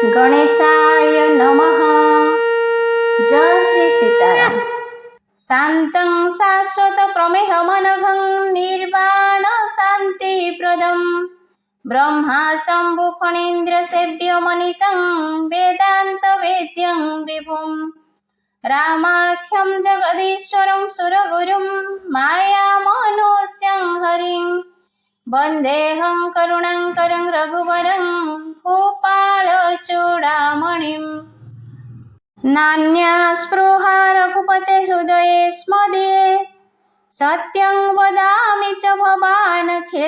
गणेशाय नमः। जय श्री सीताराम। शान्तं शाश्वत प्रमेयमनघं निर्वाण शान्तिप्रदं ब्रह्मा शम्भु फणीन्द्र सेव्य मनीषं वेदान्त वेद्यं विभुं रामाख्यं जगदीश्वरं सुरगुरुं मायामनोस्यं हरिं वन्देऽहं करुणाकरं रघुवरं भूपालचूडामणिं। नान्या स्पृहा रघुपते हृदये स्मदीये सत्यं वदामि च भवानखिलान्तरात्मा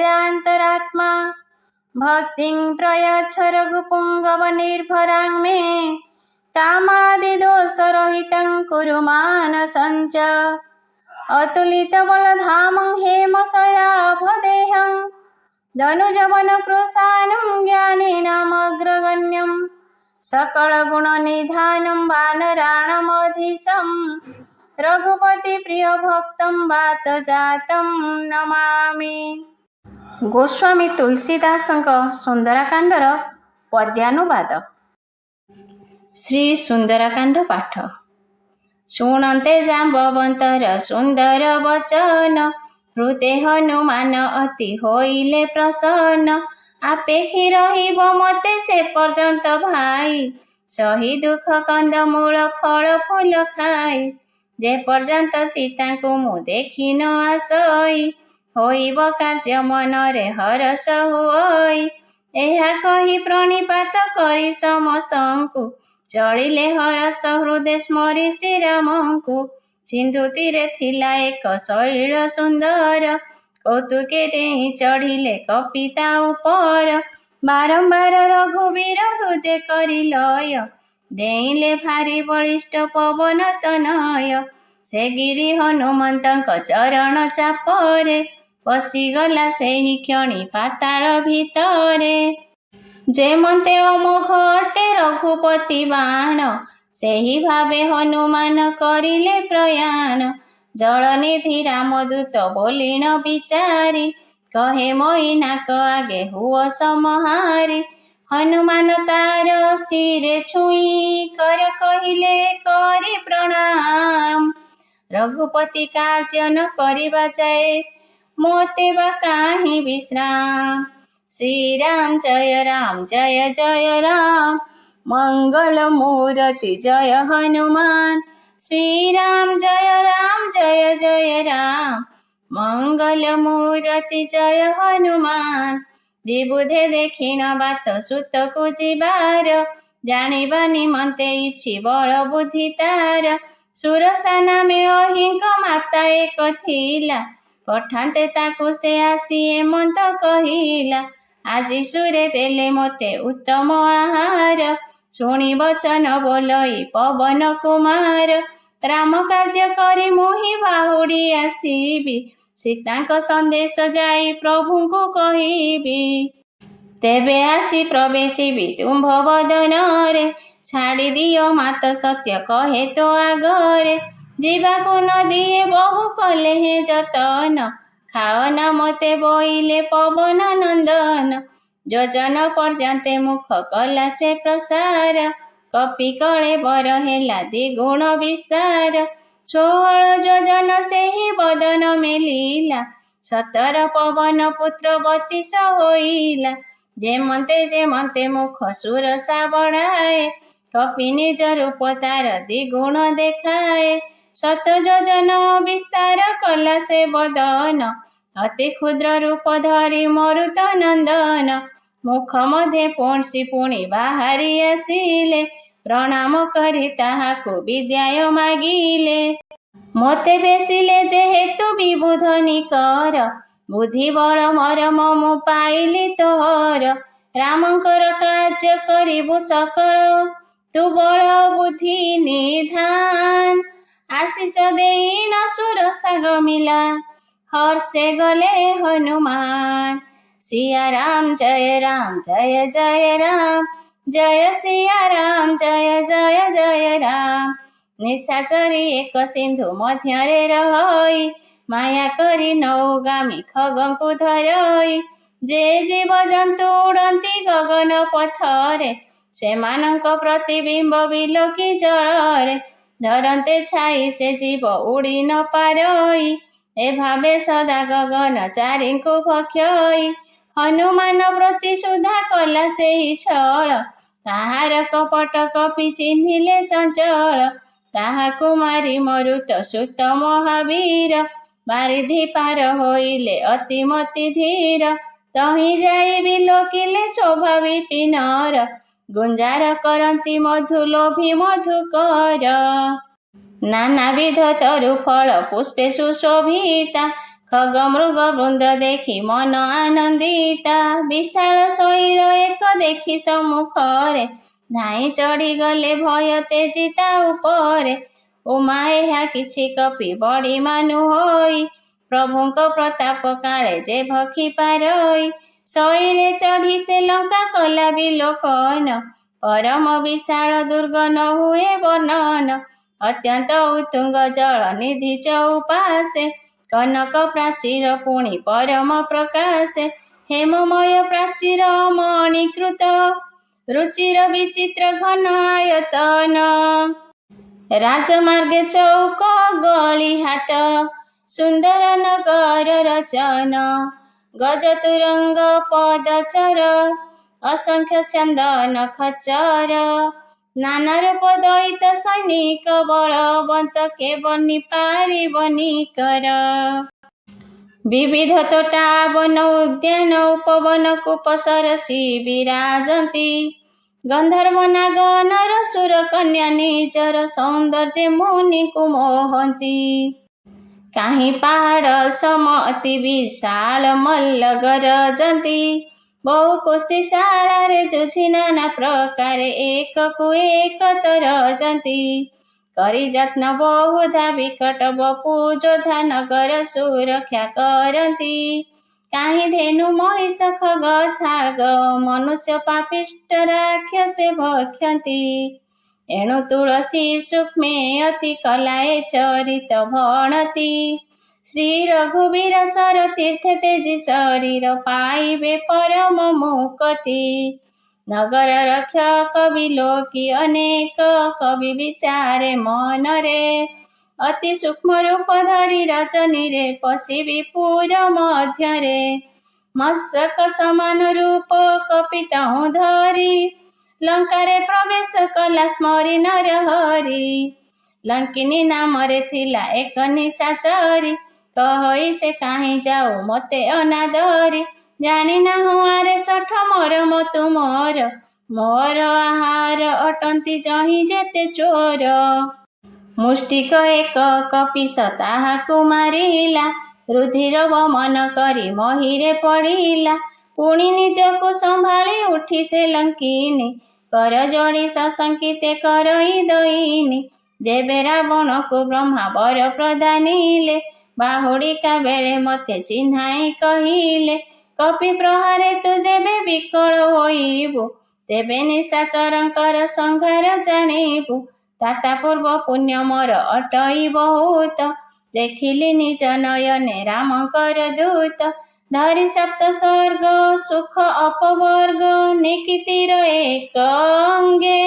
भक्तिं प्रयच्छ रघुपुङ्गवनिर्भरां मे कामादिदोषरहितं कुरु मानसञ्च अतुलितबलधामं हेमशयाभदेहं धनुजवनकृशानं ज्ञानिनामग्रगण्यं सकलगुणनिधानं वानराणामधीशं रघुपतिप्रियभक्तं वातजातं नमामि। गोस्वामी तुलसीदासଙ୍କ ସୁନ୍ଦରାକାଣ୍ଡର ପଦ୍ୟାନୁବାଦ। ଶ୍ରୀ ସୁନ୍ଦରାକାଣ୍ଡ ପାଠ। ଶୁଣନ୍ତେ ଜାମ୍ବବନ୍ତର ସୁନ୍ଦର ବଚନ ହୃଦେ ହନୁମାନ ଅତି ହୋଇଲେ ପ୍ରସନ୍ନ ଆପେକ୍ଷୀ ରହିବ ମତେ ସେ ପର୍ଯ୍ୟନ୍ତ ଭାଇ ସହି ଦୁଃଖ କନ୍ଦମୂଳ ଫଳ ଫୁଲ ଖାଇ ଯେ ପର୍ଯ୍ୟନ୍ତ ସୀତାଙ୍କୁ ମୁଁ ଦେଖି ନ ଆସଇ ହୋଇବ କାର୍ଯ୍ୟ ମନରେ ହରସ ହୁଅଇ। ଏହା କହି ପ୍ରଣିପାତ କରି ସମସ୍ତଙ୍କୁ ଚଳିଲେ ହରସ ହୃଦେ ସ୍ମରି ଶ୍ରୀରାମଙ୍କୁ। ସିନ୍ଧୁ ତୀରେ ଥିଲା ଏକ ଶୈଳ ସୁନ୍ଦର କୌତୁକେ ଡେଇଁ ଚଢ଼ିଲେ କପିତା ଉପର ବାରମ୍ବାର ରଘୁବୀର ହୃଦେ କରି ଲୟ ଡେଇଁଲେ ଭାରି ବଳିଷ୍ଠ ପବନ ତନୟ। ସେ ଗିରି ହନୁମନ୍ତଙ୍କ ଚରଣ ଚାପରେ ପଶିଗଲା ସେହି କ୍ଷଣି ପାତାଳ ଭିତରେ। ଯେମନ୍ତେ ଅମୋଘ ଅଟେ ରଘୁପତି ବାଣ ସେହି ଭାବେ ହନୁମାନ କରିଲେ ପ୍ରୟାଣ। ଜଳନିଧି ରାମଦୂତ ବୋଲିଣ ବିଚାରି କହେ ମୋଇନାକ ଆଗେ ହୁଅ ସମହାରି। ହନୁମାନ ତାର ଶିରେ ଛୁଇଁ କର କହିଲେ କରି ପ୍ରଣାମ ରଘୁପତି କାର୍ଯ୍ୟ ନ କରିବା ଯାଏ ମୋତେ ବା କାହିଁ ବିଶ୍ରାମ। ଶ୍ରୀରାମ ଜୟ ରାମ ମଙ୍ଗଳ ମୂରତି ଜୟ ହନୁମାନ। ଶ୍ରୀରାମ ଜୟ ରାମ ମଙ୍ଗଳ ମୂରତି ଜୟ ହନୁମାନ। ବିବୁଧେ ଦେଖିଣ ବାଟ ସୁତକୁ ଯିବାର ଜାଣିବା ନିମନ୍ତେ ଇଛି ବଳ ବୁଦ୍ଧି ତାର। ସୁରସା ନାମେ ଅହିଙ୍କ ମାତା ଏକ ଥିଲା ପଠାନ୍ତେ ତାକୁ ସେ ଆସି ଏମନ୍ତ କହିଲା ଆଜି ସୁରେ ଦେଲେ ମୋତେ ଉତ୍ତମ ଆହାର। ଶୁଣି ବଚନ ବୋଲଇ ପବନ କୁମାର ରାମ କାର୍ଯ୍ୟ କରି ମୁହିଁ ବାହୁଡ଼ି ଆସିବି ସୀତାଙ୍କ ସନ୍ଦେଶ ଯାଇ ପ୍ରଭୁଙ୍କୁ କହିବି। ତେବେ ଆସି ପ୍ରବେଶିବି ତୁମ୍ଭ ବଦନରେ ଛାଡ଼ି ଦିଅ ମାତ ସତ୍ୟ କହେ ତୋ ଆଗରେ। ଯିବାକୁ ନ ଦିଏ ବହୁ କଲେ ହେ ଯତନ ଖାଅ ନା ମୋତେ ବୋଇଲେ ପବନ ନନ୍ଦନ। ଯୋଜନ ପର୍ଯ୍ୟନ୍ତେ ମୁଖ କଲା ସେ ପ୍ରସାର କପି କଳେ ବର ହେଲା ଦ୍ୱିଗୁଣ ବିସ୍ତାର। 16 ଯୋଜନ ସେହି ବଦନ ମେଲିଲା 17 ପବନ ପୁତ୍ର 32 ହୋଇଲା। ଯେମନ୍ତେ ମୁଖ ସୁରସା ବଢ଼ାଏ କପି ନିଜ ରୂପ ତାର ଦ୍ୱିଗୁଣ ଦେଖାଏ। 7 ଯୋଜନ ବିସ୍ତାର କଲା ସେ ବଦନ ଅତି କ୍ଷୁଦ୍ର ରୂପ ଧରି ମରୁତ ନନ୍ଦନ। ମୁଖ ମଧ୍ୟେ ପୁଣି ବାହାରି ଆସିଲେ ପ୍ରଣାମ କରି ତାହାକୁ ବିଦ୍ୟାୟ ମାଗିଲେ। ମୋତେ ବେଶିଲେ ଯେହେତୁ ବିବୁଧ ନିକର ବୁଦ୍ଧି ବଳ ମରମ ମୁଁ ପାଇଲି ତୋର। ରାମଙ୍କର କାର୍ଯ୍ୟ କରିବୁ ସକଳ ତୁ ବଳ ବୁଦ୍ଧି ନିଧାନ। ଆଶିଷ ଦେଇ ନ ସୁରସା ଗମିଲା ହର୍ଷେ ଗଲେ ହନୁମାନ। ସିୟା ରାମ ଜୟ ରାମ ଜୟ ସିୟା ରାମ ଜୟ ରାମ। ନିଶାଚରୀ ଏକ ସିନ୍ଧୁ ମଧ୍ୟରେ ରହି ମାୟା କରି ନୌଗାମୀ ଖଗଙ୍କୁ ଧରଇ। ଯେ ଜୀବଜନ୍ତୁ ଉଡ଼ନ୍ତି ଗଗନ ପଥରେ ସେମାନଙ୍କ ପ୍ରତିବିମ୍ବ ବିଲୋକି ଜଳରେ ଧରନ୍ତେ ଛାଇ ସେ ଜୀବ ଉଡ଼ି ନ ପାରଇ ଏଭାବେ ସଦା ଗଗନ ଚାରିଙ୍କୁ ଭକ୍ଷଇ ହନୁମାନ ପ୍ରତି ସୁଧା କଲା ସେହି ଛଳ ତାହାର କପଟ କପି ଚିହ୍ନିଲେ ଚଞ୍ଚଳ ତାହାକୁ ମାରି ମରୁତ ସୁତ ମହାବୀର ବାରିଧି ପାର ହୋଇଲେ ଅତିମତି ଧୀର ତହିଁ ଯାଇ ବିଲୋକିଲେ ଶୋଭା ବିପିନର ଗୁଞ୍ଜାର କରନ୍ତି ମଧୁ ଲୋଭୀ ମଧୁକର ନାନାବିଧ ତରୁ ଫଳ ପୁଷ୍ପେ ସୁଶୋଭିତା ଖଗ ମୃଗ ବୃନ୍ଦ ଦେଖି ମନ ଆନନ୍ଦିତା ବିଶାଳ ଶୈଳ ଏକ ଦେଖି ସମ୍ମୁଖରେ ଧାଇଁ ଚଢ଼ିଗଲେ ଭୟ ତେଜି ତା ଉପରେ ଉମା ଏହା କିଛି କପି ବଡ଼ି ମାନୁ ହୋଇ ପ୍ରଭୁଙ୍କ ପ୍ରତାପ କାଳେ ଯେ ଭକ୍ଷି ପାରଇ ଶୈଳେ ଚଢ଼ି ସେ ଲଙ୍କା କଲା ବିଲୋକନ ପରମ ବିଶାଳ ଦୁର୍ଗ ନ ହୁଏ ବର୍ଣ୍ଣନ ଅତ୍ୟନ୍ତ ଉତ୍ତୁଙ୍ଗ ଜଳ ନିଧି ଚଉପାଶେ କନକ ପ୍ରାଚୀର ପୁଣି ପରମ ପ୍ରକାଶେ ହେମମୟ ପ୍ରାଚୀର ମଣିକୃତ ରୁଚିର ବିଚିତ୍ର ଘନ ଆୟତନ ରାଜମାର୍ଗେ ଚୌକ ଗଳି ହାଟ ସୁନ୍ଦର ନଗର ରଚନ ଗଜ ତୁରଙ୍ଗ ପଦଚର ଅସଂଖ୍ୟ ଚନ୍ଦନ ଖଚର ନାନା ରୂପ ଦଇତ ସୈନିକ ବଳବନ୍ତ କେ ବନି ପାରିବନି କର ବିବିଧ ତୋଟା ବନ ଉଦ୍ୟାନ ଉପବନ କୂପ ସରସୀ ବିରାଜନ୍ତି ଗନ୍ଧର୍ବ ନାଗ ନର ସୁର କନ୍ୟା ନିଜର ସୌନ୍ଦର୍ଯ୍ୟ ମୁନିକୁ ମୋହନ୍ତି କାହିଁ ପାହାଡ଼ ସମ ଅତି ବିଶାଳ ମଲ୍ଲ ଗରଜନ୍ତି ବହୁ କୁସ୍ତିଶାଳାରେ ଯୁଝି ନାନା ପ୍ରକାରେ ଏକକୁ ଏକ ତରଜନ୍ତି କରି ଯତ୍ନ ବହୁଧା ବିକଟ ବପୁ ଯୋଦ୍ଧା ନଗର ସୁରକ୍ଷା କରନ୍ତି କାହିଁ ଧେନୁ ମହିଷ ଖଗ ଛାଗ ମନୁଷ୍ୟ ପାପିଷ୍ଟ ରାକ୍ଷସେ ଭକ୍ଷନ୍ତି ଏଣୁ ତୁଳସୀ ସୂକ୍ଷ୍ମେ ଅତି କଲାଏ ଚରିତ ଭଣତି ଶ୍ରୀ ରଘୁବୀର ସର ତୀର୍ଥେ ତେଜି ଶରୀର ପାଇବେ ପରମ ମୁକତି ନଗର ରକ୍ଷକ ବିଲୋକି ଅନେକ କବି ବିଚାରେ ମନରେ ଅତି ସୂକ୍ଷ୍ମ ରୂପ ଧରି ରଜନୀରେ ପଶିବି ପୁର ମଧ୍ୟରେ ମସ୍ତକ ସମାନ ରୂପ କପିତହୁଁ ଧରି ଲଙ୍କାରେ ପ୍ରବେଶ କଲା ସ୍ମରି ନର ହରି ଲଙ୍କିନୀ ନାମରେ ଥିଲା ଏକ ନିଶାଚରୀ କହଇ ସେ କାହିଁ ଯାଉ ମତେ ଅନାଦରି ଜାଣି ନାହୁଁ ଆରେ ସଠ ମରମ ତୁମର ମୋର ଆହାର ଅଟନ୍ତି ଯହିଁ ଯେତେ ଚୋର ମୁଷ୍ଟିକ ଏକ କପିସ ତାହାକୁ ମାରିଲା ରୁଧିର ବମନ କରି ମହିରେ ପଡ଼ିଲା ପୁଣି ନିଜକୁ ସମ୍ଭାଳି ଉଠି ସେ ଲଙ୍କିନୀ କର ଯୋଡ଼ି ସଶଙ୍କିତେ କରଇ ଦଇନି ଯେବେ ରାବଣକୁ ବ୍ରହ୍ମା ବର ପ୍ରଦାନିଲେ ବାହୁଡ଼ିକା ବେଳେ ମତେ ଚିହ୍ନାଇ କହିଲେ କପି ପ୍ରହାରେ ତୁ ଯେବେ ବିକଳ ହୋଇବୁ ତେବେ ନିଶାଚରଙ୍କର ସଂହାର ଜାଣିବୁ ତାତା ପୂର୍ବ ପୁଣ୍ୟ ମୋର ଅଟଇ ବହୁତ ଦେଖିଲି ନିଜ ନୟନେ ରାମଙ୍କର ଦୂତ ଧରି ସପ୍ତ ସ୍ୱର୍ଗ ସୁଖ ଅପବର୍ଗ ନିକିତିର ଏକ ଅଙ୍ଗେ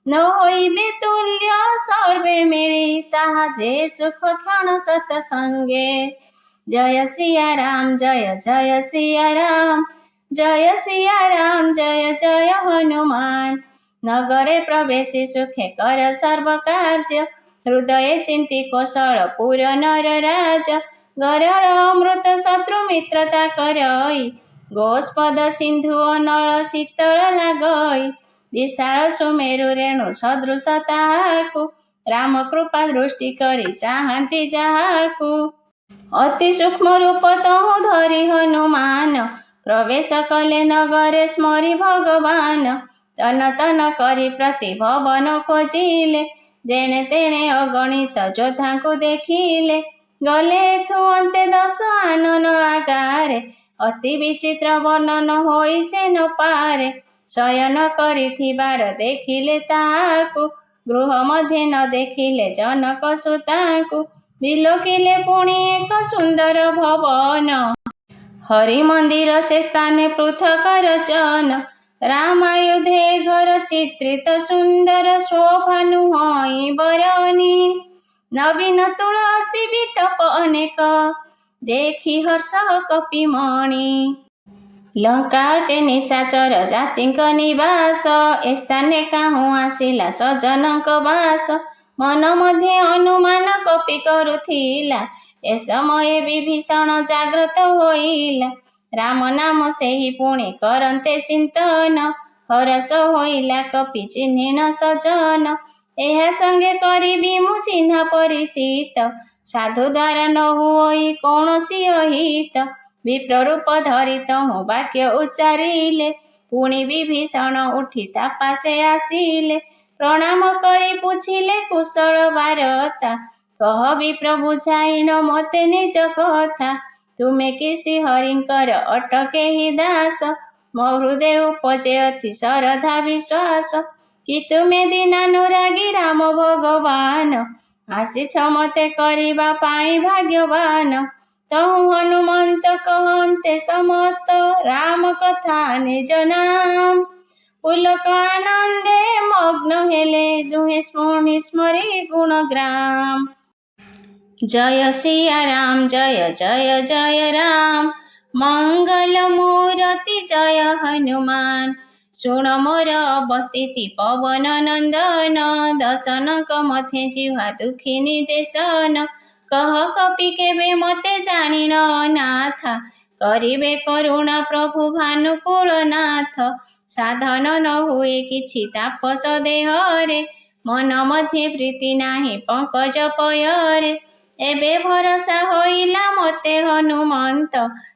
ନ ହୋଇବେ ତୁଲ୍ୟ ସର୍ବେ ମିଳି ତାହା ଯେ ସୁଖ କ୍ଷଣ ସତ ସଙ୍ଗେ ଜୟ ସିୟା ରାମ ଜୟ ଜୟ ସିୟା ରାମ ଜୟ ସିୟା ରାମ ଜୟ ଜୟ ହନୁମାନ ନଗରେ ପ୍ରବେଶି ସୁଖେ କର ସର୍ବ କାର୍ଯ୍ୟ ହୃଦୟ ଚିନ୍ତି କୌଶଳ ପୁର ନର ରାଜ ଗରଳ ଅମୃତ ଶତ୍ରୁ ମିତ୍ରତା କରଇ ଗୋସ୍ପଦ ସିନ୍ଧୁ ଅନଳ ଶୀତଳ ଲାଗଇ ବିଶାଳ ସୁମେରୁ ରେଣୁ ସଦୃଶ ତାହାକୁ ରାମ କୃପା ଦୃଷ୍ଟି କରି ଚାହାନ୍ତି ଯାହାକୁ ଅତି ସୂକ୍ଷ୍ମ ରୂପ ତହୁଁ ଧରି ହନୁମାନ ପ୍ରବେଶ କଲେ ନଗରେ ସ୍ମରି ଭଗବାନ ତନ ତନ କରି ପ୍ରତି ଭବନ ଖୋଜିଲେ ଯେଣେ ତେଣେ ଅଗଣିତ ଯୋଦ୍ଧାଙ୍କୁ ଦେଖିଲେ ଗଲେ ଏଥୁ ଅନ୍ତେ ଦଶ ଆନନ ଆଗାରେ ଅତି ବିଚିତ୍ର ବର୍ଣ୍ଣନ ହୋଇ ସେ ନ ପାରେ ଶୟନ କରିଥିବାର ଦେଖିଲେ ତାହାକୁ ଗୃହ ମଧ୍ୟେ ନ ଦେଖିଲେ ଜନକ ସୁତାଙ୍କୁ ବିଲୋକିଲେ ପୁଣି ଏକ ସୁନ୍ଦର ଭବନ ହରି ମନ୍ଦିର ସେ ସ୍ଥାନେ ପୃଥକ ରଚନ रामायुधे घर चित्रित सुंदर शोभानु होई बरनी नवीन तुलसी बिटप अनेक देखी हर्ष कपिमणि लंकाटे निशाचर जातिंक निवास स्थाने काहू आसिला सज्जनक वास मन मध्ये अनुमान कपि करुथिला ए समय विभीषण जाग्रत होइला राम नाम सेहि पुणे करन्ते चिंतन हरस होइला कपि चिन्हिन सज्जन एहा संगे करिबि मु चिन्ह परिचित साधु द्वारा न हुई कौणसी अहित विप्ररूप धरित हूँ वाक्य उच्चारिले पुणी विभीषण उठी ता पासे आसिले प्रणाम करी पूछिले कुशल वार्ता कह विप्र बुझाइन मते निज कथा तुमे कि श्रीहरिंकर अटके हि दास मो हृदय उपजे अति श्रद्धा विश्वास कि तुमे दीनानुरागी राम भगवान आसीछ मते करिबा पाई भाग्यवान तहु हनुमंत कहन्ते समस्त राम कथा निज नाम पुलक आनंदे मग्न हेले दुहे स्मृणि स्मरी गुणग्राम जय सिया राम जय जय जय राम मंगल मूर्ति जय हनुमान शुण मोर अवस्थिति पवन नंदन दशन मथे जिह्वा दुखी निजेशन कह कपि केबे मते जानिन नाथ करिबे करुणा प्रभु भानुकुल नाथ साधन न हुए किछि तापस देहरे मन मध्ये प्रीति नाही पंकज पୟରେ एबे भरसा होइला मते हनुमंत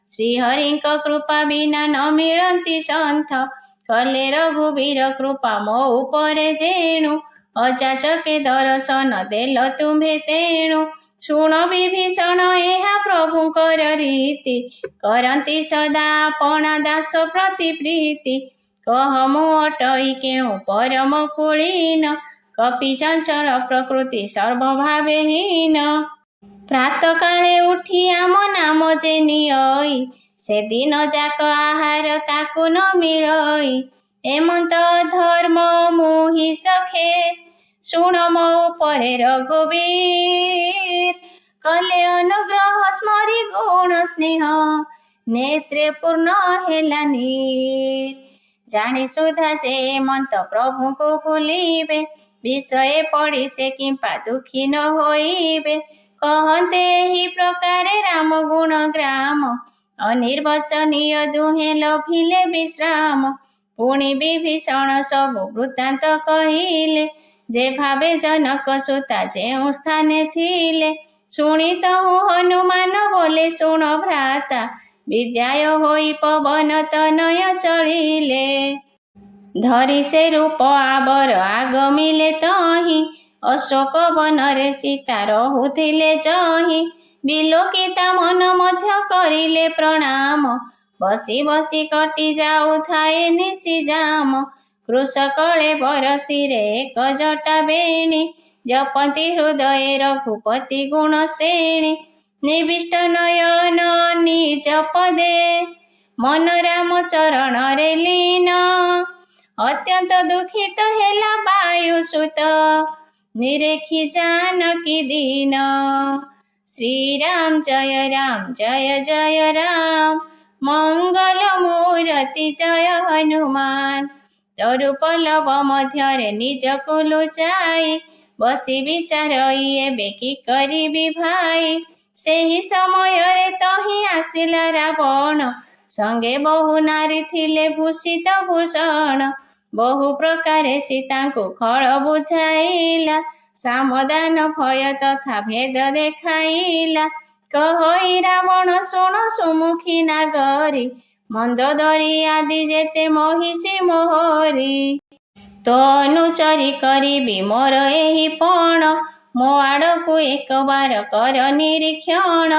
श्रीहरिंक कृपा बिना न मिलंती संथ कले रघुवीर कृपा मो उपरे जेणु अजाचके दर्शन देल तुम्भे तेणु शुण विभीषण एहा प्रभुंकर रीति करंती सदा अपना दास प्रति प्रीति कह मु अटई केउ परम कुलीन कपि चंचल प्रकृति सर्वभावेहीन प्रात काले उठी आम नाम जे नियई से दिन जाक आहार ताकु न मिलई एमंत धर्म मुहि सखे शुण मो उपरे रघुवीर कले अनुग्रह स्मरी गुण स्नेह नेत्रे पूर्ण हेला नीर जानी सुधा जे एमंत प्रभु को भूलिबे विषय पड़ी से किंपा दुखी न होइबे कहते ही प्रकारे राम गुण ग्राम अनिर्वचनीय दुहे लभिले विश्राम पुणी विभीषण सबु वृत्तांत कहिले जे भावे जनक सुता जेउ स्थाने थिले शुणी तहु हनुमान बोले शुण भ्राता विद्याय होई पवन तनय चढ़िले धरी से रूप आबर आगमिले तही अशोक वनरे सीता रहुथिले जही बिलोकिता मन मध्य करिले प्रणाम बसी बसी कटि जाउथाए निशि जाम कृषकळे बरसिरे एक जटा बेणी जपति हृदय रघुपति गुण श्रेणी निविष्ट नयन निज पदे मन राम चरण रे लीन अत्यंत दुखित हेला वायुसुत निरेखी जानकी दीन श्री राम जय जय राम मंगल मूर्ति जय हनुमान तरु पल्लव मध्यरे निजको लुचाई बसी विचारई एबे कि करिबि भाई सेही समय रे तही आसिला रावण संगे बहु नारी थिले भूषित भूषण बहु प्रकारे सीताଙ୍କୁ खळ बुझाइला सामदान भय तथा भेद देखाइला कहई रावण शुण सुमुखी नागरी मंदोदरी आदि जेते महिषी मोहरी तो अनुचरी करिबि मोर एही पण मो आड़कु एक बार कर निरीक्षण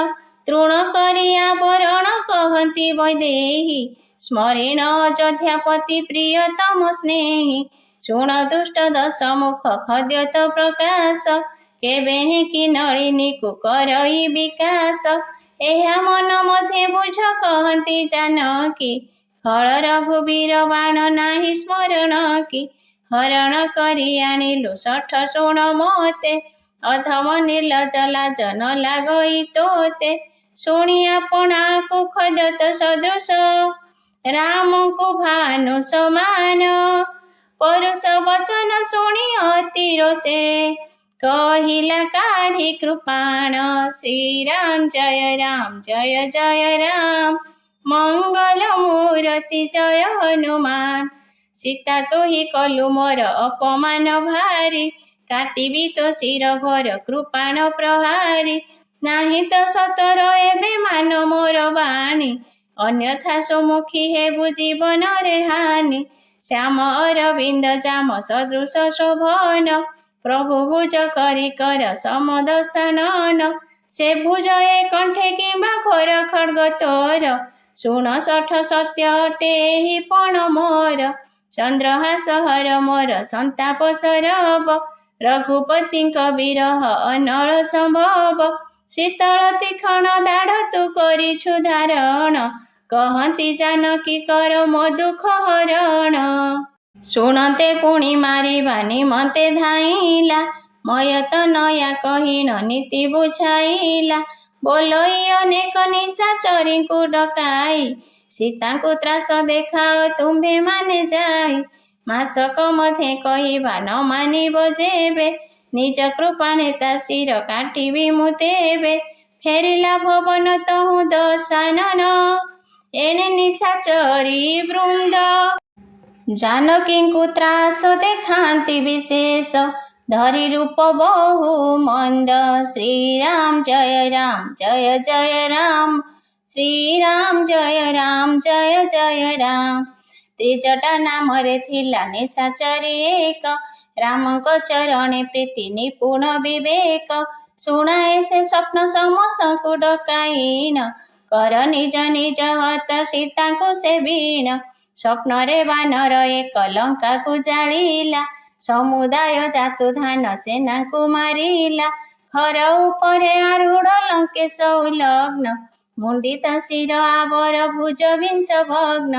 तृण करी आवरण कहती वैदेही स्मरण अयोध्यापति प्रियतम स्नेही शुण दुष्ट दश मुख खद्यत प्रकाश केबे कि नलिनी को करई विकास एहा मन मध्ये बुझ कहती जानकी ଖଳ ରଘୁବୀର ବାଣ ନାହିଁ ସ୍ମରଣ କି, ହରଣ କରି ଆଣିଲୁ ଷଠ ଶୁଣ ମୋତେ, ଅଧମ ନିର୍ଲଜ ଲାଜ ନ ଲାଗଇ ତୋତେ, ଶୁଣି ଆପଣାକୁ ଖୋଜତ ସଦୃଶ, ରାମଙ୍କୁ ଭାନୁ ସମାନ, ପରୁଷ ବଚନ ଶୁଣି ଅତି ରୋଷେ, କହିଲା କାଢ଼ି କୃପାଣ, ଶ୍ରୀରାମ ଜୟ ଜୟ ରାମ, ମଙ୍ଗଳ ମୂରତି ଜୟ ହନୁମାନ, ସୀତା ତୁହି କଲୁ ମୋର ଅପମାନ ଭାରି, କାଟିବି ତ ଶିର ଘୋର କୃପାଣ ପ୍ରହାରୀ, ନାହିଁ ତ ସତର ଏବେ ମାନ ମୋର ବାଣୀ, ଅନ୍ୟଥା ସୁମୁଖୀ ହେବୁ ଜୀବନରେ ହାନି, ଶ୍ୟାମ ଅରବିନ୍ଦ ଜାମ ସଦୃଶ ଶୋଭନ, ପ୍ରଭୁ ଭୁଜ କରି କର ସମଦଶାନନ, ସେ ଭୁଜ ଏ କଣ୍ଠେ କିମ୍ବା ଘୋର ଖଡ୍ଗ ତୋର, ଶୁଣ ଷଠ ସତ୍ୟ ଅଟେ ଏହି ପଣ ମୋର, ଚନ୍ଦ୍ରହାସ ହର ମୋର ସନ୍ତାପ ସରବ, ରଘୁପତିଙ୍କ ବିରହ ଅନଳ ସମ୍ଭବ, ଶୀତଳ ତୀକ୍ଷଣ ଦାଢ଼ ତୁ କରିଛୁ ଧାରଣ, କହନ୍ତି ଜାନକୀ କର ମୋ ଦୁଃଖ ହରଣ, ଶୁଣନ୍ତେ ପୁଣି ମାରିବା ନିମନ୍ତେ ଧାଇଁଲା, ମୟତ ନୟା କହିଣ ନୀତି ବୁଝାଇଲା, ବୋଲଇ ଅନେକ ନିଶାଚରୀଙ୍କୁ ଡକାଇ, ସୀତାଙ୍କୁ ତ୍ରାସ ଦେଖାଅ ତୁମ୍ଭେ ମାନେ ଯାଇ, ମାସକ ମଧ୍ୟେ କହିବା ନ ମାନିବ ଯେବେ, ନିଜ କୃପାଣେ ତା ଶିର କାଟିବି ମୁଁ ତେବେ, ଫେରିଲା ଭବନ ତହୁଁ ଦଶାନନ, ଏଣେ ନିଶାଚରୀ ବୃନ୍ଦ, ଜାନକୀଙ୍କୁ ତ୍ରାସ ଦେଖାନ୍ତି ବିଶେଷ, ଧରି ରୂପ ବହୁ ମନ୍ଦ, ଶ୍ରୀରାମ ଜୟ ଜୟ ରାମ, ଶ୍ରୀରାମ ଜୟ ରାମ, ତ୍ରିଜଟା ନାମରେ ଥିଲା ନିଶାଚରୀ ଏକ, ରାମଙ୍କ ଚରଣେ ପ୍ରୀତି ନିପୁଣ ବିବେକ, ଶୁଣାଏ ସେ ସ୍ୱପ୍ନ ସମସ୍ତଙ୍କୁ ଡକାଇଣ, କର ନିଜ ନିଜ ହତ ସୀତାଙ୍କୁ ସେ ବୀଣ, ସ୍ୱପ୍ନରେ ବାନର ଏକ ଲଙ୍କାକୁ ଜାଳିଲା, ସମୁଦାୟ ଜାତୁଧାନ ସେନାଙ୍କୁ ମାରିଲା, ଖର ଉପରେ ଆରୁଢ଼ ଲଙ୍କେଶ ଉଲଗ୍ନ, ମୁଣ୍ଡିତ ଶିର ଆବର ଭୁଜ ବିଂଶ ଭଗ୍ନ,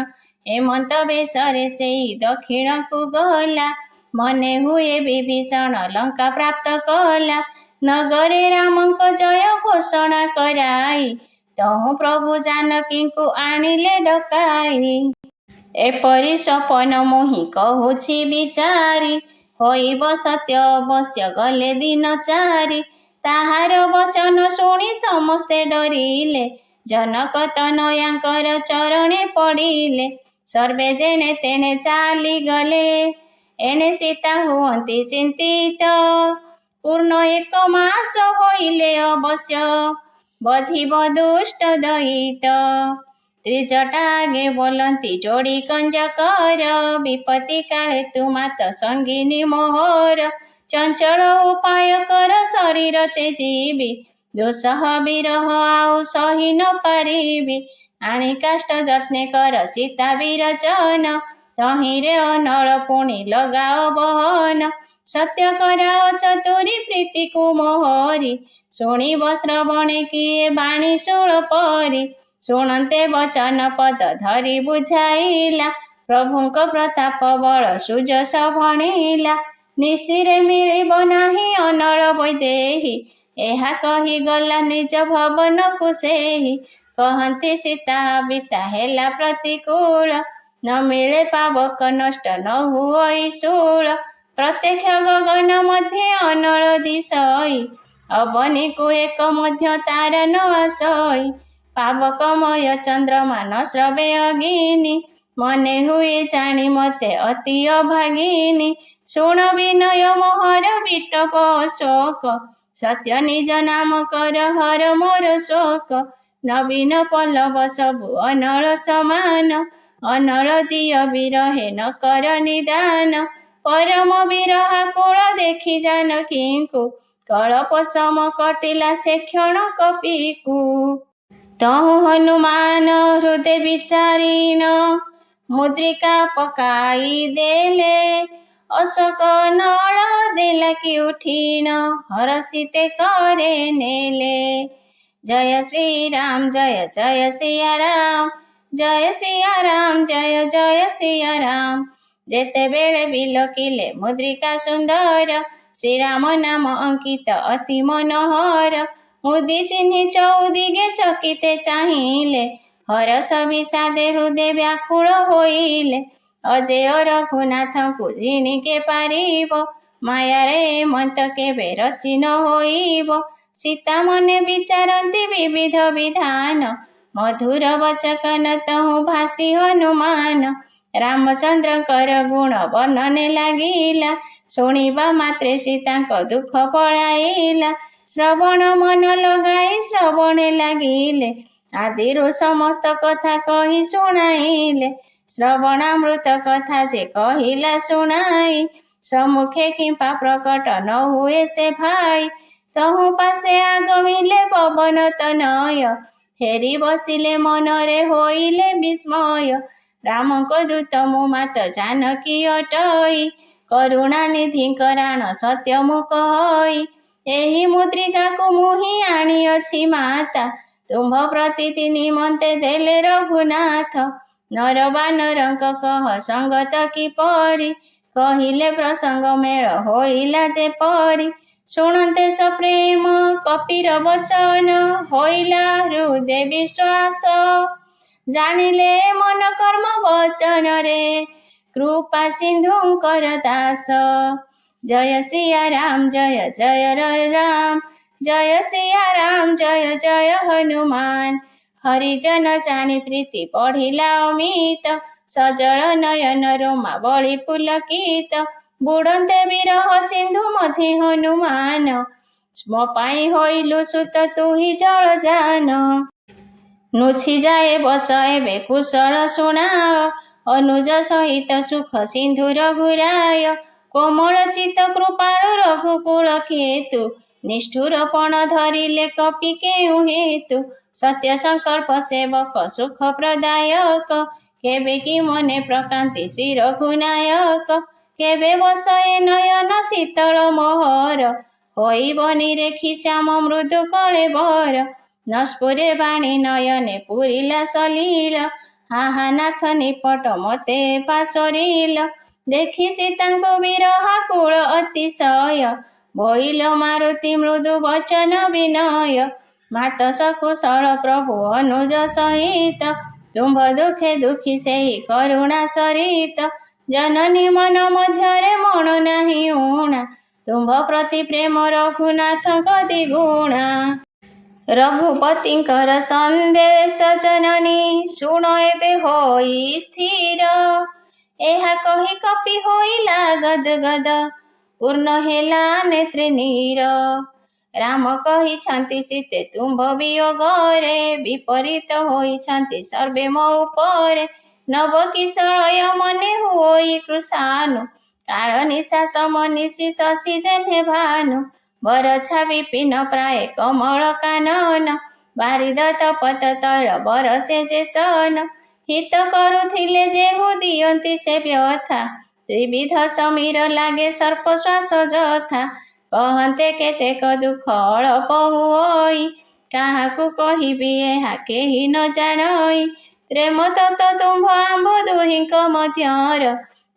ହେମନ୍ତ ବେଶରେ ସେଇ ଦକ୍ଷିଣକୁ ଗଲା, ମନେ ହୁଏ ବିଭୀଷଣ ଲଙ୍କା ପ୍ରାପ୍ତ କଲା, ନଗରେ ରାମଙ୍କ ଜୟ ଘୋଷଣା କରାଇ, ତହୁଁ ପ୍ରଭୁ ଜାନକୀଙ୍କୁ ଆଣିଲେ ଡକାଇ, ଏପରି ସପନ ମୁହିଁ କହୁଛି ବିଚାରି, ହୋଇବ ସତ୍ୟ ଅବଶ୍ୟ ଗଲେ ଦିନ ଚାରି, ତାହାର ବଚନ ଶୁଣି ସମସ୍ତେ ଡରିଲେ, ଜନକ ତନୟାଙ୍କର ଚରଣେ ପଡ଼ିଲେ, ସର୍ବେ ଯେଣେ ତେଣେ ଚାଲିଗଲେ, ଏଣେ ସୀତା ହୁଅନ୍ତି ଚିନ୍ତିତ, ପୂର୍ଣ୍ଣ 1 ମାସ ହୋଇଲେ ଅବଶ୍ୟ, ବଧିବ ଦୁଷ୍ଟ ଦଇତ, ତ୍ରିଜଟା ଆଗେ ବୋଲନ୍ତି ଯୋଡ଼ି କଞ୍ଜକର, ବିପତ୍ତି କାଳେ ତୁ ମାତ ସଙ୍ଗିନୀ ମୋହର, ଚଞ୍ଚଳ ଉପାୟ କର ଶରୀର ତେଜିବି, ଦୁଃସହ ବିରହ ଆଉ ସହି ନ ପାରିବି, ଆଣି କାଷ୍ଠ ଯତ୍ନେ କର ଚିତା ବିରଚନ, ତହିଁରେ ଅନଳ ପୁଣି ଲଗାଅ ବହନ, ସତ୍ୟ କରାଅ ଚତୁରୀ ପ୍ରୀତିକୁ ମୋହରି, ଶୁଣିବ ଶ୍ରବଣେ କିଏ ବାଣୀ ଶୂଳ ପରି, ଶୁଣନ୍ତେ ବଚନ ପଦ ଧରି ବୁଝାଇଲା, ପ୍ରଭୁଙ୍କ ପ୍ରତାପ ବଳ ସୁଯଶ ଭଣିଲା, ନିଶିରେ ମିଳିବ ନାହିଁ ଅନଳ ବୈଦେହୀ, ଏହା କହି ଗଲା ନିଜ ଭବନକୁ ସେହି, କହନ୍ତି ସୀତା ବିତା ହେଲା ପ୍ରତିକୂଳ, ନ ମିଳେ ପାବକ ନଷ୍ଟ ନ ହୁଅଇ ଶୂଳ, ପ୍ରତ୍ୟକ୍ଷ ଗଗନ ମଧ୍ୟେ ଅନଳ ଦିଶଇ, ଅବନୀକୁ ଏକ ମଧ୍ୟ ତାରା ନ ଆସଇ, ପାବକମୟ ଚନ୍ଦ୍ରମା ନ ସ୍ରବେ ଅଗିନି, ମନେ ହୁଏ ଜାଣି ମତେ ଅତି ଅଭାଗିନୀ, ଶୁଣ ବିନୟ ମୋହର ବିଟପ ଶୋକ, ସତ୍ୟ ନିଜ ନାମ କର ହର ମୋର ଶୋକ, ନବୀନ ପଲ୍ଲବ ସବୁ ଅନଳ ସମାନ, ଅନଳ ଦିଅ ବିରହେ ନ କର ନିଦାନ, ପରମ ବିରହାକୁଳ ଦେଖି ଜାନକୀଙ୍କୁ, କଳପ ସମ କଟିଲା ସେ କ୍ଷଣ କପିକୁ, ତହୁଁ ହନୁମାନ ହୃଦେ ବିଚାରିଣ, ମୁଦ୍ରିକା ପକାଇ ଦେଲେ, ଅଶୋକ ନଳ ଦେଲା କି ଉଠିଣ, ହରଷିତେ करे ନେଲେ, ଜୟ ଶ୍ରୀରାମ ଜୟ ସିୟା ରାମ, ଜୟ ସିୟା ରାମ ଜୟ ଜୟ ସିୟା ରାମ। ଯେତେବେଳେ ବିଲକିଲେ ମୁଦ୍ରିକା ସୁନ୍ଦର, ଶ୍ରୀରାମ ନାମ ଅଙ୍କିତ ଅତି ମନୋହର। ମୁଦି ଚିହ୍ନି ଚଉଦିଗେ ଚକିତେ ଚାହିଁଲେ, ହରଷ ବିଷାଦେ ହୃଦେ ବ୍ୟାକୁଳ ହୋଇଲେ। ଅଜେୟ ରଘୁନାଥଙ୍କୁ ଜିଣିକେ ପାରିବ, ମାୟାରେ ମନ୍ତ କେବେ ରଚି ନ ହୋଇବ। ସୀତା ମନେ ବିଚାରନ୍ତି ବିବିଧ ବିଧାନ, ମଧୁର ବଚକନ ତହୁଁ ଭାସି ହନୁମାନ। ରାମଚନ୍ଦ୍ରଙ୍କର ଗୁଣ ବର୍ଣ୍ଣନେ ଲାଗିଲା, ଶୁଣିବା ମାତ୍ରେ ସୀତାଙ୍କ ଦୁଃଖ ପଳାଇଲା। ଶ୍ରବଣ ମନ ଲଗାଇ ଶ୍ରବଣେ ଲାଗିଲେ, ଆଦିରୁ ସମସ୍ତ କଥା କହି ଶୁଣାଇଲେ। ଶ୍ରବଣାମୃତ କଥା ଯେ କହିଲା ଶୁଣାଇ, ସମ୍ମୁଖେ କିମ୍ପା ପ୍ରକଟ ନ ହୁଏ ସେ ଭାଇ। ତହୁଁ ପାଶେ ଆଗମିଲେ ପବନ ତନୟ, ଫେରି ବସିଲେ ମନରେ ହୋଇଲେ ବିସ୍ମୟ। ରାମଙ୍କ ଦୂତ ମୁଁ ମାତ ଜାନକୀ ଅଟଇ, କରୁଣା ନିଧିଙ୍କ ରାଣ ସତ୍ୟ ମୁଁ କହଇ। ଏହି ମୁଦ୍ରିକାକୁ ମୁଁ ହିଁ ଆଣିଅଛି ମାତା, ତୁମ୍ଭ ପ୍ରତୀତି ନିମନ୍ତେ ଦେଲେ ରଘୁନାଥ। ନର ବାନରଙ୍କ କହ ସଙ୍ଗତ କିପରି, କହିଲେ ପ୍ରସଙ୍ଗ ମେଳ ହୋଇଲା ଯେପରି। ଶୁଣନ୍ତେ ସପ୍ରେମ କପିର ବଚନ, ହୋଇଲା ହୃଦେ ବିଶ୍ୱାସ। ଜାଣିଲେ ମନ କର୍ମ ବଚନରେ, କୃପା ସିନ୍ଧୁଙ୍କର ଦାସ। ଜୟ ସିୟା ରାମ ଜୟ ଜୟ ରାମ, ଜୟ ସିୟା ରାମ ଜୟ ଜୟ ହନୁମାନ। ହରିଜନ ଜାଣି ପ୍ରୀତି ପଢିଲା ଅମିତ, ସଜଳ ନୟନ ରୋମା ବଳି ପୁଲକିତ। ବୁଡ଼ନ୍ତେ ବିରହ ସିନ୍ଧୁ ମଧି ହନୁମାନ, ମୋ ପାଇଁ ହୋଇଲୁ ସୁତ ତୁହି ଜଳଯାନ। ନୁଛି ଯାଏ ବସ ଏବେ କୁଶଳ ଶୁଣାଅ, ଅନୁଜ ସହିତ ସୁଖ ସିନ୍ଧୁ ରଘୁରାୟ। କୋମଳ ଚିତ କୃପାଳୁ ରଘୁକୁଳ କେତୁ, ନିଷ୍ଠୁର ପଣ ଧରିଲେ କପି କେଉଁ ହେତୁ। ସତ୍ୟ ସଂକଳ୍ପ ସେବକ ସୁଖ ପ୍ରଦାୟକ, କେବେ କି ମନେ ପ୍ରକାନ୍ତି ଶ୍ରୀ ରଘୁନାୟକ। କେବେ ବସଏ ନୟନ ଶୀତଳ ମୋହର, ହୋଇବ ନିରେଖି ଶ୍ୟାମ ମୃଦୁ କଳେବର। ନସ୍ଫୁରେ ବାଣୀ ନୟନେ ପୁରିଲା ସଲିଳ, ହାହା ନାଥ ନିପଟ ମତେ ପାଶୋରିଲ। ଦେଖି ସୀତାଙ୍କୁ ବିରହାକୁଳ ଅତିଶୟ, ବୋଇଲ ମାରୁତି ମୃଦୁ ବଚନ ବିନୟ। ମାତ ସକୁଶଳ ପ୍ରଭୁ ଅନୁଜ ସହିତ, ତୁମ୍ଭ ଦୁଃଖେ ଦୁଃଖୀ ସେହି କରୁଣା ସରିତ। ଜନନୀ ମନ ମଧ୍ୟରେ ମଣ ନାହିଁ ଊଣା, ତୁମ୍ଭ ପ୍ରତି ପ୍ରେମ ରଘୁନାଥଙ୍କ ଦ୍ୱିଗୁଣା। ରଘୁପତିଙ୍କର ସନ୍ଦେଶ ଜନନୀ, ଶୁଣ ଏବେ ହୋଇ ସ୍ଥିର। ଏହା କହି କପି ହୋଇଲା ଗଦ ଗଦ, ପୂର୍ଣ୍ଣ ହେଲା ନେତ୍ରେ ନୀର। ରାମ କହିଛନ୍ତି ସୀତେ ତୁମ୍ଭ ବିୟୋଗରେ, ବିପରୀତ ହୋଇଛନ୍ତି ସର୍ବେ ମୋ ଉପରେ। ନବ କିଶଳୟ ମନେ ହୁଅଇ କୃଷାନୁ, କାଳ ନିଶା ସମନିଶି ଶଶି ଯେହ୍ନେ ଭାନୁ। ବରଛା ବିପିନ ପ୍ରାୟ କମଳ କାନନ, ବାରିଦ ତପତ ତୈଳ ବରସେ ଯେ ସନ। ହିତ କରୁଥିଲେ ଯେହୁ ଦିଅନ୍ତି ସେ ବ୍ୟଥା, ତ୍ରିବିଧ ସମୀର ଲାଗେ ସର୍ପ ଶ୍ୱାସ ଯଥା। କହନ୍ତେ କେତେକ ଦୁଃଖ ଅଳପ ହୁଅଇ, କାହାକୁ କହିବି ଏହା କେହି ନ ଜାଣଇ। ପ୍ରେମ ତତ୍ତ୍ୱ ତୁମ୍ଭ ଆମ୍ଭ ଦୁହିଁଙ୍କ ମଧ୍ୟର,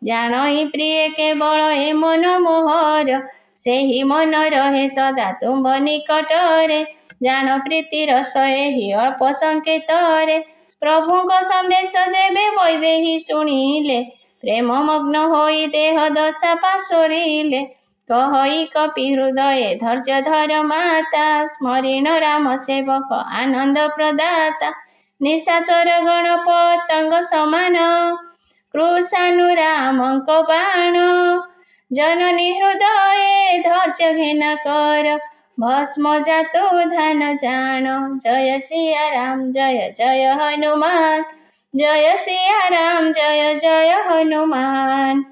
ଜାଣଇ ପ୍ରିୟ କେବଳ ଏ ମନ ମୋହର। ସେହି ମନ ରହେ ସଦା ତୁମ୍ଭ ନିକଟରେ, ଜାଣ ପ୍ରୀତି ରସ ଏହି ଅଳ୍ପ ସଂକେତରେ। ପ୍ରଭୁଙ୍କ ସନ୍ଦେଶ ଯେବେ ବୈଦେହୀ ଶୁଣିଲେ, ପ୍ରେମ ମଗ୍ନ ହୋଇ ଦେହ ଦଶା ପାଶୋରିଲେ। କହଇ କପି ହୃଦୟେ ଧୈର୍ଯ୍ୟ ଧର ମାତା, ସ୍ମରିଣ ରାମ ସେବକ ଆନନ୍ଦ ପ୍ରଦାତା। ନିଶାଚର ଗଣ ପତଙ୍ଗ ସମାନ, କୃଷାନୁ ରାମଙ୍କ ବାଣ। ଜନନୀ ହୃଦୟେ ଧୈର୍ଯ୍ୟ ଘେନା କର, ଭସ୍ମ ଜାତୁ ଧାନ ଜାଣ। ଜୟ ସିୟା ରାମ ଜୟ ଜୟ ହନୁମାନ, ଜୟ ସିୟା ରାମ ଜୟ ଜୟ ହନୁମାନ।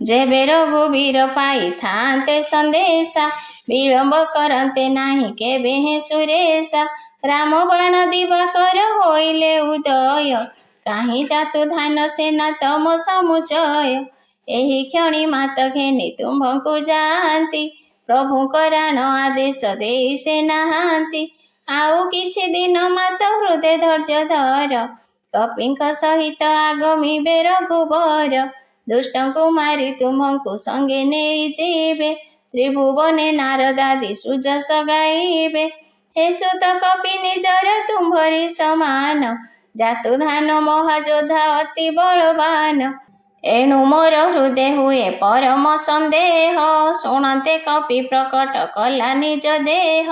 ଯେବେ ରଘୁବୀର ପାଇଥାନ୍ତେ ସନ୍ଦେଶା, ବିଳମ୍ବ କରନ୍ତେ ନାହିଁ କେବେ ହେଁ ସୁରେଶା। ରାମ ବାଣ ଦିବାକର ହୋଇଲେ ଉଦୟ, କାହିଁ ଜାତୁ ଧାନ ସେନା ତମ ସମୁଚୟ। ଏହି କ୍ଷଣି ମାତ ଘେନି ତୁମ୍ଭଙ୍କୁ ଯାଆନ୍ତି, ପ୍ରଭୁଙ୍କ ରାଣ ଆଦେଶ ଦେଇ ସେ ନାହାନ୍ତି। ଆଉ କିଛି ଦିନ ମାତ ହୃଦେ ଧୈର୍ଯ୍ୟ ଧର, କପିଙ୍କ ସହିତ ଆଗମିବେ ରଘୁବର। ଦୁଷ୍ଟଙ୍କୁ ମାରି ତୁମ୍ଭଙ୍କୁ ସଙ୍ଗେ ନେଇଯିବେ। ତ୍ରିଭୁବନେ ନାରଦାଦି ସୁଯଶ ଗାଇବେ। ହେ ସୁତ କପି ନିଜର ତୁମ୍ଭରି ସମାନ। ଜାତୁଧାନ ମହାଯୋଦ୍ଧା ଅତି ବଳବାନ। ଏଣୁ ମୋର ହୃଦେ ହୁଏ ପରମ ସନ୍ଦେହ। ଶୁଣନ୍ତେ କପି ପ୍ରକଟ କଲା ନିଜ ଦେହ।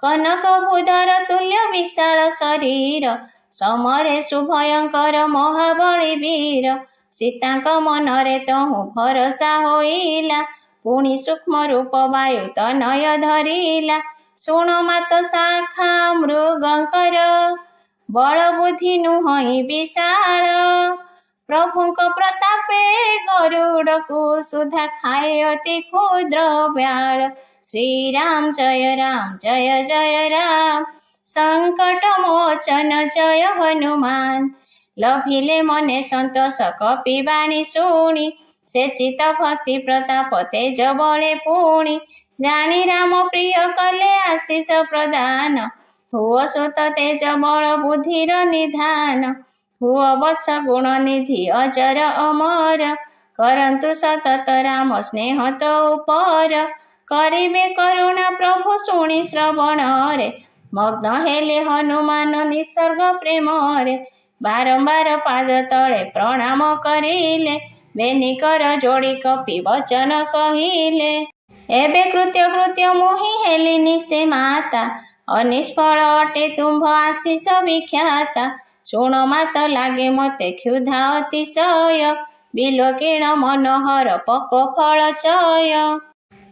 କନକ ଭୂଧର ତୁଲ୍ୟ ବିଶାଳ ଶରୀର। ସମରେ ସୁଭୟଙ୍କର ମହାବଳୀ ବୀର। ସୀତାଙ୍କ ମନରେ ତହୁଁ ଭରସା ହୋଇଲା। ପୁଣି ସୂକ୍ଷ୍ମ ରୂପ ବାୟୁ ତନୟ ଧରିଲା। ଶୁଣ ମାତ ଶାଖା ମୃଗଙ୍କର। ବଳ ବୁଦ୍ଧି ନୁହଁ ବିଶାଳ। ପ୍ରଭୁଙ୍କ ପ୍ରତାପେ ଗରୁଡ଼କୁ ସୁଧା ଖାଏ ଅତି କ୍ଷୁଦ୍ର ବ୍ୟାଳ। ଶ୍ରୀରାମ ଜୟ ରାମ। ସଙ୍କଟ ମୋଚନ ଜୟ ହନୁମାନ। ଲଭିଲେ ମନେ ସନ୍ତୋଷ କପି ବାଣୀ ଶୁଣି। ସେ ଚିତ ଭକ୍ତି ପ୍ରତାପ ତେଜ ବଳେ ପୁଣି। ଜାଣି ରାମ ପ୍ରିୟ କଲେ ଆଶିଷ ପ୍ରଦାନ। ହୁଅ ସୁତ ତେଜ ବଳ ବୁଦ୍ଧିର ନିଧାନ। ହୁଅ ବତ୍ସ ଗୁଣ ନିଧି ଅଜର ଅମର। କରନ୍ତୁ ସତତ ରାମ ସ୍ନେହ ତୋ ଉପର। କରିବେ କରୁଣା ପ୍ରଭୁ ଶୁଣି ଶ୍ରବଣରେ। ମଗ୍ନ ହେଲେ ହନୁମାନ ନିସର୍ଗ ପ୍ରେମରେ। ବାରମ୍ବାର ପାଦ ତଳେ ପ୍ରଣାମ କରିଲେ। ବେନିକର ଯୋଡ଼ି କପି ବଚନ କହିଲେ। ଏବେ କୃତ୍ୟ ମୁହିଁ ହେଲିନି ସେ ମାତା। ଅନିଷ୍ଫଳ ଅଟେ ତୁମ୍ଭ ଆଶିଷ ବିଖ୍ୟାତା। ଶୁଣ ମାତ ଲାଗେ ମତେ କ୍ଷୁଧା ଅତିଶୟ। ବିଲୋକିଣ ମନୋହର ପକ ଫଳ ଚୟ।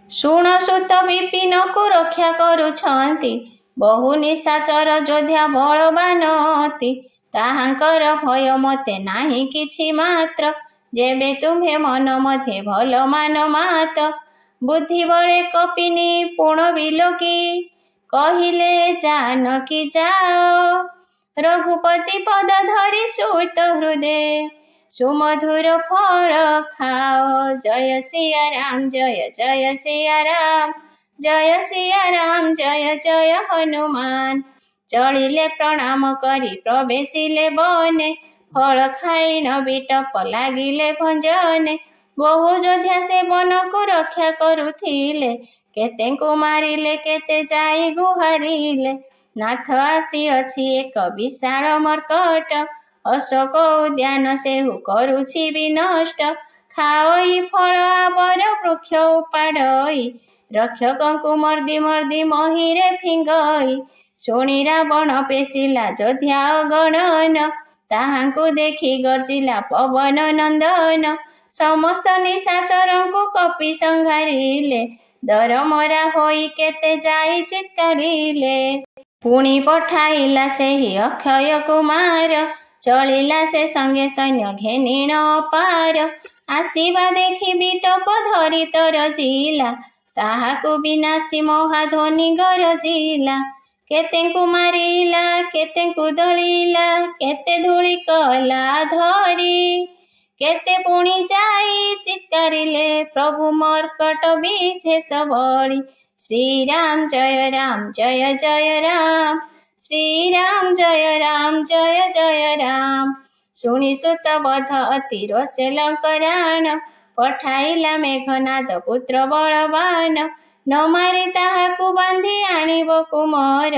ଶୁଣ ସୁତ ବିପିନକୁ ରକ୍ଷା କରୁଛନ୍ତି। ବହୁ ନିଶାଚର ଯୋଦ୍ଧା ବଳବାନ ଅତି। ତାହାଙ୍କର ଭୟ ମତେ ନାହିଁ କିଛି ମାତ୍ର। ଯେବେ ତୁମ୍ଭେ ମନ ମଧ୍ୟେ ଭଲ ମାନ ମାତ। ବୁଦ୍ଧି ବଳେ କପି ନିପୁଣ ବିଲୋକି। କହିଲେ ଜାନକୀ ଯାଅ। ରଘୁପତି ପଦ ଧରି ସୁତ ହୃଦେ। ସୁମଧୁର ଫଳ ଖାଅ। ଜୟ ସିୟା ରାମ ଜୟ ସିୟା ରାମ। ଜୟ ସିୟା ରାମ ଜୟ ହନୁମାନ। ଚଳିଲେ ପ୍ରଣାମ କରି ପ୍ରବେଶିଲେ ବନେ। ଫଳ ଖାଇ ବିଟପ ଲାଗିଲେ ଭଞ୍ଜନେ। ବହୁ ଯୋଦ୍ଧା ସେ ବନକୁ ରକ୍ଷା କରୁଥିଲେ। କେତେଙ୍କୁ ମାରିଲେ କେତେ ଯାଇ ଗୁହାରିଲେ। ନାଥ ଆସିଅଛି ଏକ ବିଶାଳ ମର୍କଟ। ଅଶୋକ ଉଦ୍ୟାନ ସେହୁ କରୁଛି ବିନଷ୍ଟ। ଖାଇ ଫଳ ଆବର ବୃକ୍ଷ ଉପାଡ଼ଇ। ରକ୍ଷକଙ୍କୁ ମର୍ଦି ମହିରେ ଫିଙ୍ଗଇ। ଶୁଣି ରାବଣ ପେଶିଲା ଯୋଦ୍ଧା ଅଗଣନ। ତାହାଙ୍କୁ ଦେଖି ଗର୍ଜିଲା ପବନ ନନ୍ଦନ। ସମସ୍ତ ନିଶାଚରଙ୍କୁ କପି ସଂଘାରିଲେ। ଦରମରା ହୋଇ କେତେ ଯାଇ ଚିତ୍କାରିଲେ। ପୁଣି ପଠାଇଲା ସେହି ଅକ୍ଷୟ କୁମାର। ଚଳିଲା ସେ ସଙ୍ଗେ ସୈନ୍ୟ ଘେନିଣ ଅପାର। ଆସିବା ଦେଖି ବିଟପ ଧରି ତରଜିଲା। ତାହାକୁ ବିନାଶୀ ମହାଧ୍ୱନି ଗରଜିଲା। କେତେଙ୍କୁ ମାରିଲା କେତେଙ୍କୁ ଦଳିଲା। କେତେ ଧୂଳି କଲା ଧରି। କେତେ ପୁଣି ଯାଇ ଚିତ୍କାରିଲେ ପ୍ରଭୁ ମର୍କଟ ବିଶେଷ ବଳି। ଶ୍ରୀରାମ ଜୟ ରାମ। ଶ୍ରୀରାମ ଜୟ ରାମ। ଶୁଣି ସୁତ ବଧ ଅତି ରୋଷେ ଲଙ୍କରାଣ। ପଠାଇଲା ମେଘନାଦ ପୁତ୍ର ବଳବାନ। ନ ମାରି ତାହାକୁ ବାନ୍ଧି ଆଣିବ କୁମର।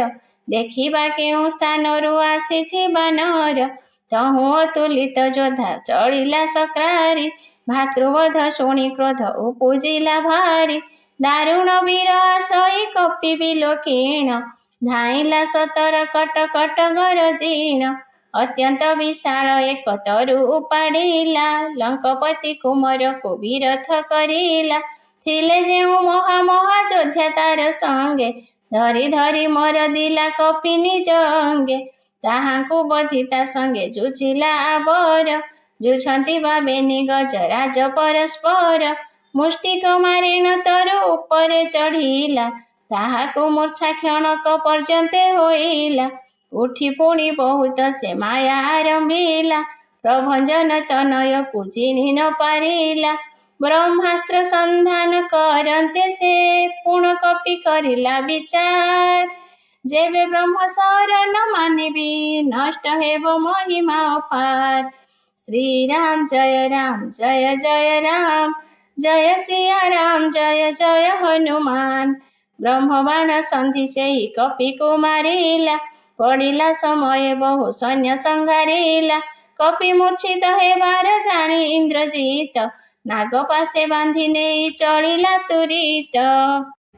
ଦେଖିବା କେଉଁ ସ୍ଥାନରୁ ଆସିଛି ବାନର। ତହୁଁ ଅତୁଲିତ ଯୋଦ୍ଧା ଚଳିଲା ସକ୍ରାରି। ଭାତୃବଧ ଶୁଣି କ୍ରୋଧ ଉପୁଜିଲା ଭାରି। ଦାରୁଣ ବୀର ଆଶଇ କପି ବିଲୋକିଣ। ଧାଇଁଲା ସତର କଟ ଗରଜିଣ। ଅତ୍ୟନ୍ତ ବିଶାଳ ଏକ ତରୁ ଉପାଡ଼ିଲା। ଲଙ୍କପତି କୁମରକୁ ବିରଥ କରିଲା। ଥିଲେ ଯେଉଁ ମହା ଯୋଦ୍ଧା ତାର ସଙ୍ଗେ। ଧରି ମରଦିଲା କପି ନିଜ ଅଙ୍ଗେ। ତାହାଙ୍କୁ ବଧି ତା ସଙ୍ଗେ ଯୁଝିଲା ଆବର। ଯୁଝନ୍ତି ବା ବେନି ଗଜରାଜ ପରସ୍ପର। ମୁଷ୍ଟିକ ମାରିଣ ତରୁ ଉପରେ ଚଢ଼ିଲା। ତାହାକୁ ମୂର୍ଚ୍ଛା କ୍ଷଣକ ପର୍ଯ୍ୟନ୍ତେ ହୋଇଲା। ଉଠି ପୁଣି ବହୁତ ସେ ମାୟା ଆରମ୍ଭିଲା। ପ୍ରଭଞ୍ଜନ ତନୟକୁ ଚିହ୍ନି ନ ପାରିଲା। ବ୍ରହ୍ମାସ୍ତ୍ର ସନ୍ଧାନ କରନ୍ତେ ସେ। ପୁଣ କପି କରିଲା ବିଚାର। जेबे ब्रह्म शरण मानिबी नष्ट हेब महिमा अपार। श्री राम जय राम जय सिया राम जय जय हनुमान। ब्रह्मबाण सन्धि सेहि कपि को मारिला पड़िला समय बहु सैन्य संघारिला। कपि मूर्छित हेबार जानी इंद्रजित नाग पासे बांधि नेई चलिला तुरित।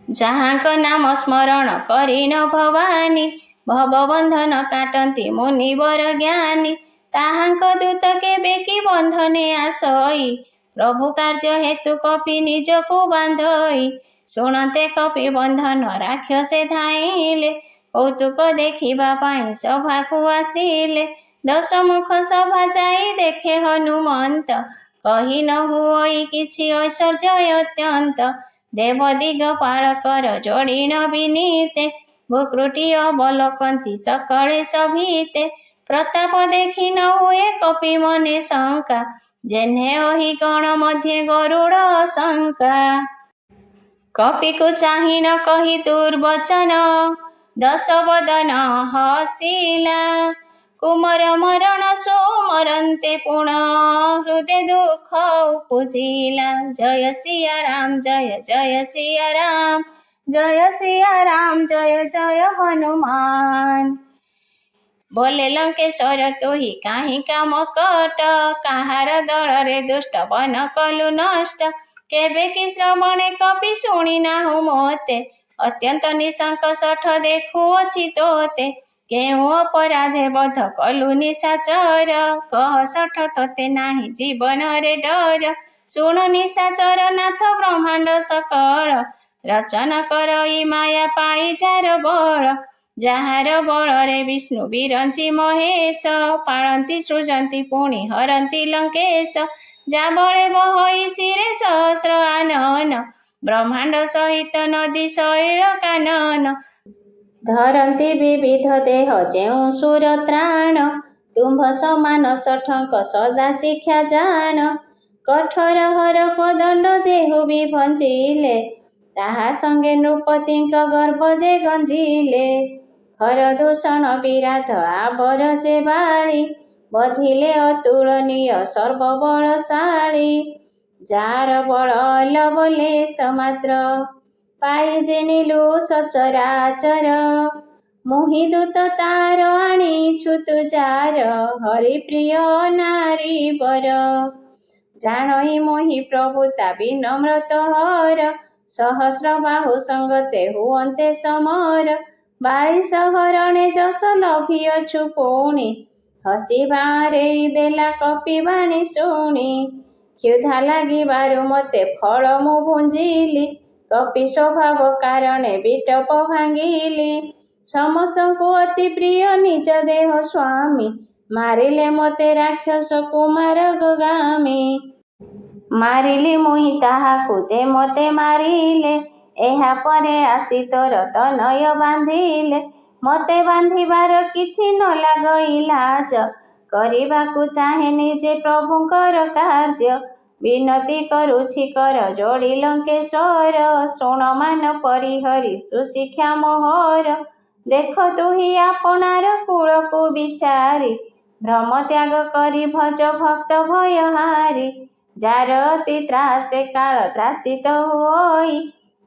ଯାହାଙ୍କ ନାମ ସ୍ମରଣ କରିନ ଭବାନୀ ଭବବନ୍ଧନ କାଟନ୍ତି ମୁନିବର ଜ୍ଞାନୀ। ତାହାଙ୍କ ଦୂତ କେବେ କି ବନ୍ଧନେ ଆସଇ ପ୍ରଭୁ କାର୍ଯ୍ୟ ହେତୁ କପି ନିଜକୁ ବାନ୍ଧଇ। ଶୁଣନ୍ତେ କପି ବନ୍ଧନ ରାକ୍ଷସେ ଧାଇଁଲେ କୌତୁକ ଦେଖିବା ପାଇଁ ସଭାକୁ ଆସିଲେ। ଦଶମୁଖ ସଭା ଯାଇ ଦେଖେ ହନୁମନ୍ତ କହି ନ ହୁଅଇ କିଛି ଐଶ୍ୱର୍ଯ୍ୟ ଅତ୍ୟନ୍ତ। ଦେବ ଦିଗ ପାଳକର ଯୋଡ଼ିଣ ବିନୀତେ ଭୃକୁଟି ଅବଲୋକନ୍ତି ସକଳେ ସଭିତେ। ପ୍ରତାପ ଦେଖି ନ ହୁଏ କପି ମନେ ଶଙ୍କା ଯେହ୍ନେ ଓହି ଗଣ ମଧ୍ୟେ ଗରୁଡ଼ ଶଙ୍କା। କପିକୁ ଚାହିଁ ନ କହି ଦୁର୍ବଚନ ଦଶବଦନ ହସିଲା। କୁମର ମରଣ ସୁମରନ୍ତେ ପୁଣ ହୃଦେ ଦୁଃଖ ଉପୁଜିଲା। ଜୟ ସିୟା ରାମ ଜୟ ସିୟା ରାମ ଜୟ ସିୟା ରାମ ଜୟ ଜୟ ହନୁମାନ। ବୋଲେ ଲଙ୍କେଶ୍ୱର ତୁହି କାହିଁ କାମ କଟ କାହାର ଦଳରେ ଦୁଷ୍ଟ ବନ କଲୁ ନଷ୍ଟ। କେବେ କି ଶ୍ରବଣେ କପି ଶୁଣି ନାହୁଁ ମୋତେ ଅତ୍ୟନ୍ତ ନିଶଙ୍କ ଶଠ ଦେଖୁଅଛି ତୋତେ। କେଉଁ ଅପରାଧେ ବଧ କଲୁ ନିଶାଚର କହ ଶଠ ତୋତେ ନାହିଁ ଜୀବନରେ ଡର। ଶୁଣ ନିଶାଚର ନାଥ ବ୍ରହ୍ମାଣ୍ଡ ସକଳ ରଚନା କରଇ ମାୟା ପାଇ ଯାର ବଳ। ଯାହାର ବଳରେ ବିଷ୍ଣୁ ବିରଞ୍ଚି ମହେଶ ପାଳନ୍ତି ସୃଜନ୍ତି ପୁଣି ହରନ୍ତି ଲଙ୍କେଶ। ଯା ବଳେ ବହଇ ଶିରେ ସହସ୍ର ଆନନ ବ୍ରହ୍ମାଣ୍ଡ ସହିତ ନଦୀ ଶୈଳ କାନନ। ଧରନ୍ତି ବିବିଧ ଦେହ ଯେଉଁ ସୁର ତ୍ରାଣ ତୁମ୍ଭ ସମାନ ଶଠଙ୍କ ସଦା ଶିକ୍ଷା ଜାଣ। କଠୋର ହର କୋଦଣ୍ଡ ଯେହୁ ବି ଭଞ୍ଜିଲେ ତାହା ସଙ୍ଗେ ନୃପତିଙ୍କ ଗର୍ଭ ଯେ ଗଞ୍ଜିଲେ। ହର ଦୂଷଣ ବିରାଧ ଆବର ଯେ ବାଳି ବଧିଲେ ଅତୁଳନୀୟ ସର୍ବବଳଶାଳୀ। ଯାର ବଳ ଲବଲେଶ ମାତ୍ର ପାଇ ଜିଣିଲୁ ସଚରାଚର। ମୁହିଁ ଦୂତ ତାର ଆଣିଛୁ ତୁ ଯାର ହରିପ୍ରିୟ ନାରୀ ବର। ଜାଣଇ ମୁହିଁ ପ୍ରଭୁ ତା ବିନମ୍ରତ ହର ସହସ୍ର ବାହୁ ସଙ୍ଗତେ ହୁଅନ୍ତେ ସମର। 22 ହରଣେ ଯଶ ଲଭିଅଛୁ ପୁଣି ହସି ବାରେଇ ଦେଲା କପି ବାଣୀ ଶୁଣି। କ୍ଷୁଧା ଲାଗିବାରୁ ମୋତେ ଫଳ ମୁଁ ଭୁଞ୍ଜିଲି କପି ସ୍ୱଭାବ କାରଣେ ବିଟପ ଭାଙ୍ଗିଲି। ସମସ୍ତଙ୍କୁ ଅତି ପ୍ରିୟ ନିଜ ଦେହ ସ୍ୱାମୀ ମାରିଲେ ମୋତେ ରାକ୍ଷସ କୁମାର ଗୋଗାମୀ। ମାରିଲି ମୁହିଁ ତାହାକୁ ଯେ ମୋତେ ମାରିଲେ ଏହା ପରେ ଆସି ତୋର ତନୟ ବାନ୍ଧିଲେ। ମୋତେ ବାନ୍ଧିବାର କିଛି ନ ଲାଗଇ ଲାଜ କରିବାକୁ ଚାହେଁ ନିଜେ ପ୍ରଭୁଙ୍କର କାର୍ଯ୍ୟ। ବିନତି କରୁଛି କର ଯୋଡ଼ି ଲଙ୍କେଶ୍ୱର ଶୁଣ ମାନ ପରିହରି ସୁଶିକ୍ଷା ମୋହର। ଦେଖ ତୁହି ଆପଣାର କୁଳକୁ ବିଚାରି ଭ୍ରମ ତ୍ୟାଗ କରି ଭଜ ଭକ୍ତ ଭୟହାରି। ଯାର ଅତି ତ୍ରାସେ କାଳ ତ୍ରାସିତ ହୁଅଇ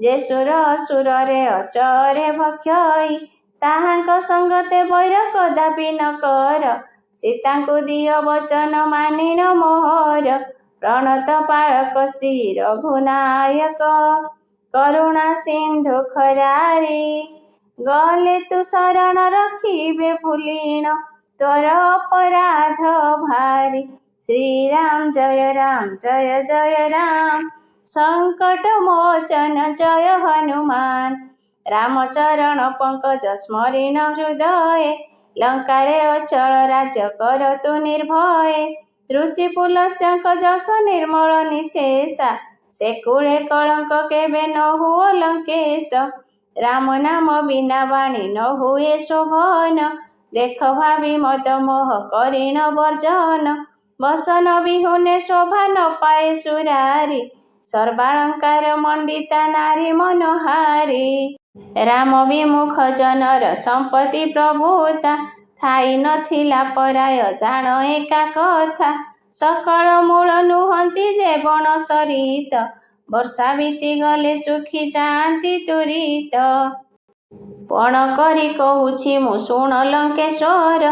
ଯେ ସୁର ଅସୁରରେ ଅଚରେ ଭକ୍ଷଇ। ତାହାଙ୍କ ସଙ୍ଗତେ ବୈର କଦାପି ନ କର ସୀତାଙ୍କୁ ଦିଅ ବଚନ ମାନିଣ ମୋହର। ପ୍ରଣତ ପାଳକ ଶ୍ରୀ ରଘୁନାୟକ କରୁଣା ସିନ୍ଧୁ ଖରାରି। ଗଲେ ତୁ ଶରଣ ରଖିବେ ଭୁଲିଣ ତୋର ଅପରାଧ ଭାରି। ଶ୍ରୀରାମ ଜୟ ରାମ ସଙ୍କଟ ମୋଚନ ଜୟ ହନୁମାନ। ରାମଚରଣ ପଙ୍କଜ ସ୍ମରିଣ ହୃଦୟେ ଲଙ୍କାରେ ଅଚଳ ରାଜ୍ୟ କର ତୁ ନିର୍ଭୟେ। ଋଷି ପୁଲସ୍ତ୍ୟଙ୍କ ଯଶ ନିର୍ମଳ ନିଶେଷା ସେ କୂଳେ କଳଙ୍କ କେବେ ନ ହୁଅ ଲଙ୍କେଶ। ରାମ ନାମ ବିନା ବାଣୀ ନ ହୁଏ ଶୋଭନ ଦେଖ ଭାବି ମଦ ମୋହ କରିଣ ବର୍ଜନ। ବସନ ବିହୁନେ ଶୋଭା ନ ପାଏ ସୁରାରି ସର୍ବାଳଙ୍କାର ମଣ୍ଡିତା ନାରୀ ମନୋହାରୀ। ରାମ ବିମୁଖ ଜନର ସମ୍ପତ୍ତି ପ୍ରଭୁତା, ଥାଇ ନଥିଲା ପରାୟ ଜାଣ ଏକା କଥା। ସକଳ ମୂଳ ନୁହନ୍ତି ଯେ ବଣ ସରିତ, ବର୍ଷା ବିତିଗଲେ ଶୁଖି ଯାଆନ୍ତି ତୁରିତ। ପଣ କରି କହୁଛି ମୁଁ ଶୁଣ ଲଙ୍କେଶ୍ୱର,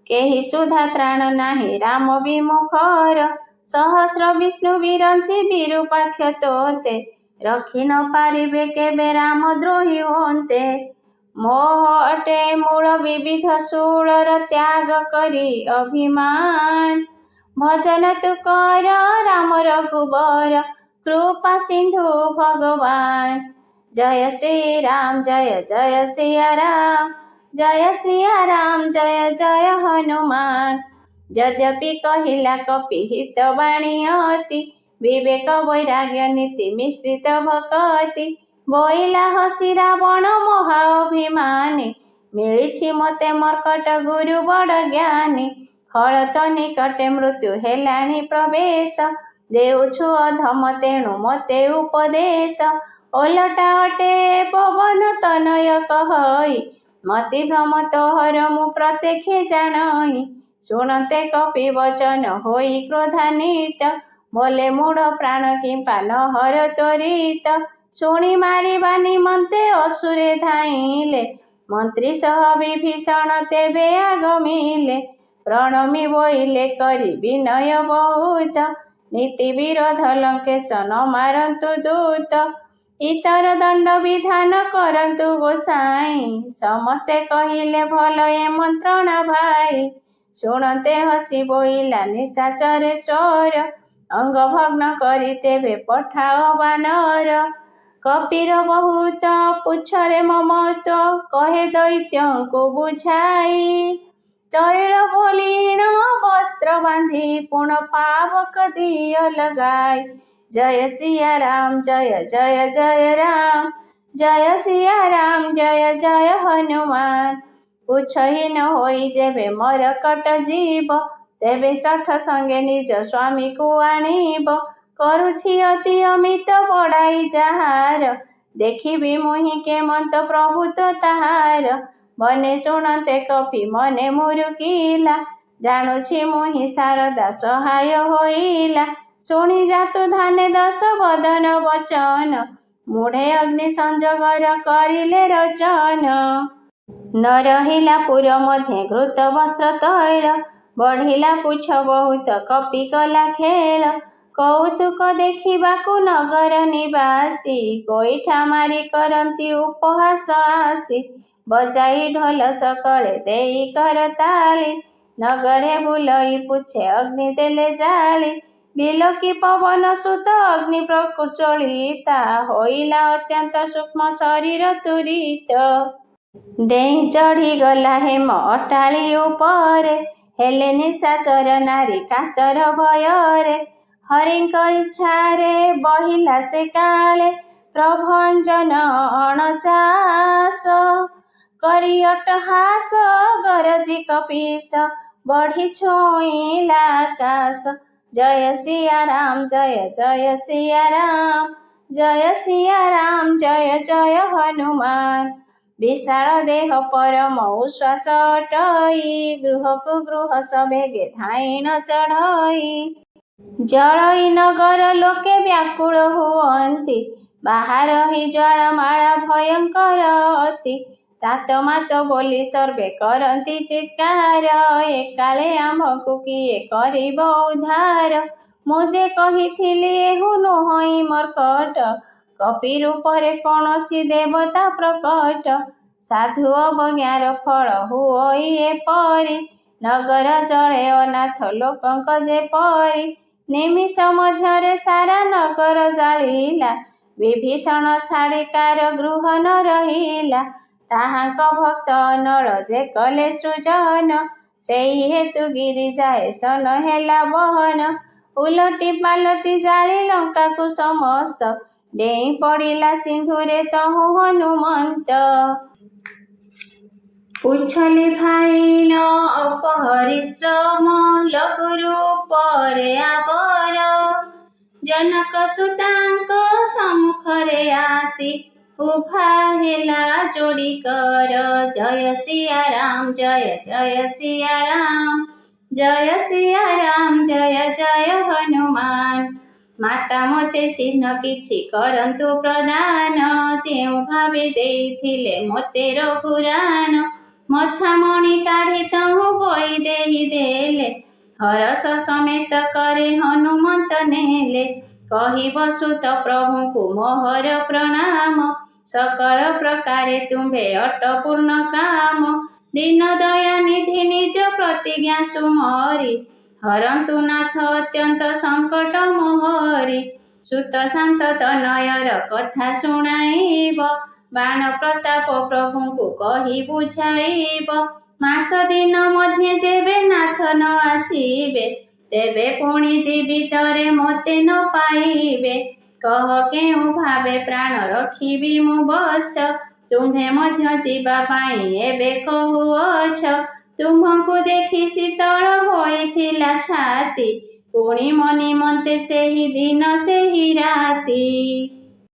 କେହି ସୁଧା ତ୍ରାଣ ନାହିଁ ରାମ ବିମୁଖର। ସହସ୍ର ବିଷ୍ଣୁ ବିରଞ୍ଚି ବିରୂପାକ୍ଷ ତୋତେ, ରଖି ନ ପାରିବେ କେବେ ରାମ ଦ୍ରୋହୀ ହୁଅନ୍ତେ। ମୋହ ଅଟେ ମୂଳ ବିବିଧ ଶୂଳର ତ୍ୟାଗ କରି ଅଭିମାନ, ଭଜନ ତୁ କର ରାମ ରଘୁବର, କୃପା ସିନ୍ଧୁ ଭଗବାନ। ଜୟ ଶ୍ରୀରାମ ଜୟ ଜୟ ସିୟା ରାମ, ଜୟ ସିୟା ରାମ ଜୟ ଜୟ ହନୁମାନ। ଯଦ୍ୟପି କହିଲା କପି ହିତ ବାଣୀ ଅତି, ବିବେକ ବୈରାଗ୍ୟ ନୀତି ମିଶ୍ରିତ ଭକତି। ବୋଇଲା ହସି ରାବଣ ମହା ଅଭିମାନୀ, ମିଳିଛି ମୋତେ ମର୍କଟ ଗୁରୁ ବଡ଼ ଜ୍ଞାନୀ। ଖଳ ତ ନିକଟେ ମୃତ୍ୟୁ ହେଲାଣି ପ୍ରବେଶ, ଦେଉଛୁ ଅଧମ ତେଣୁ ମୋତେ ଉପଦେଶ। ଓଲଟା ଅଟେ ପବନ ତନୟ କହଇ, ମତି ଭ୍ରମ ତୋହର ମୁଁ ପ୍ରତ୍ୟକ୍ଷେ ଜାଣଇ। ଶୁଣନ୍ତେ କପି ବଚନ ହୋଇ କ୍ରୋଧାନ୍ୱିତ, ବୋଲେ ମୂଢ଼ ପ୍ରାଣ କିମ୍ପା ନହର ତ୍ୱରିତ। ଶୁଣି ମାରିବା ନିମନ୍ତେ ଅସୁରେ ଧାଇଁଲେ, ମନ୍ତ୍ରୀ ସହ ବିଭୀଷଣ ତେବେ ଆଗମିଲେ। ପ୍ରଣମୀ ବୋଇଲେ କରି ବିନୟ ବହୁତ, ନୀତି ବିରୋଧ ଲଙ୍କେଶ ନ ମାରନ୍ତୁ ଦୂତ। ଇତର ଦଣ୍ଡ ବିଧାନ କରନ୍ତୁ ଗୋସାଇଁ, ସମସ୍ତେ କହିଲେ ଭଲ ଏ ମନ୍ତ୍ରଣା ଭାଇ। ଶୁଣନ୍ତେ ହସି ବୋଇଲା ନିଶାଚରେଶ୍ୱର, ଅଙ୍ଗ ଭଗ୍ନ କରି ତେବେ ପଠାଅ ବାନର। କପିର ବହୁତ ପୁଚ୍ଛରେ ମମତ୍ୱ, କହେ ଦୈତ୍ୟଙ୍କୁ ବୁଝାଇ। ତୈଳ ବୋଲିଣ ବସ୍ତ୍ର ବାନ୍ଧି ପୁଣ ପାବକ ଦିଅ ଲଗାଇ। ଜୟ ସିୟା ରାମ ଜୟ ଜୟ ଜୟ ରାମ, ଜୟ ସିୟା ରାମ ଜୟ ଜୟ ହନୁମାନ। ପୁଚ୍ଛହୀନ ହୋଇ ଯେବେ ମରକଟ ଯିବ, ତେବେ ଶଠ ସଙ୍ଗେ ନିଜ ସ୍ୱାମୀକୁ ଆଣିବ। କରୁଛି ଅତି ଅମିତ ବଡ଼ାଇ ଯାହାର, ଦେଖିବି ମୁହିଁ କେମନ୍ତ ପ୍ରଭୁତ୍ୱ ତାହାର। ମନେ ଶୁଣନ୍ତେ କପି ମନେ ମୁରୁକିଲା, ଜାଣୁଛି ମୁହିଁ ଶାରଦା ସହାୟ ହୋଇଲା। ଶୁଣି ଜାତୁ ଧାନେ ଦଶ ବଦନ ବଚନ, ମୁଢ଼େ ଅଗ୍ନି ସଂଯୋଗର କରିଲେ ରଚନ। ନ ରହିଲା ପୁର ମଧ୍ୟେ ଘୃତ ବସ୍ତ୍ର ତୈଳ, ବଢ଼ିଲା ପୁଚ୍ଛ ବହୁତ କପି କଲା ଖେଳ। କୌତୁକ ଦେଖିବାକୁ ନଗର ନିବାସୀ, ଗୋଇଠା ମାରି କରନ୍ତି ଉପହାସ ଆସି। ବଜାଇ ଢୋଲ ସକଳେ ଦେଇ କରତାଳି, ନଗରେ ବୁଲଇ ପୁଛେ ଅଗ୍ନି ଦେଲେ ଜାଳି। ବିଲୋକି ପବନ ସୁତ ଅଗ୍ନି ପ୍ରଜ୍ୱଳିତା, ହୋଇଲା ଅତ୍ୟନ୍ତ ସୂକ୍ଷ୍ମ ଶରୀର ତୁରିତ। ଡେଇଁ ଚଢ଼ିଗଲା ହେମ ଅଟ୍ଟାଳି ଉପରେ, ହେଲେ ନିଶାଚର ନାରୀ କାତର ଭୟରେ। ହରିଙ୍କ ଇଚ୍ଛାରେ ବହିଲା ସେ କାଳେ, ପ୍ରଭଞ୍ଜନ ଅଣଚାଶ। କରି ଅଟ୍ଟହାସ ଗରଜି କପିଶ, ବଢ଼ି ଛୁଇଁଲା ଆକାଶ। ଜୟ ସିୟା ରାମ ଜୟ ଜୟ ସିୟା ରାମ, ଜୟ ସିୟା ରାମ ଜୟ ଜୟ ହନୁମାନ। ବିଶାଳ ଦେହ ପରମ ଉଶ୍ୱାସ ଅଟଇ, ଗୃହକୁ ଗୃହ ସବେগে ଧାଇଣ ଚଢ଼ଇ। ଜଳଇ ନଗର ଲୋକେ ବ୍ୟାକୁଳ ହୁଅନ୍ତି, ବାହାରହି ଜ୍ୱାଳାମାଳା ଭୟଙ୍କର ଅତି। ତାତ ମାତ ବୋଲି ସର୍ବେ କରନ୍ତି ଚିତ୍କାର, ଏକାଳେ ଆମ୍ଭକୁ କିଏ କରିବ ଉଦ୍ଧାର। ମୁଁ ଯେ କହିଥିଲି ଏହୁ ନୁହଁଇ ମର୍କଟ, କପି ରୂପରେ କୌଣସି ଦେବତା ପ୍ରକଟ। ସାଧୁ ଅବଜ୍ଞାର ଫଳ ହୁଅଇ ଏପରି, ନଗର ଜଳେ ଅନାଥ ଲୋକଙ୍କ ଯେପରି। ନିମିଷ ମଧ୍ୟରେ ସାରା ନଗର ଜାଳିଲା, ବିଭୀଷଣ ଛାଡ଼ି କାର ଗୃହ ନ ରହିଲା। ତାହାଙ୍କ ଭକ୍ତ ଅନଳ ଯେ କଲେ ସୃଜନ, ସେହି ହେତୁ ଗିରିଜାଏ ସନ ହେଲା ବହନ। ଉଲଟି ପାଲଟି ଜାଳି ଲଙ୍କାକୁ ସମସ୍ତ, ଡେଇଁ ପଡ଼ିଲା ସିନ୍ଧୁରେ ତହୁଁ ହନୁମନ୍ତ। ପୁଚ୍ଛଲି ଫାଇନ ଅପରିଶ୍ରମ, ଲଘୁ ରୂପରେ ଆବର। ଜନକ ସୁତାଙ୍କ ସମ୍ମୁଖରେ ଆସି, उभा हेला जोड़ी कर जय सिया राम जय जय सिया राम जय सिया राम जय जय हनुमान माता मते चिन्ह किछि करंतु प्रदान जेउ भावे देइथिले मते रघुराण मथा मणि काढ़ी तहु बोई देहि देले हरस समेत करे हनुमंत नेले कही बसुत प्रभु को मोहर प्रणाम सकल प्रकारे तुम्भे अटपूर्ण काम दीन दया निधि निज प्रतिज्ञा सुमरी हरंतु नाथ अत्यंत संकट मोहरी सुत शांत तनयर कथा शुणाइब बाण प्रताप प्रभु को कही बुझाइब मास दिन मध्य जेबे नाथ न आसीबे तेबे पुणी जीवितरे मते न पाइबे कह केउ भावे प्राण रखिबी मु बस तुम्हे मध्य जीवा पाई एबे कहुअछ तुम्हଙ୍କୁ देखि शीतल होइथिला छाती पुणी मनि मन्ते सेहि दिन सेहि राति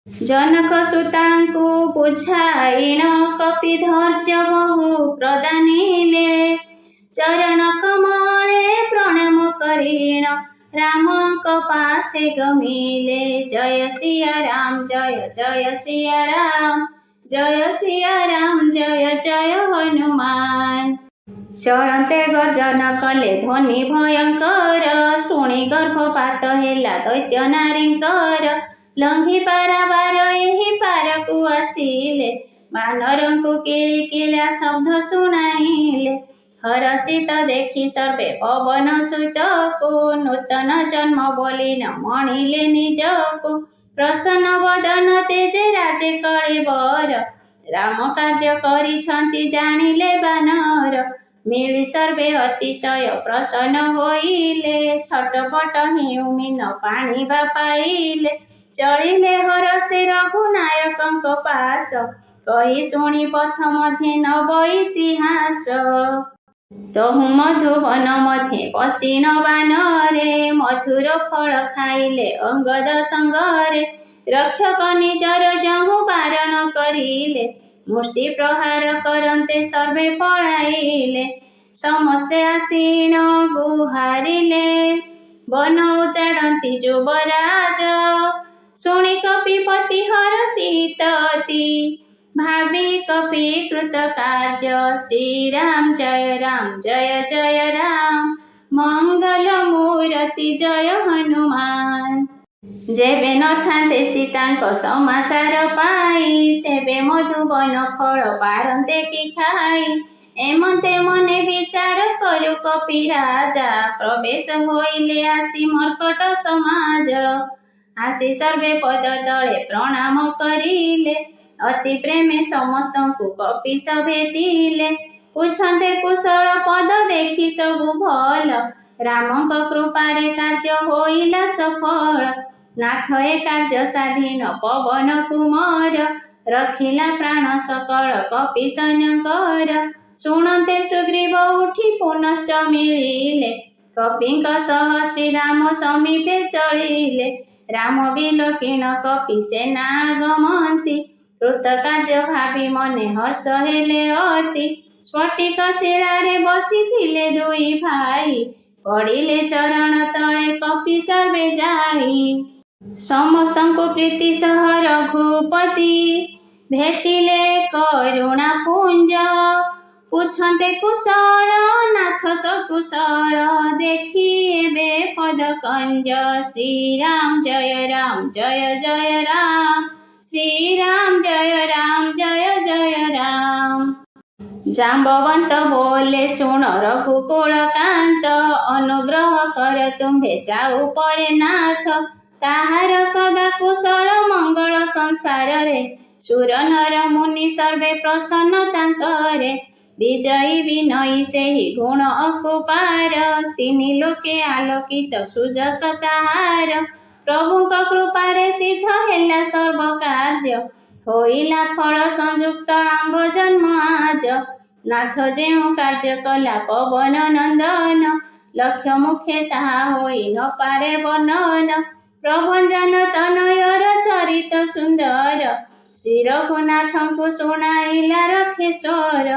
जनक सुतांकु बुझाइण कपि धैर्य बहु प्रदानिले चरण कमले प्रणाम करिण रामक पासे गमिले जय सिया राम जय जय सिया राम जय सिया राम जय जय हनुमान चलते गर्जन कले ध्वनि भयंकर शुणी गर्भपात हेला दैत्य नारींकर लंघी पारावार एही पारकु आसिले बानरंकु किलिकिला शब्द शुणाइले हरषित देखि सर्वे पवन सुतको नूतन जन्म बोली न मणिले निजको प्रसन्न वदन तेजे राजे कळिबर राम कार्य करिछन्ति जानिले बानर मिली सर्वे अतिशय प्रसन्न होइले छटपट हिउमिन पाणी बा पाइले चलिले हरषे रघुनायकंक पास कही शुणी पथ मध्ये नव इतिहास तहु मधुवन मध्ये पशिन बानरे मधुर फल खाइले अंगद संगरे रक्षक निजर जहु बारण करिले मुष्टि प्रहार करन्ते सर्वे पळाइले समस्ते आसीन गुहारिले वन उजाड़ती युवराज शुणी कपिपति हरषित अति भावी कपि कृत कार्य श्री राम जय राम मंगल मूर्ति जय हनुमान जेबे न थांते सीतांक समाचार पाई तेबे मधुबन फल पारंते कि खाई एमते मने विचार करु कपि राजा प्रवेश होइले आसी मर्कट समाज आसी सर्वे पद तले प्रणाम करिले अति प्रेमे समस्तंकु कपिस भेटिले पुछन्ते कुशल पद देखि सबु भल रामंक कृपारे कार्य होइला सफल नाथ ए कार्य साधीन पवन कुमार रखिला प्राण सकल कपि सैन्यकर शुणन्ते सुग्रीव उठी पुनश्च मिलिले कपिंक सह श्रीराम समीपे चलिले राम विलोकिन कपि सेना गमन्ति कृत कार्य भावी मने हर्ष हेले अति स्फटिक शिलारे बसिथिले दुई भाई पड़िले चरण तले कपि सर्वे जाई समस्तंकु प्रीति सह रघुपति भेटिले करुणा पुंज पुछन्ते कुशल नाथ सकुशल देखि एबे पद कंज श्री राम जय राम श्री राम जय राम जाम्बवंत बोले सुन रघुकुल कांत अनुग्रह कर तुम्भे जाऊ परे नाथ ताहार सदा कुशल मंगल संसार रे सुर नर मुनि सर्वे प्रसन्न तांकरे विजयी विनयी सेहि गुण अकुपार तिनि लोके आलोकित सुजस ताहार प्रभुक कृपारे सिद्ध हेला सर्व कार्य होइला फल संयुक्त आंब जन्म आज नाथ जेउ कार्य कला पवन नंदन लक्ष्य मुखे ताहा होई न पारे वर्णन प्रभंजन तनयर चरित सुंदर ଶ୍ରୀ ରଘୁନାଥଙ୍କୁ ଶୁଣାଇଲା ରକ୍ଷେଶ୍ୱର।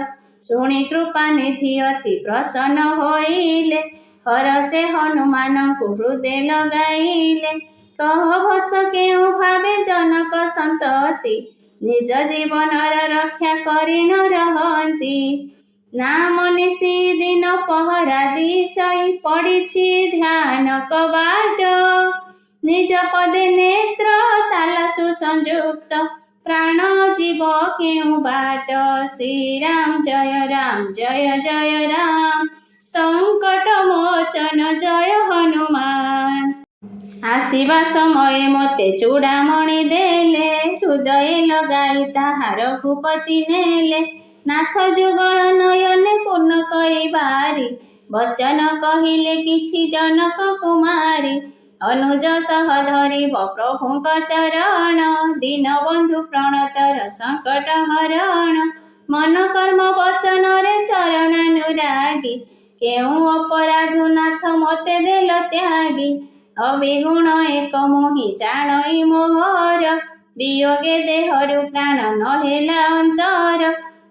ଶୁଣି କୃପାନିଧି ଅତି ପ୍ରସନ୍ନ ହୋଇଲେ। ହରଷେ ହନୁମାନଙ୍କୁ ହୃଦେ ଲଗାଇଲେ। କହ ବସ କେଉଁ ଭାବେ ଜନକ ସନ୍ତତି, ନିଜ ଜୀବନର ରକ୍ଷା କରି ନ ରହନ୍ତି। ନାମ ନିଶି ଦିନ ପହରା ଦିଶଇ, ପଡ଼ିଛି ଧ୍ୟାନ କବାଟ। ନିଜ ପଦେ ନେତ୍ର ତାଲା ସୁସଂଯୁକ୍ତ, ପ୍ରାଣ ଯିବ କେଉଁ ବାଟ। ଶ୍ରୀରାମ ଜୟ ଜୟ ରାମ, ସଙ୍କଟ ମୋଚନ ଜୟ ହନୁମାନ। ଆସିବା ସମୟେ ମୋତେ ଚୂଡ଼ାମଣି ଦେଲେ, ହୃଦଏ ଲଗାଇ ତାହା ରଘୁପତି ନେଲେ। ନାଥ ଯୁଗଳ ନୟନେ ପୂର୍ଣ୍ଣ କରିବାରି, ବଚନ କହିଲେ କିଛି ଜନକ କୁମାରୀ। ଅନୁଜ ସହ ଧରିବ ପ୍ରଭୁଙ୍କ ଚରଣ, ଦୀନବନ୍ଧୁ ପ୍ରଣତର ସଙ୍କଟ ହରଣ। ମନ କର୍ମ ବଚନରେ ଚରଣାନୁରାଗୀ, କେଉଁ ଅପରାଧୁ ନାଥ ମୋତେ ଦେଲ ତ୍ୟାଗୀ। ଅବିଗୁଣ ଏକ ମୋହି ଜାଣଇ ମୋହର, ବିୟୋଗେ ଦେହରୁ ପ୍ରାଣ ନ ହେଲା ଅନ୍ତର।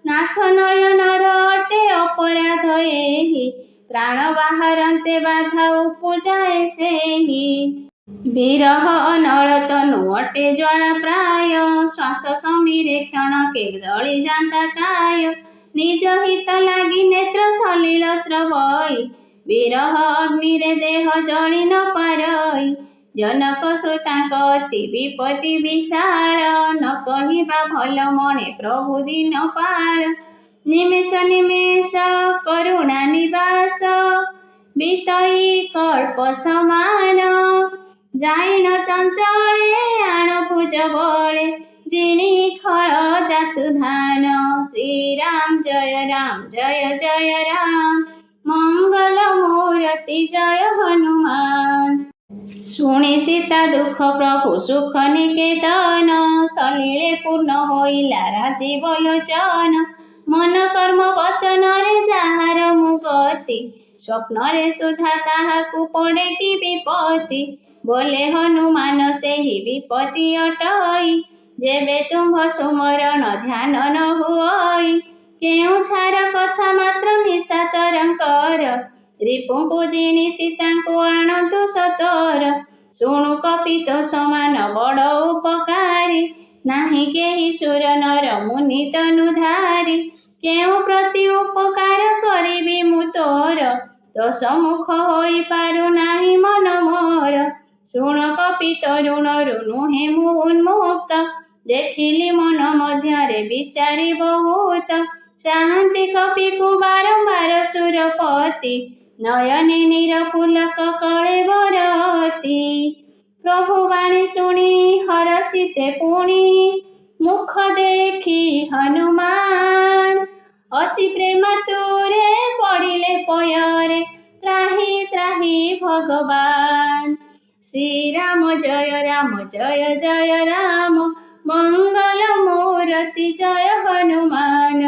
ନାଥ ନୟନର ଅଟେ ଅପରାଧ ଏହି, ପ୍ରାଣ ବାହାରନ୍ତେ ବାଧା ଉପୁଜାଏ ସେହି। ବିରହ ଅନଳ ତନୁ ଅଟେ ଜ୍ୱାଳା ପ୍ରାୟ, ଶ୍ୱାସ ସମୀରେ କ୍ଷଣକେ ଜଳି ଯାନ୍ତା କାୟ। ନିଜ ହିତ ଲାଗି ନେତ୍ର ସଲିଳ ସ୍ରବଇ, ବିରହ ଅଗ୍ନିରେ ଦେହ ଜଳି ନ ପାରଇ। ଜନକ ସୁତାଙ୍କ ଅତି ବିପତ୍ତି ବିଶାଳ, ନ କହିବା ଭଲ ମଣେ ପ୍ରଭୁ ଦିନ ପାଳ। ନିମେଷ ନିମେଷ କରୁଣା ନିବାସ, ବିତଇ କଳ୍ପ ସମାନ। ଯାଇଣ ଚଞ୍ଚଳେ ଆଣ ଭୁଜ ବଳେ, ଜିଣି ଖଳ ଜାତୁ ଧାନ। ଶ୍ରୀରାମ ଜୟ ଜୟ ରାମ, ମଙ୍ଗଳ ମୂରତି ଜୟ ହନୁମାନ। ଶୁଣି ସୀତା ଦୁଃଖ ପ୍ରଭୁ ସୁଖ ନିକେତନ, ସଲିଳେ ପୂର୍ଣ୍ଣ ହୋଇଲା ରାଜୀବ ଲୋଚନ। ମନ କର୍ମ ବଚନରେ ଯାହାର ମୁଗତି, ସ୍ୱପ୍ନରେ ସୁଦ୍ଧା ତାହାକୁ ପଡ଼େ କି ବିପତ୍ତି। ବୋଲେ ହନୁମାନ ସେହି ବିପତ୍ତି ଅଟଇ, ଯେବେ ତୁମ୍ଭ ସୁମରଣ ଧ୍ୟାନ ନ ହୁଅଇ। କେଉଁ ଛାର କଥା ମାତ୍ର ନିଶାଚରଙ୍କର, ରିପୁଙ୍କୁ ଜିଣି ସୀତାଙ୍କୁ ଆଣନ୍ତୁ ସତ୍ୱର। ଶୁଣୁ କପିତ ସମାନ ବଡ଼ ଉପକାରୀ, ନାହିଁ କେହି ସୁର ନର ମୁନି ତନୁଧାରୀ। କେଉଁ ପ୍ରତି ଉପକାର କରିବି ମୁଁ ତୋର, ତୋ ସମ୍ମୁଖ ହୋଇପାରୁ ନାହିଁ ମନ ମୋର। ଶୁଣ କପି ତରୁଣରୁ ନୁହେଁ ମୁଁ ଉନ୍ମୁକ୍ତ, ଦେଖିଲି ମନ ମଧ୍ୟରେ ବିଚାରି ବହୁତ। ଚାହାନ୍ତି କପିକୁ ବାରମ୍ବାର ସୁରପତି, ନୟନେ ନୀର ପୁଲକ କଳେବରତି। ପ୍ରଭୁ ବାଣୀ ଶୁଣି ହରଷିତେ ପୁଣି, ମୁଖ ଦେଖି ହନୁମାନ। ଅତି ପ୍ରେମାତୁରେ ପଡ଼ିଲେ ପୟରେ, ତ୍ରାହି ତ୍ରାହି ଭଗବାନ। ଶ୍ରୀରାମ ଜୟ ଜୟ ରାମ, ମଙ୍ଗଳ ମୂରତି ଜୟ ହନୁମାନ।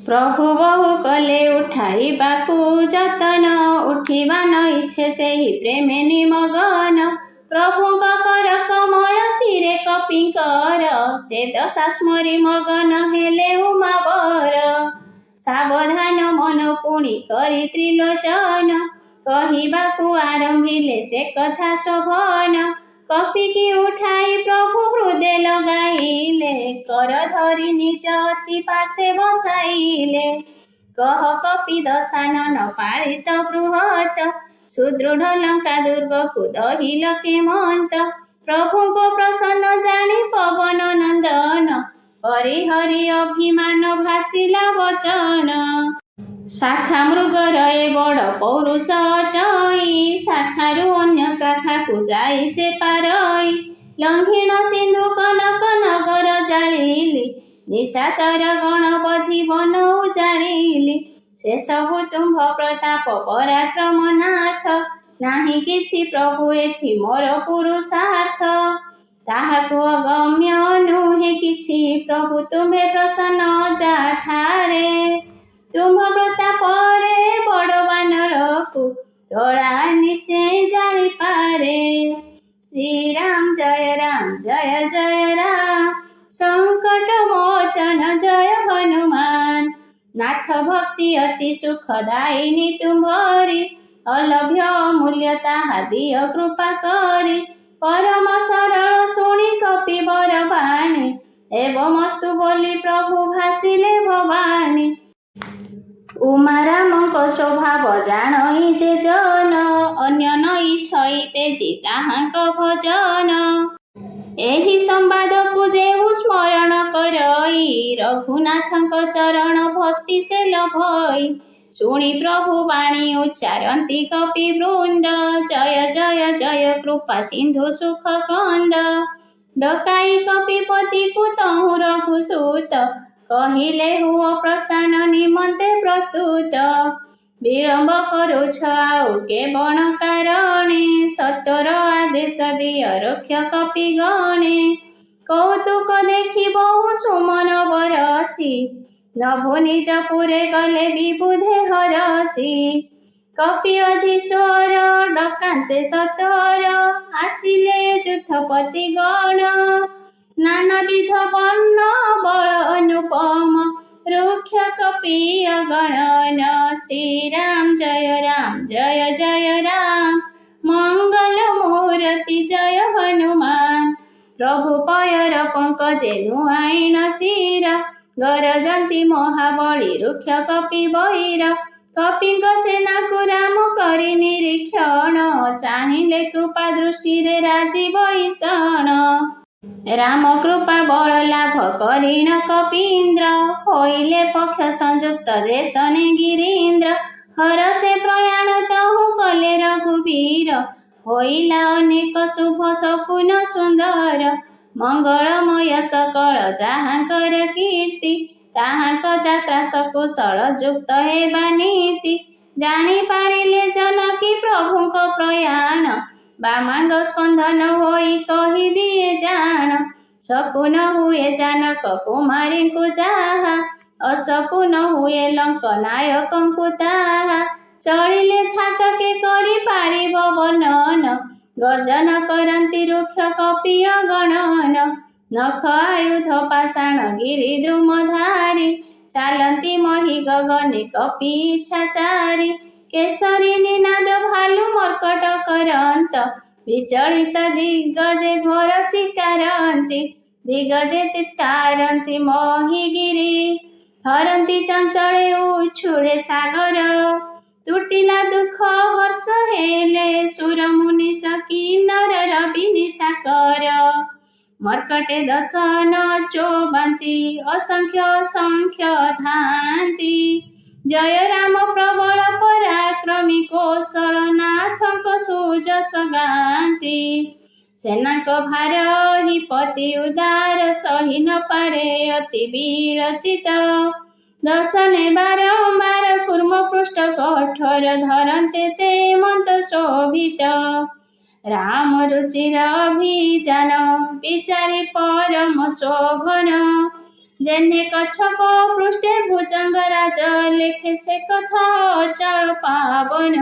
ପ୍ରଭୁ ବହୁ କଲେ ଉଠାଇବାକୁ ଯତନ, ଉଠିବା ନ ଇଚ୍ଛେ ସେହି ପ୍ରେମେ ନିମଗନ। ପ୍ରଭୁଙ୍କ କର କମଳ ଶିରେ କପିଙ୍କର, ସେ ଦଶା ସ୍ମରି ମଗନ ହେଲେ ଉମାବର। ସାବଧାନ ମନ ପୁଣି କରି ତ୍ରିଲୋଚନ, କହିବାକୁ ଆରମ୍ଭିଲେ ସେ କଥା ଶୋଭନ। କପିକି ଉଠାଇ ପ୍ରଭୁ ହୃଦେ ଲଗାଇଲେ, କର ଧରି ନିଜ ଅତି ପାଶେ ବସାଇଲେ। କହ କପି ଦଶାନନ ପାଳିତ ବୃହତ, ସୁଦୃଢ଼ ଲଙ୍କା ଦୁର୍ଗକୁ ଦହିଲ କେମନ୍ତ। ପ୍ରଭୁଙ୍କ ପ୍ରସନ୍ନ ଜାଣି ପବନ ନନ୍ଦନ, ପରିହରି ଅଭିମାନ ଭାସିଲା ବଚନ। ଶାଖା ମୃଗର ଏ ବଡ଼ ପୌରୁଷ ଅଟଇ, ଶାଖାରୁ ଅନ୍ୟ ଶାଖାକୁ ଯାଇ ସେ ପାରଇ। ଲଙ୍ଘିଣ ସିନ୍ଧୁ କନକ ନଗର ଜାଳିଲି, ନିଶାଚର ଗଣ ବଧି ବନ ଉଜାଡ଼ିଲି। ସେସବୁ ତୁମ୍ଭ ପ୍ରତାପ ପରାକ୍ରମ ନାଥ, ନାହିଁ କିଛି ପ୍ରଭୁ ଏଥି ମୋର ପୁରୁଷାର୍ଥ। ତାହାକୁ ଅଗମ୍ୟ ନୁହେଁ କିଛି ପ୍ରଭୁ ତୁମ୍ଭେ ପ୍ରସନ୍ନ ଯାଠାରେ। ତୁମ୍ଭ ପ୍ରତାପରେ ବଡ଼ ବାନରକୁ ତୋଳା ନିଶ୍ଚେ ଜାଳିପାରେ। ଶ୍ରୀରାମ ଜୟ ଜୟ ରାମ, संकट मोचन जय हनुमान। नाथ भक्ति अति सुखदायिनी तुम्हारी, अलभ्य मूल्य ताहा दिय कृपा करी। परम सरल शुणी कपि बर बाणी, एवमस्तु बोली प्रभु भासिले भवानी। उमा रामक स्वभाव जाणई जे जन, अन्य नई छई तेजी ताहांक भजन। एही संवादकु जेहु स्मरण करई, रघुनाथंक चरण भक्ति से लभई। शुणी प्रभु वाणी उच्चारंती कपि वृंद, जय जय जय कृपा सिंधु सुख कंद। डकाई कपिपति को तहु रघुसूत, कहिले हुओ प्रस्थान निमंते प्रस्तुत। विलंब करुछ आउ के बण कारणे, सत्वर आदेश दिय रक्ष कपि गणे। कौतुक देखि बहु सुमन बरसी, नभो निज पुरे गले विबुधे हरसी। कपि अधीश्वर डकान्ते सत्वर, आसिले युद्धपति गण। नानाविध वर्ण बल अनुपम, रुक्ष कपि अगणन। श्रीराम जय जय राम, मंगल मूर्ति जय हनुमान। प्रभु पयर पंकजे नुआईन शिर, गरजंती महाबली रुक्ष कपि बहिर। कपिंग सेनाकु राम करि निरीक्षण, चाहिले कृपा दृष्टि रे राजीव ईषण। राम कृपा बल लाभ करिण कपीन्द्र, होइले पक्ष संयुक्त देशने गिरीन्द्र। हरसे प्रयाण तहु कले रघुवीर, होइला अनेक शुभ सकुन सुंदर। मंगलमय सकल जाहांकर कीर्ति, ताहांक जात्रा सकुशल युक्त हेबा नीति। जानी पारिले जनकी प्रभुंक प्रयाण, बामांग स्पंदन होई कहि दिए जान। सकुन हुए जानक कुमारी को जाहा, असकुन हुए लंक नायकंकु ताहा। चलिले थाटके करि पारिब वर्णन, गर्जन करंती रुक्ष कपि अगणन। नख आयुध पाषाण गिरि द्रुमधारी, चालंती मही गगने कपि इच्छाचारी। केसरी निनाद भालु मर्कट करंत, विचलित दिग्गजे घोर चिकारंती। दिग्गजे चित्कारंती महीगिरी, हरंती चंचले उछुळे सागर। तुटिला दुख हर्ष हेले, सुर मुनि सकी नर रवि निशाकर। मर्कटे दशन चोबंती, असंख्य असंख्य धांती। जय राम प्रबल पराक्रमी, कौशल नाथंक सुजस गांती। सेनाक भार हि पति उदार, सही न पारे अति विरचित। दशने बारंबार कूर्म पृष्ठ कठोर, धरंते ते मंत शोभित। राम रुचिर अभिजान, विचारी परम शोभन। जेने कच्छप पृष्ठे भुजंग राज, लेखे से कथा अचल पावन।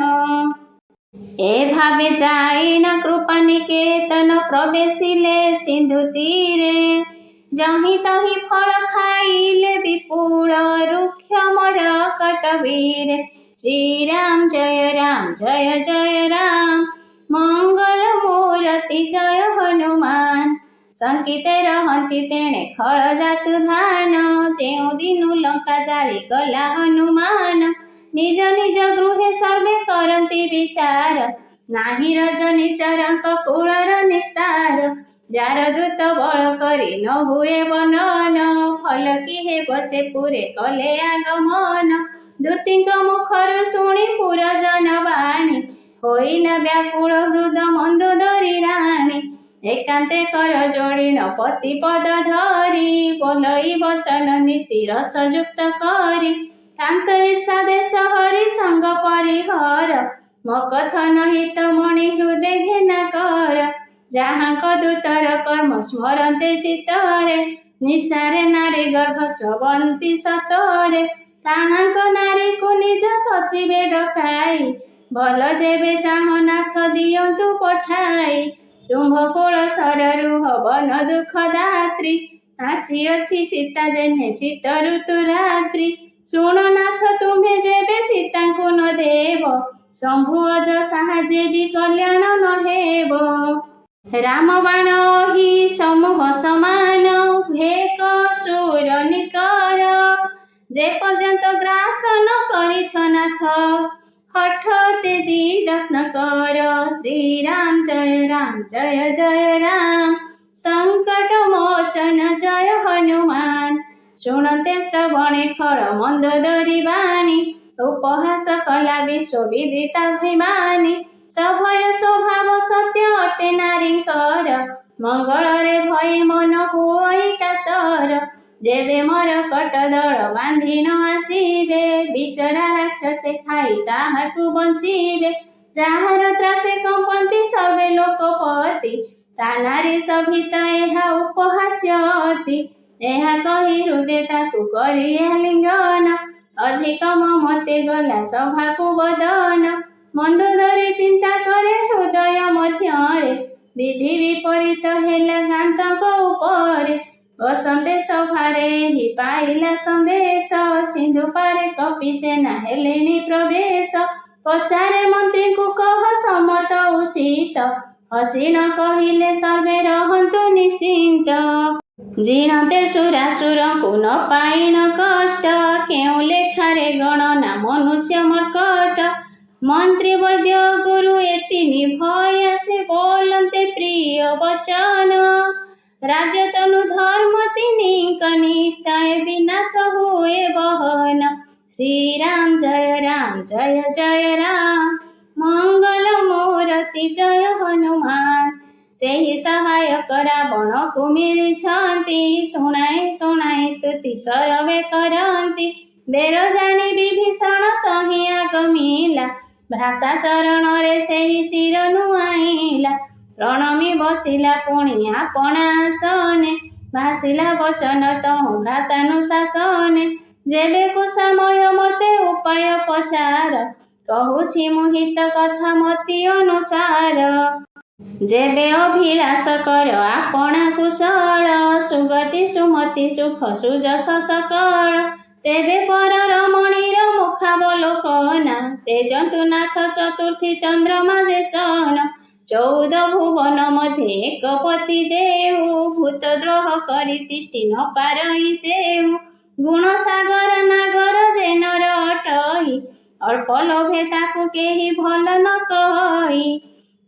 ए भावे जाइन कृपा निकेतन, प्रवेशिले सिंधु तीरे। जहि तहि फल खाइले विपुल, रुक्ष मरकट वीर। श्रीराम जय जय राम, मंगल मूर्ति जय हनुमान। संकिते रहंती तेणे खळ जातु धान, जेउ दिनु लंका जाळी गला हनुमान। निज निज गृहे सर्वे करंती विचार, नाही रजनी चरंक कूलर निस्तार। जार दूत बळ करी न हुए वर्णन, फल की हे बसे पुरे कले आगमन। दूतिंक मुखरु शुणी पुरजन वाणी, होइला व्याकुळ हृद मंदोदरी राणी। एकांते कर जोड़ी न पति पद धरी, बोलई वचन नीति रस युक्त करी। कांत ईर्षा देश हरि संग परिहर, मकथन हित मणि हृदय घेना कर। जाहांक दूतर कर्म स्मरंते चित्तरे, निशारे नारी गर्भ स्रवंती सतरे। ताहांक नारी को निज सचिवे डकाई, भल जेबे चाह नाथ दियंतु पठाई। तुम्भ कुल सररूह वन दुख दात्री, ଆସିଅଛି ସୀତା ଯେହ୍ନେ ଶୀତ ଋତୁ ରାତ୍ରି। ଶୁଣ ନାଥ ତୁମ୍ଭେ ଯେବେ ସୀତାଙ୍କୁ ନ ଦେବ, ଶମ୍ଭୁ ଅଜ ସାହାଯ୍ୟ ବି କଲ୍ୟାଣ ନ ହେବ। ରାମ ବାଣ ହି ସମୂହ ସମାନ, ଭେକ ସୁର ନିକର। ଯେ ପର୍ଯ୍ୟନ୍ତ ଗ୍ରାସ ନ କରିଛ ନାଥ, ହଠ ତେଜି ଯତ୍ନ କର। ଶ୍ରୀରାମ ଜୟ ଜୟ ରାମ, ସଂକଟ ମୋଚନ ଜୟ ହନୁମାନ। ଶୁଣନ୍ତେ ଶ୍ରବଣେ ଖଳ ମନ୍ଦୋଦରୀ ବାଣୀ, ଉପହାସ କଲା ବିଶ୍ୱବିଦିତା ଭିମାନୀ। ସଭୟ ସ୍ୱଭାବ ସତ୍ୟ ଅଟେ ନାରୀଙ୍କର, ମଙ୍ଗଳରେ ଭୟେ ମନ ହୁଅଇ କାତର। ଯେବେ ମରକଟ ଦଳ ବାନ୍ଧି ନ ଆସିବେ, ବିଚରା ରାକ୍ଷସେ ଖାଇ ତାହାକୁ ବଞ୍ଚିବେ। ଯାହାର ତ୍ରାସେ କମ୍ପନ୍ତି ସର୍ବେ ଲୋକପତି, ତା ନାରୀ ସଭିତ ଏହା ଉପହାସ୍ୟ ଅତି। ଏହା କହି ହୃଦେ ତାକୁ କରିଆ ଲିଙ୍ଗନ, ଅଧିକ ମମତେ ଗଲା ସଭାକୁ ବଦନ। ମନ୍ଦୋଦରୀ ଚିନ୍ତା କରେ ହୃଦୟ ମଧ୍ୟରେ, ବିଧି ବିପରୀତ ହେଲା ଭ୍ରାନ୍ତଙ୍କ ଉପରେ। ବସନ୍ତେ ସଭାରେ ହି ପାଇଲା ସନ୍ଦେଶ, ସିନ୍ଧୁ ପାରେ କପି ସେନା ହେଲେଣି ପ୍ରବେଶ। ପଚାରେ ମନ୍ତ୍ରୀଙ୍କୁ କହ ସମ୍ମତ ଉଚିତ, ହସି ନ କହିଲେ ସର୍ବେ ରହନ୍ତୁ ନିଶ୍ଚିନ୍ତ। ଜିଣନ୍ତେ ସୁରାସୁରଙ୍କୁ ନ ପାଇଣ କଷ୍ଟ, କେଉଁ ଲେଖାରେ ଗଣନା ମନୁଷ୍ୟ ମର୍କଟ। ମନ୍ତ୍ରୀ ବୈଦ୍ୟ ଗୁରୁ ଏତିନି ଭୟ, ସେ ବୋଲନ୍ତେ ପ୍ରିୟ ବଚନ। ରାଜତନୁ ଧର୍ମ ତିନିଙ୍କ ନିଶ୍ଚୟ ବିନାଶ ହୁଏ ବହନ। ଶ୍ରୀରାମ ଜୟ ଜୟ ରାମ, ମଙ୍ଗଳ ମୂରତି ଜୟ ହନୁମାନ। ସେହି ସହାୟକ ରାବଣକୁ ମିଳିଛନ୍ତି, ଶୁଣାଇ ସ୍ତୁତି ସରବେ କରନ୍ତି। ବେଳ ଜାଣି ବିଭୀଷଣ ତହିଁ ଆଗମିଲା, ଭ୍ରାତା ଚରଣରେ ସେହି ଶିର ନୁଆଇଲା। ପ୍ରଣମି ବସିଲା ପୁଣି ଆପଣା ଆସନେ, ଭାସିଲା ବଚନ ତହୁଁ ଭ୍ରାତାନୁଶାସନେ। ଯେବେ କୁଶାମୟ ମତେ ଉପାୟ ପଚାର, କହୁଛି ମୁଁ ହିତ କଥା ମତି ଅନୁସାର। ଯେବେ ଅଭିଳାଷ କର ଆପଣା କୁଶଳ, ସୁଗତି ସୁମତି ସୁଖ ସୁଯଶ ସକଳ। ତେବେ ପର ରମଣୀର ମୁଖାବଲୋକନା, ତେଜନ୍ତୁ ନାଥ ଚତୁର୍ଥୀ ଚନ୍ଦ୍ରମା ଯେସନ। 14 ଭୁବନ ମଧ୍ୟେ ଏକପତି ଯେହୁ, ଭୂତ ଦ୍ରୋହ କରି ତିଷ୍ଠି ନ ପାରଇ ସେହୁ। ଗୁଣ ସାଗର ନାଗର ଯେ ନର ଅଟଇ, ଅଳ୍ପ ଲୋଭେ ତାକୁ କେହି ଭଲ ନ କହି।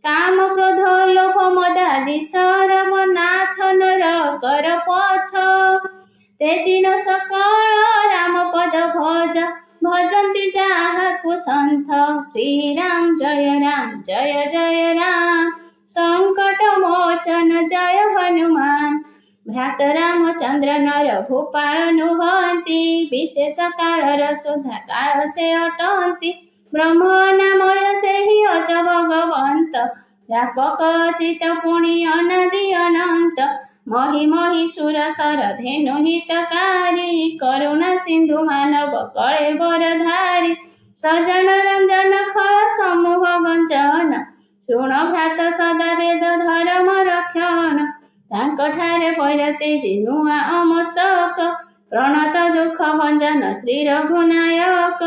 କାମ କ୍ରୋଧ ଲୋଭ ମଦାଦି ସରବ, ନାଥ ନର କର ପଥ। ତେଜି ନ ସକଳ ରାମ ପଦ ଭଜ, ଭଜନ୍ତି ଯାହାକୁ ସନ୍ଥ। ଶ୍ରୀରାମ ଜୟ ଜୟ ରାମ, ସଂକଟ ମୋଚନ ଜୟ ହନୁମାନ। ଭ୍ରାତ ରାମଚନ୍ଦ୍ର ନର ଭୂପାଳ ନୁହନ୍ତି, ବିଶେଷ କାଳର ସୁଧା କାଳ ସେ ଅଟନ୍ତି। ବ୍ରହ୍ମ ନାମୟ ସେହି ଅଜ ଭଗବନ୍ତ, ବ୍ୟାପକ ଅଚିତ ପୁଣି ଅନାଦି ଅନନ୍ତ। ମହି ମହିଷୁର ସର ଧେନୁ ହିତକାରୀ, କରୁଣା ସିନ୍ଧୁ ମାନବ କଳେବରଧାରୀ। ସଜନ ରଞ୍ଜନ ଖଳ ସମୂହ ଗଞ୍ଜନ, ଶୁଣ ଭ୍ରାତ ସଦା ବେଦ ଧର୍ମ ରକ୍ଷଣ। ତାଙ୍କଠାରେ ବୈର ତେଜି ନୂଆ ଅମସ୍ତକ, ପ୍ରଣତ ଦୁଃଖ ଭଞ୍ଜନ ଶ୍ରୀ ରଘୁନାୟକ।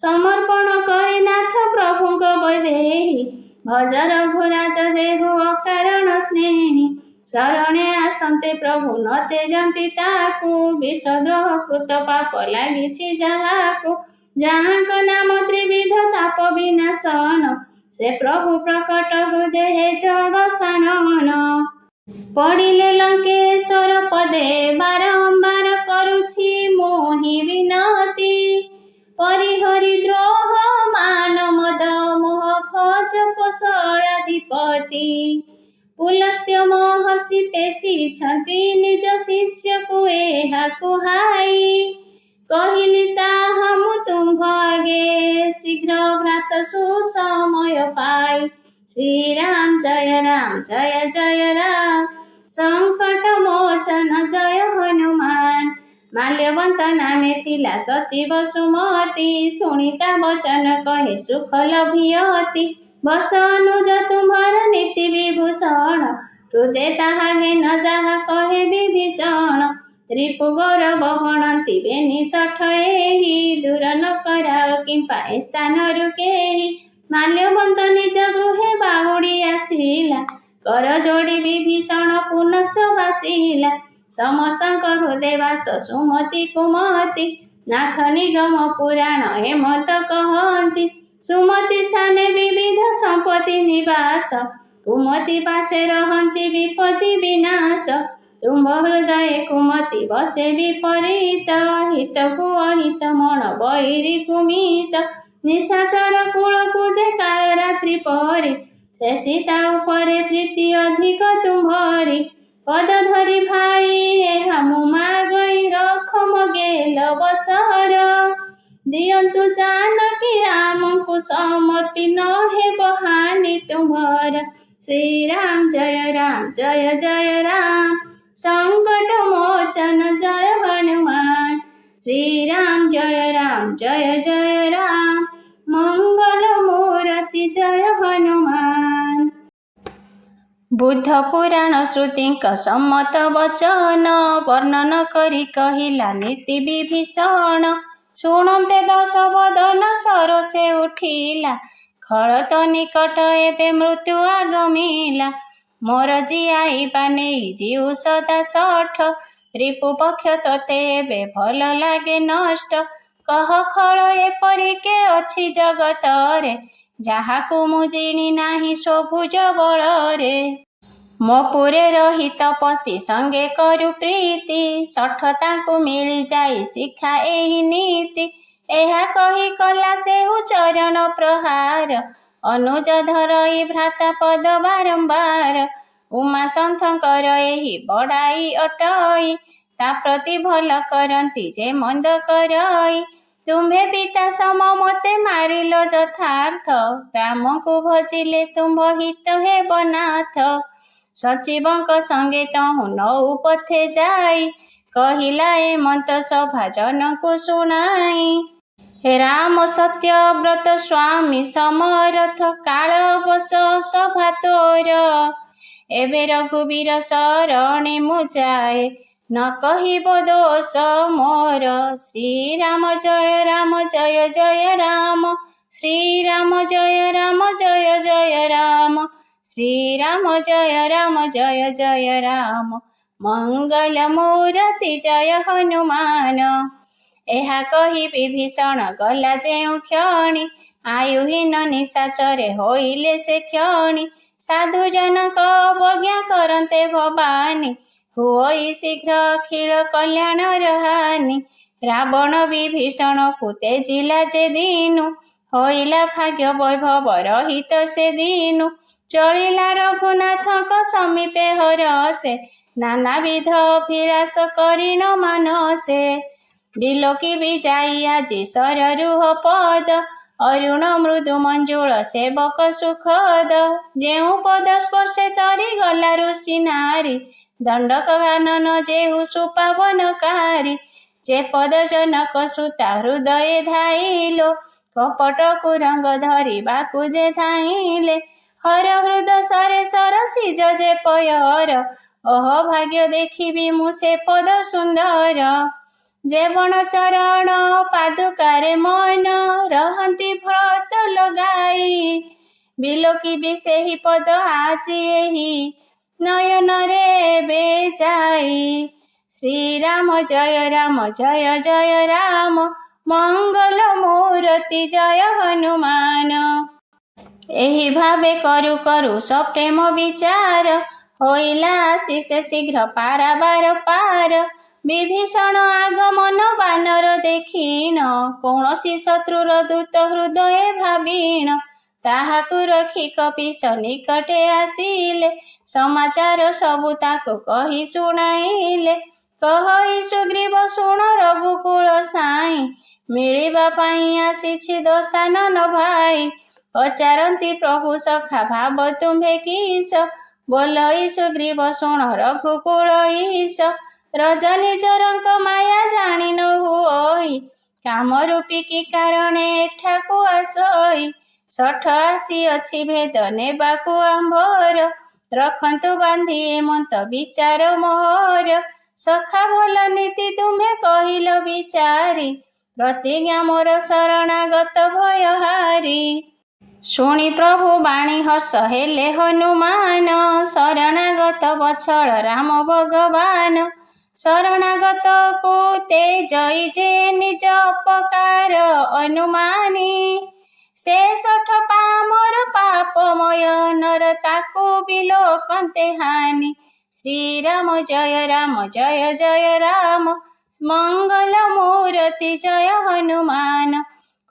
ସମର୍ପଣ କରି ନାଥ ପ୍ରଭୁଙ୍କ ବୈଦେହୀ, ଭଜ ରଘୁରାଜ ଯେହୁ ଅକାରଣ ସ୍ନେହୀ। ଶରଣେ ଆସନ୍ତେ ପ୍ରଭୁ ନ ତେଜନ୍ତି ତାକୁ, ବିଷଦ୍ରୋହ କୃତ ପାପ ଲାଗିଛି ଯାହାକୁ। ଯାହାଙ୍କ ନାମ ତ୍ରିବିଧ ତାପ ବିନାଶନ, ସେ ପ୍ରଭୁ ପ୍ରକଟ ହୃଦେ ଜଗସାନନ। ପଡ଼ିଲେ ଲଙ୍କେଶ୍ୱର ପଦେ ବାରମ୍ବାର, କରୁଛି ମୋହି ବିନତି। ପରିହରି ଦ୍ରୋହ ମାନ ମଦ ମୋହ, ଭଜ କୋଶଳାଧିପତି। ପୁଲସ୍ତ୍ୟ ମହର୍ଷି ପେଶିଛନ୍ତି ନିଜ ଶିଷ୍ୟକୁ ଏହା କୁହାଇ। କହିଲି ତାହା ମୁଁ ତୁମ୍ଭ ଆଗେ, ଶୀଘ୍ର ଭ୍ରାତ ସୁସମୟ ପାଇ। ଶ୍ରୀରାମ ଜୟ ଜୟ ରାମ, ସଂକଟ ମୋଚନ ଜୟ ହନୁମାନ। ମାଲ୍ୟବନ୍ତ ନାମେ ଥିଲା ସଚିବ ସୁମତି, ଶୁଣିତା ବଚନ କହେ ସୁଖ ଲଭିଅତି। ବସ ଅନୁଜ ତୁମ୍ଭର ନୀତି ବିଭୂଷଣ, ହୃଦେ ତାହା ଘେନ ଯାହା କହେ ବିଭୀଷଣ। ରିପୁ ଗୌରବ ହଣନ୍ତି ବେନି ଶଠ ଏହି ଦୂର ନ କରାଅ କିମ୍ପା ଏ ସ୍ଥାନରୁ କେହି ମାଲ୍ୟବନ୍ତ ନିଜ ଗୃହେ ବାହୁଡ଼ି ଆସିଲା କର ଯୋଡ଼ି ବିଭୀଷଣ ପୁନଶ୍ଚ ବାସିଲା ସମସ୍ତଙ୍କ ହୃଦୟ ବାସ ସୁମତି କୁମତି ନାଥ ନିଗମ ପୁରାଣ ଏମତ କହନ୍ତି ସୁମତି ସ୍ଥାନେ ବିବିଧ ସମ୍ପତ୍ତି ନିବାସ କୁମତି ପାଶେ ରହନ୍ତି ବିପତ୍ତି ବିନାଶ ତୁମ୍ଭ ହୃଦୟ କୁମତି ବସେ ବିପରୀତ ହିତକୁ ଅହିତ ମଣ ବୈରୀ କୁମିତ ନିଶାଚର କୂଳକୁ ଯେ କାଳ ରାତ୍ରି ପରେ ସେ ସୀତା ଉପରେ ପ୍ରୀତି ଅଧିକ ତୁମ୍ଭରି ପଦ ଧରି ଭାଇ ଏହା ମୁଁ ମାଗଇ ରଖ ମଗେଲ ବସର ଦିଅନ୍ତୁ ଜାନକୀ ରାମଙ୍କୁ ସମର୍ପି ନ ହେବ ହାନି ତୁମ୍ଭର ଶ୍ରୀରାମ ଜୟ ରାମ संकट मोचन जय हनुमान श्रीराम जय राम मंगल मूर्ति जय हनुमान। बुद्ध पुराण श्रुतिंक सम्मत वचन वर्णन करी कहिला नीति विभीषण शुणन्ते दश बदन सरसे उठिला खड़त निकट एबे मृत्यु आगमिला मोर जियाइबा नेई जीव सदा सठ रिपु पक्ष तोते एबे भल लागे नष्ट कह खळ एपरि के अछि जगतरे जाहाकु मु जिणी नाही स्वभुज बଳରେ ମୋ ପୁରେ ରହି ତପସ୍ୱୀ ସଙ୍ଗେ କରୁ ପ୍ରୀତି ଶଠ ତାଙ୍କୁ ମିଳିଯାଇ ଶିକ୍ଷା ଏହି ନୀତି ଏହା କହି କଲା ସେହୁ ଚରଣ ପ୍ରହାର ଅନୁଜ ଧରଇ ଭ୍ରାତା ପଦ ବାରମ୍ବାର ଉମା ସନ୍ଥଙ୍କର ଏହି ବଡ଼ାଇ ଅଟଇ ତା ପ୍ରତି ଭଲ କରନ୍ତି ଯେ ମନ୍ଦ କରଇ ତୁମ୍ଭେ ପିତା ସମ ମୋତେ ମାରିଲ ଯଥାର୍ଥ ରାମଙ୍କୁ ଭଜିଲେ ତୁମ୍ଭ ହିତ ହେବ ନାଥ ସଚିବଙ୍କ ସଙ୍ଗେ ତହୁଁ ନଉ ପଥେ ଯାଇ କହିଲା ଏ ମନ୍ତ ସଭା ଜନଙ୍କୁ ଶୁଣାଇ ରାମ ସତ୍ୟବ୍ରତ ସ୍ୱାମୀ ସମରଥ କାଳ ବସ ସଭା ତୋର ଏବେ ରଘୁବୀର ଶରଣେ ମୁଁ ଯାଏ ନ କହିବ ଦୋଷ ମୋର ଶ୍ରୀରାମ ଜୟ ରାମ ଶ୍ରୀରାମ ଜୟ ରାମ ଶ୍ରୀରାମ ଜୟ ରାମ ମଙ୍ଗଳ ମୂରତି ଜୟ ହନୁମାନ। ଏହା କହି ବିଭୀଷଣ ଗଲା ଯେଉଁ କ୍ଷଣି ଆୟୁହୀନ ନିଶାଚରେ ହୋଇଲେ ସେ କ୍ଷଣି ସାଧୁ ଜନକ ଅବଜ୍ଞା କରନ୍ତେ ଭବାନୀ ହୁଅଇ ଶୀଘ୍ର ଅଖିଳ କଲ୍ୟାଣର ହାନି ରାବଣ ବିଭୀଷଣକୁ ତେଜିଲା ଯେ ଦିନୁ ହୋଇଲା ଭାଗ୍ୟ ବୈଭବ ରହିତ ସେ ଦିନୁ ଚଳିଲା ରଘୁନାଥଙ୍କ ସମୀପେ ହରସେ ନାନାବିଧ ଅଭିଳାଷ କରିଣ ମାନସେ ବିଲୋକି ବି ଯାଇ ଆଜି ସରରୁହ ପଦ ଅରୁଣ ମୃଦୁ ମଞ୍ଜୁଳ ସେବକ ସୁଖଦ ଯେଉଁ ପଦ ସ୍ପର୍ଶେ ତରି ଗଲା ଋଷି ନାରୀ ଦଣ୍ଡକ ଗାନନ ଯେହୁ ସୁପାବନକାରୀ ଯେ ପଦ ଜନକ ସୁତା ହୃଦୟେ ଧାଇଲୋ କପଟ କୁରଙ୍ଗ ଧରିବାକୁ ଯେ ଧାଇଁଲେ ହର ହୃଦ ସରେ ସରସିଜ ଯେ ପୟର ଅହ ଭାଗ୍ୟ ଦେଖିବି ମୁଁ ସେ ପଦ ସୁନ୍ଦର ଯେ ବଣ ଚରଣ ପାଦୁକାରେ ମନ ରହନ୍ତି ଭ୍ରତ ଲଗାଇ ବିଲୋକିବି ସେହି ପଦ ଆଜି ଏହି ନୟନରେ ଏବେ ଯାଇ ଶ୍ରୀରାମ ଜୟ ରାମ ମଙ୍ଗଳ ମୂରତି ଜୟ ହନୁମାନ। ଏହି ଭାବେ କରୁ କରୁ ସପ୍ରେମ ବିଚାର ହୋଇଲା ଆଶିଷେ ଶୀଘ୍ର ପାରାବାର ପାର ବିଭୀଷଣ ଆଗମନ ବାନର ଦେଖିଣ କୌଣସି ଶତ୍ରୁର ଦୂତ ହୃଦୟେ ଭାବିଣ ତାହାକୁ ରଖି କପିଶ ନିକଟେ ଆସିଲେ ସମାଚାର ସବୁ ତାକୁ କହି ଶୁଣାଇଲେ କହଇ ସୁଗ୍ରୀବ ଶୁଣ ରଘୁକୁଳ ସାଇଁ ମିଳିବା ପାଇଁ ଆସିଛି ଦଶାନନ ଭାଇ ପଚାରନ୍ତି ପ୍ରଭୁ ସଖା ଭାବ ତୁମ୍ଭେ କିସ ବୋଲଇ ସୁଗ୍ରୀବ ଶୁଣ ରଘୁକୁଳ ଈଶ ରଜନିଚରଙ୍କ ମାୟା ଜାଣି ନ ହୁଅଇ କାମରୂପୀ କି କାରଣେ ଏଠାକୁ ଆସଇ ଶଠ ଆସିଅଛି ଭେଦ ନେବାକୁ ଆମ୍ଭର ରଖନ୍ତୁ ବାନ୍ଧି ଏମନ୍ତ ବିଚାର ମୋହର ସଖା ଭଲ ନୀତି ତୁମେ କହିଲ ବିଚାରି, ପ୍ରତିଜ୍ଞା ମୋର ଶରଣାଗତ ଭୟହାରି। ଶୁଣି ପ୍ରଭୁ ବାଣୀ ହର୍ଷ ହେଲେ ହନୁମାନ, ଶରଣାଗତ ବଛଳ ରାମ ଭଗବାନ। ଶରଣାଗତକୁ ତେଜଇ ଯେ ନିଜ ଅପକାର ଅନୁମାନି, ସେ ଶଠ ପାମର ପାପମୟ ନର ତାକୁ ବିଲୋକନ୍ତେ ହାନି। ଶ୍ରୀରାମ ଜୟ ଜୟ ରାମ, ମଙ୍ଗଳ ମୂରତି ଜୟ ହନୁମାନ।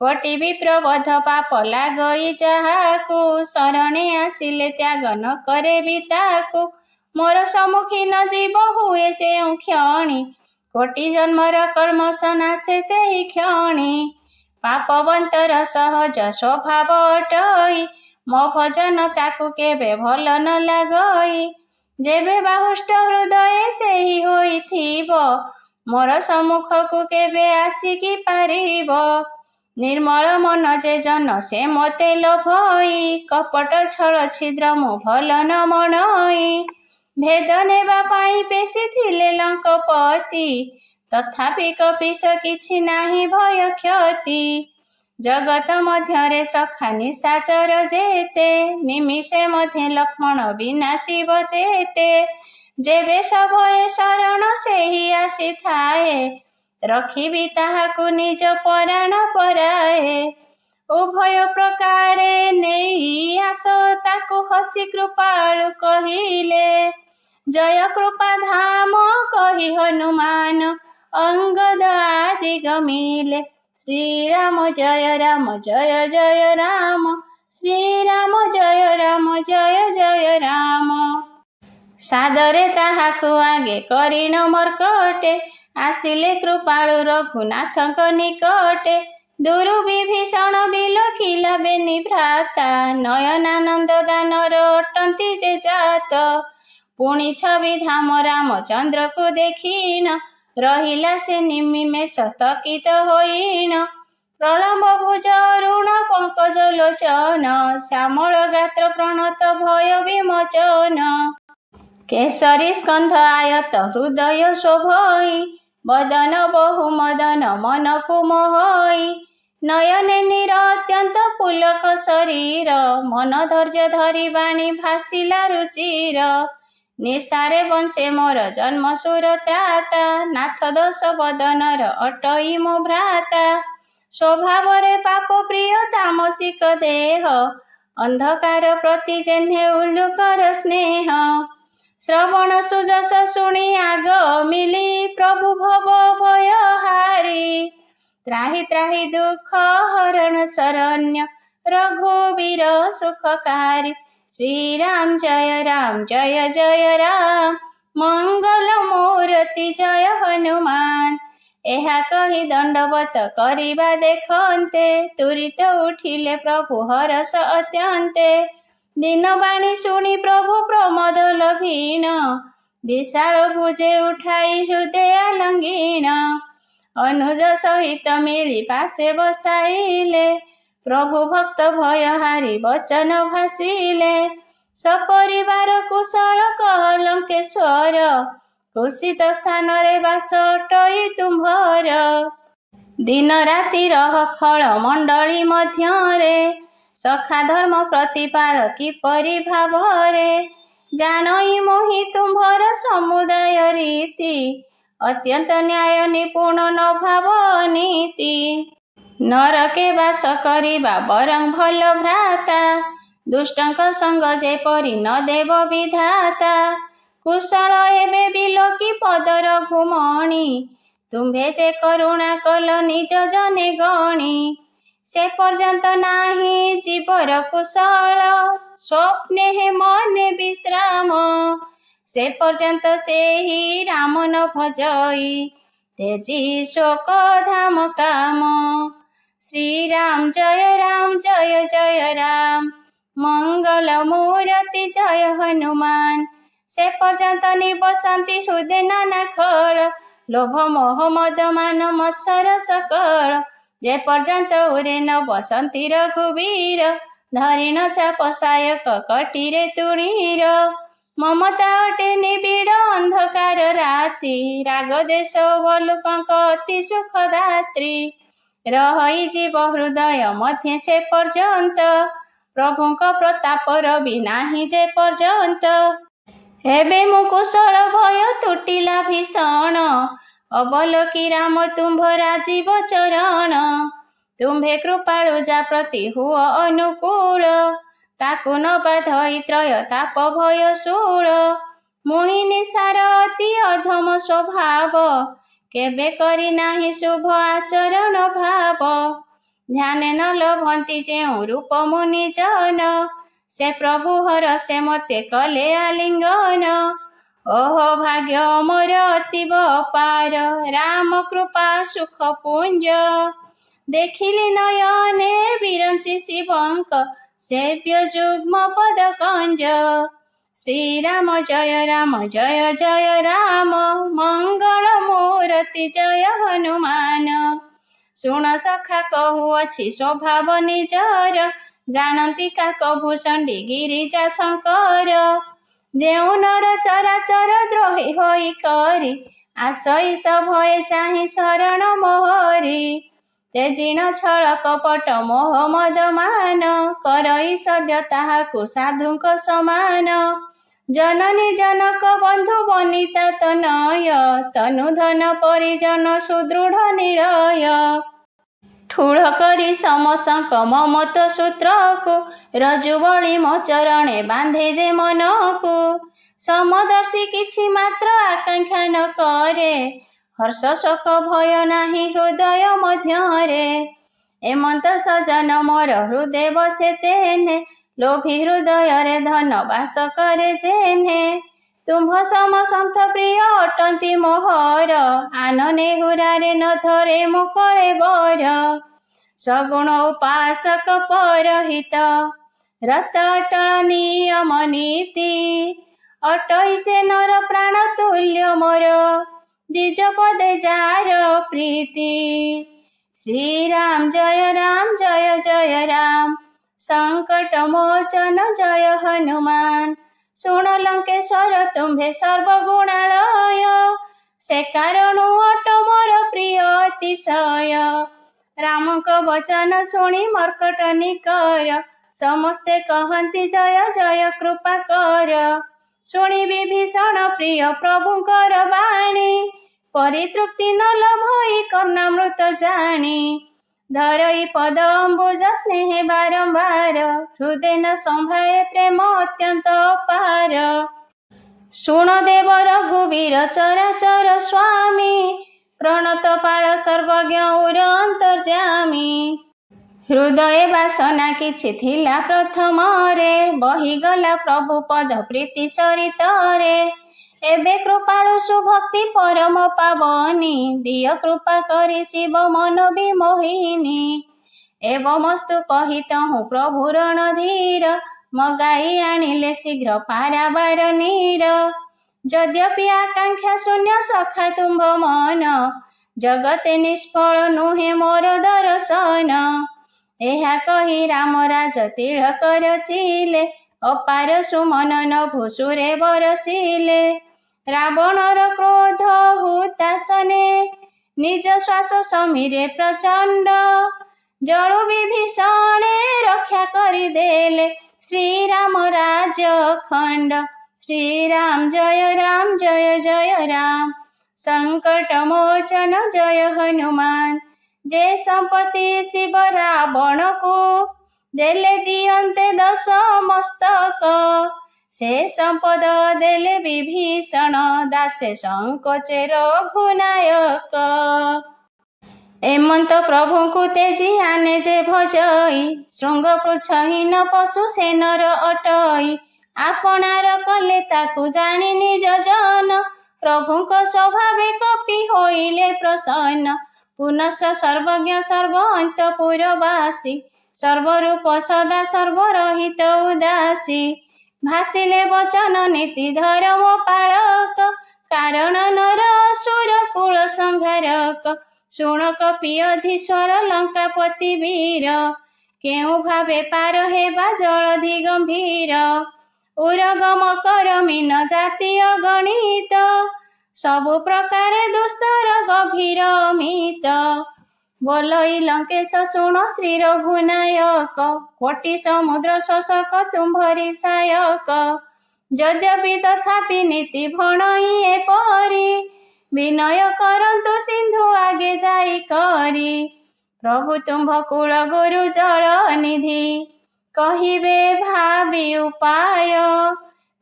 କୋଟି ବିପ୍ରବଧ ପାପ ଲାଗଇ ଯାହାକୁ, ଶରଣେ ଆସିଲେ ତ୍ୟାଗ ନ କରେ ବି ତାକୁ। ମୋର ସମ୍ମୁଖୀନ ଜୀବ ହୁଏ ସେଉଁ କ୍ଷଣି, କୋଟି ଜନ୍ମର କର୍ମ ସନାସେ ସେହି କ୍ଷଣି। ପାପବନ୍ତର ସହଜ ସ୍ୱଭାବ ଅଟଇ, ମୋ ଭଜନ ତାକୁ କେବେ ଭଲ ନ ଲାଗଇ। ଯେବେ ବାହୁଷ୍ଟ ହୃଦୟ ସେହି ହୋଇଥିବ, ମୋର ସମ୍ମୁଖକୁ କେବେ ଆସିକି ପାରିବ। ନିର୍ମଳ ମନ ଯେ ଜନ ସେ ମୋତେ ଲୋଭଇ, କପଟ ଛଳ ଛିଦ୍ର ମୁଁ ଭଲ ନ ମଣଇ। ଭେଦ ନେବା ପାଇଁ ପେଶିଥିଲେ ଲଙ୍କପତି, ତଥାପି କପିଶ କିଛି ନାହିଁ ଭୟ କ୍ଷତି। ଜଗତ ମଧ୍ୟରେ ସଖା ନିଶାଚର ଯେତେ, ନିମିଷେ ମଧ୍ୟ ଲକ୍ଷ୍ମଣ ବିନାଶିବ ତେତେ। ଯେବେ ସଭଏ ଶରଣ ସେହି ଆସିଥାଏ, ରଖିବି ତାହାକୁ ନିଜ ପରାଣ ପରାଏ। ଉଭୟ ପ୍ରକାରେ ନେଇ ଆସ ତାକୁ ହସି କୃପାଳୁ କହିଲେ, ଜୟ କୃପା ଧାମ କହି ହନୁମାନ ଅଙ୍ଗଦ ଆଦି ଗମିଲେ। ଶ୍ରୀରାମ ଜୟ ରାମ, ଶ୍ରୀରାମ ଜୟ ରାମ। ସାଦରେ ତାହାକୁ ଆଗେ କରିଣ ମର୍କଟେ, ଆସିଲେ କୃପାଳୁ ରଘୁନାଥଙ୍କ ନିକଟେ। ଦୁରୁ ବିଭୀଷଣ ବିଲଖିଲା ବେନି ଭ୍ରାତା, ନୟନାନନ୍ଦ ଦାନର ଅଟନ୍ତି ଯେ ଜାତ। ପୁଣି ଛବି ଧାମ ରାମଚନ୍ଦ୍ରକୁ ଦେଖିଣ, ରହିଲା ସେ ନିମିମେଷ ସ୍ଥକିତ ହୋଇଣ। ପ୍ରଳମ୍ବ ଭୁଜ ଅରୁଣ ପଙ୍କଜ ଲୋଚନ, ଶ୍ୟାମଳ ଗାତ୍ର ପ୍ରଣତ ଭୟ ବିମୋଚନ। କେଶରୀ ସ୍କନ୍ଧ ଆୟତ ହୃଦୟ ଶୋଭଇ, ବଦନ ବହୁ ମଦନ ମନକୁ ମୋହଇ। ନୟନେ ନୀର ଅତ୍ୟନ୍ତ ପୁଲକ ଶରୀର, ମନ ଧୈର୍ଯ୍ୟ ଧରି ବାଣୀ ଭାସିଲା ରୁଚିର। ନିଶାରେ ବଂଶେ ମୋର ଜନ୍ମ ସୁର ତ୍ରାତା, ନାଥ ଦଶ ବଦନର ଅଟଇ ମୋ ଭ୍ରାତା। ସ୍ୱଭାବରେ ପାପ ପ୍ରିୟ ତାମସିକ ଦେହ, ଅନ୍ଧକାର ପ୍ରତି ଯେହ୍ନେ ଉଲ୍ଲୁକର ସ୍ନେହ। ଶ୍ରବଣ ସୁଯଶ ଶୁଣି ଆଗମିଲି, ପ୍ରଭୁ ଭବ ଭୟହାରି। ତ୍ରାହି ତ୍ରାହି ଦୁଃଖ ହରଣ ଶରଣ୍ୟ, ରଘୁବୀର ସୁଖକାରୀ। ଶ୍ରୀରାମ ଜୟ ରାମ, ମଙ୍ଗଳ ମୂରତି ଜୟ ହନୁମାନ। ଏହା କହି ଦଣ୍ଡବତ କରିବା ଦେଖନ୍ତେ, ତୁରିତ ଉଠିଲେ ପ୍ରଭୁ ହରଷ ଅତ୍ୟନ୍ତେ। ଦିନବାଣୀ ଶୁଣି ପ୍ରଭୁ ପ୍ରମୋଦ ଲଭୀଣ, ବିଶାଳ ଭୁଜେ ଉଠାଇ ହୃଦୟ ଲଙ୍ଗୀଣ। ଅନୁଜ ସହିତ ମିଳି ପାଶେ ବସାଇଲେ, ପ୍ରଭୁ ଭକ୍ତ ଭୟହାରି ବଚନ ଭାସିଲେ। ସପରିବାର କୁଶଳ କହ ଲଙ୍କେଶ୍ୱର, କୁସିତ ସ୍ଥାନରେ ବାସ ଅଟଇ ତୁମ୍ଭର। ଦିନ ରାତି ରହ ଖଳ ମଣ୍ଡଳୀ ମଧ୍ୟରେ, ସଖା ଧର୍ମ ପ୍ରତିପାଳ କିପରି ଭାବରେ। ଜାଣଇ ମୋହି ତୁମ୍ଭର ସମୁଦାୟ ରୀତି, ଅତ୍ୟନ୍ତ ନ୍ୟାୟ ନିପୁଣ ନ ଭାବ ଅନୀତି। ନରକେ ବାସ କରିବା ବରଂ ଭଲ ଭ୍ରାତା, ଦୁଷ୍ଟଙ୍କ ସଙ୍ଗ ଯେପରି ନ ଦେବ ବିଧାତା। କୁଶଳ ଏବେ ବିଲୋକି ପଦ ରଘୁମଣି, ତୁମ୍ଭେ ଯେ କରୁଣା କଲ ନିଜ ଜନେ ଗଣି। ସେ ପର୍ଯ୍ୟନ୍ତ ନାହିଁ ଜୀବର କୁଶଳ, ସ୍ୱପ୍ନେ ହେ ମନେ ବିଶ୍ରାମ। ସେ ପର୍ଯ୍ୟନ୍ତ ସେହି ରାମ ନ ଭଜଇ, ତେଜି ଶୋକ ଧାମ କାମ। ଶ୍ରୀରାମ ଜୟ ରାମ, ମଙ୍ଗଳ ମୂରତି ଜୟ ହନୁମାନ। ସେ ପର୍ଯ୍ୟନ୍ତ ନିବସନ୍ତି ହୃଦେ ନାନା ଖଳ, ଲୋଭ ମୋହ ମଦ ମାନ ମତ୍ସର ସକଳ। ଯେ ପର୍ଯ୍ୟନ୍ତ ଉରେ ନ ବସନ୍ତି ରଘୁବୀର, ଧରିଣ ଚାପ ସାୟକ କଟିରେ ତୁଣୀର। ମମତା ଅଟେ ନିବିଡ଼ ଅନ୍ଧକାର ରାତି, ରାଗ ଦେଶ ଭଲୁକଙ୍କ ଅତି ସୁଖ ଦାତ୍ରୀ। ରହିଯିବ ହୃଦୟ ମଧ୍ୟ ସେ ପର୍ଯ୍ୟନ୍ତ, ପ୍ରଭୁଙ୍କ ପ୍ରତାପର ବି ନାହିଁ ଯେ ପର୍ଯ୍ୟନ୍ତ। ଏବେ ମୁଁ କୁଶଳ ଭୟ ତୁଟିଲା ଭୀଷଣ, ଅବଲୋକି ରାମ ତୁମ୍ଭ ରାଜୀବ ଚରଣ। ତୁମ୍ଭେ କୃପାଳୁ ଯା ପ୍ରତି ହୁଅ ଅନୁକୂଳ, ତାକୁ ନବା ଧଇ ତ୍ରୟ ତାପ ଭୟ ଶୂଳ। ମୋହିନୀ ସାର ଅତି ଅଧମ ସ୍ୱଭାବ, କେବେ କରି ନାହିଁ ଶୁଭ ଆଚରଣ ଭାବ। ଧ୍ୟାନେ ନ ଲଭନ୍ତି ଯେଉଁ ରୂପ ମୁନି ଜନ, ସେ ପ୍ରଭୁ ହର ସେ ମତେ କଲେ ଆଲିଙ୍ଗନ। ଓହୋ ଭାଗ୍ୟ ମୋର ଅତୀବ ଅପାର, ରାମ କୃପା ସୁଖ ପୁଞ୍ଜ। ଦେଖିଲି ନୟନେ ବିରଞ୍ଚି ଶିବଙ୍କ, ସେବ୍ୟ ଯୁଗ୍ମ ପଦ କଞ୍ଜ। ଶ୍ରୀରାମ ଜୟ ଜୟ ରାମ, ମଙ୍ଗଳ ମୂରତି ଜୟ ହନୁମାନ। ଶୁଣ ସଖା କହୁଅଛି ସ୍ୱଭାବ ନିଜର, ଜାଣନ୍ତି କାକ ଭୂଷଣ୍ଡୀ ଗିରିଜା ଶଙ୍କର। ଯେଉଁ ନର ଚରାଚର ଦ୍ରୋହୀ ହୋଇ କରି, ଆଶଇସ ଭଏ ଚାହିଁ ଶରଣ ମୋହରି। ତେଜିଣ ଛଳ କପଟ ମୋହ ମଦ ମାନ, କରଇ ସଦ୍ୟ ତାହାକୁ ସାଧୁଙ୍କ ସମାନ। ଜନନୀ ଜନକ ବନ୍ଧୁ ବନିତା ତନୟ, ତନୁ ଧନ ପରିଜନ ସୁଦୃଢ଼ ନିଳୟ। ଠୁଳ କରି ସମସ୍ତଙ୍କ ମମତ୍ୱ ସୂତ୍ରକୁ, ରଜୁବଳି ମୋ ଚରଣେ ବାନ୍ଧେ ଯେ ମନକୁ। ସମଦର୍ଶୀ କିଛି ମାତ୍ର ଆକାଙ୍କ୍ଷା ନ କରେ, ହର୍ଷ ଶୋକ ଭୟ ନାହିଁ ହୃଦୟ ମଧ୍ୟରେ। ଏମନ୍ତ ସଜନ ମୋର ହୃଦେ ବସେ ତେନେ, ଲୋଭୀ ହୃଦୟରେ ଧନ ବାସ କରେ ଯେହ୍ନେ। ତୁମ୍ଭ ସମ ସନ୍ଥ ପ୍ରିୟ ଅଟନ୍ତି ମୋହର, ଆନ ନେହୁରାରେ ନ ଧରେ ମୁଁ କଳେ ବର। ସଗୁଣ ଉପାସକ ପରହିତ, ରତ ଅଟଳ ନିୟମ ନୀତି। ଅଟଇ ସେ ନର ପ୍ରାଣ ତୁଲ୍ୟ ମୋର, ଦ୍ୱିଜ ପଦେ ଯାର ପ୍ରୀତି। ଶ୍ରୀରାମ ଜୟ ରାମ, ସଂକଟ ମୋଚନ ଜୟ ହନୁମାନ। ଶୁଣ ଲଙ୍କେଶ୍ୱର ତୁମ୍ଭେ ସର୍ବଗୁଣାଳୟ, ସେ କାରଣୁ ଅଟ ମୋର ପ୍ରିୟ ଅତିଶୟ। ରାମଙ୍କ ବଚନ ଶୁଣି ମର୍କଟ ନିକର, ସମସ୍ତେ କହନ୍ତି ଜୟ ଜୟ କୃପା କର। ଶୁଣି ବିଭୀଷଣ ପ୍ରିୟ ପ୍ରଭୁଙ୍କର ବାଣୀ, ପରିତୃପ୍ତି ନ ଲଭଇ କର୍ଣ୍ଣାମୃତ ଜାଣି। ଧରଇ ପଦ ଅମ୍ବୁଜ ସ୍ନେହେ ବାରମ୍ବାର, ହୃଦେ ନ ସମ୍ଭାଏ ପ୍ରେମ ଅତ୍ୟନ୍ତ ଅପାର। ଶୁଣ ଦେବ ରଘୁବୀର ଚରାଚର ସ୍ୱାମୀ, ପ୍ରଣତ ପାଳ ସର୍ବଜ୍ଞ ଉର ଅନ୍ତର୍ଯ୍ୟାମୀ। ହୃଦୟ ବାସନା କିଛି ଥିଲା ପ୍ରଥମରେ, ବହିଗଲା ପ୍ରଭୁ ପଦ ପ୍ରୀତି ସରିତରେ। ଏବେ କୃପାଳୁ ସୁଭକ୍ତି ପରମ ପାବନି, ଦିଅ କୃପା କରି ଶିବ ମନ ବିମୋହିନୀ। ଏବମସ୍ତୁ କହି ତହୁଁ ପ୍ରଭୁ ରଣଧୀର, ମଗାଇ ଆଣିଲେ ଶୀଘ୍ର ପାରାବାର ନୀର। ଯଦ୍ୟପି ଆକାଙ୍କ୍ଷା ଶୂନ୍ୟ ସଖା ତୁମ୍ଭ ମନ, ଜଗତେ ନିଷ୍ଫଳ ନୁହେଁ ମୋର ଦର୍ଶନ। ଏହା କହି ରାମ ରାଜ ତିଳକ ରଚିଲେ, ଅପାର ସୁମନ ନଭୁ ସୁରେ ବରସିଲେ। ରାବଣର କ୍ରୋଧ ହୁତାସନେ, ନିଜ ଶ୍ୱାସ ସମୀରେ ପ୍ରଚଣ୍ଡ। ଜଳୁ ବିଭୀଷଣେ ରକ୍ଷା କରିଦେଲେ, ଶ୍ରୀରାମ ରାଜ ଖଣ୍ଡ। ଶ୍ରୀରାମ ଜୟ ରାମ, ସଂକଟ ମୋଚନ ଜୟ ହନୁମାନ। ଯେ ସମ୍ପତ୍ତି ଶିବ ରାବଣକୁ, ଦେଲେ ଦିଅନ୍ତେ 10 ମସ୍ତକ। ସେ ସମ୍ପଦ ଦେଲେ ବିଭୀଷଣ, ଦାସେ ସଂକୋଚେ ରଘୁନାୟକ। ଏମନ୍ତ ପ୍ରଭୁଙ୍କୁ ତେଜି ଆନେ ଯେ ଭଜଇ, ଶୃଙ୍ଗ ପୃଚ୍ଛହୀନ ପଶୁ ସେ ନର ଅଟଇ। ଆପଣାର କଲେ ତାକୁ ଜାଣି ନିଜ ଜନ, ପ୍ରଭୁଙ୍କ ସ୍ୱଭାବେ କପି ହୋଇଲେ ପ୍ରସନ୍ନ। ପୁନଶ୍ଚ ସର୍ବଜ୍ଞ ସର୍ବ ଅନ୍ତପୁରବାସୀ, ସର୍ବରୂପ ସଦା ସର୍ବରହିତ ଉଦାସୀ। ଭାସିଲେ ବଚନ ନୀତି ଧର୍ମ ପାଳକ, କାରଣ ନର ଅସୁର କୁଳ ସଂହାରକ। ଶୁଣ କପି ଅଧୀଶ୍ୱର ଲଙ୍କାପତି ବୀର, କେଉଁ ଭାବେ ପାର ହେବା ଜଳଧି ଗମ୍ଭୀର। ଉରଗମ କର ମୀନ ଜାତୀୟ ଗଣିତ, ସବୁ ପ୍ରକାରେ ଦୁସ୍ତର ଗଭୀର ମିତ। ବୋଲଇ ଲଙ୍କେଶ ଶୁଣ ଶ୍ରୀ ରଘୁନାୟକ, କୋଟି ସମୁଦ୍ର ଶୋଷକ ତୁମ୍ଭରି ସାୟକ। ଯଦ୍ୟପି ତଥାପି ନୀତି ଭଣଇ ଏପରି, ବିନୟ କରନ୍ତୁ ସିନ୍ଧୁ ଆଗେ ଯାଇ କରି। ପ୍ରଭୁ ତୁମ୍ଭ କୂଳ ଗୁରୁ ଜଳ ନିଧି, କହିବେ ଭାବି ଉପାୟ।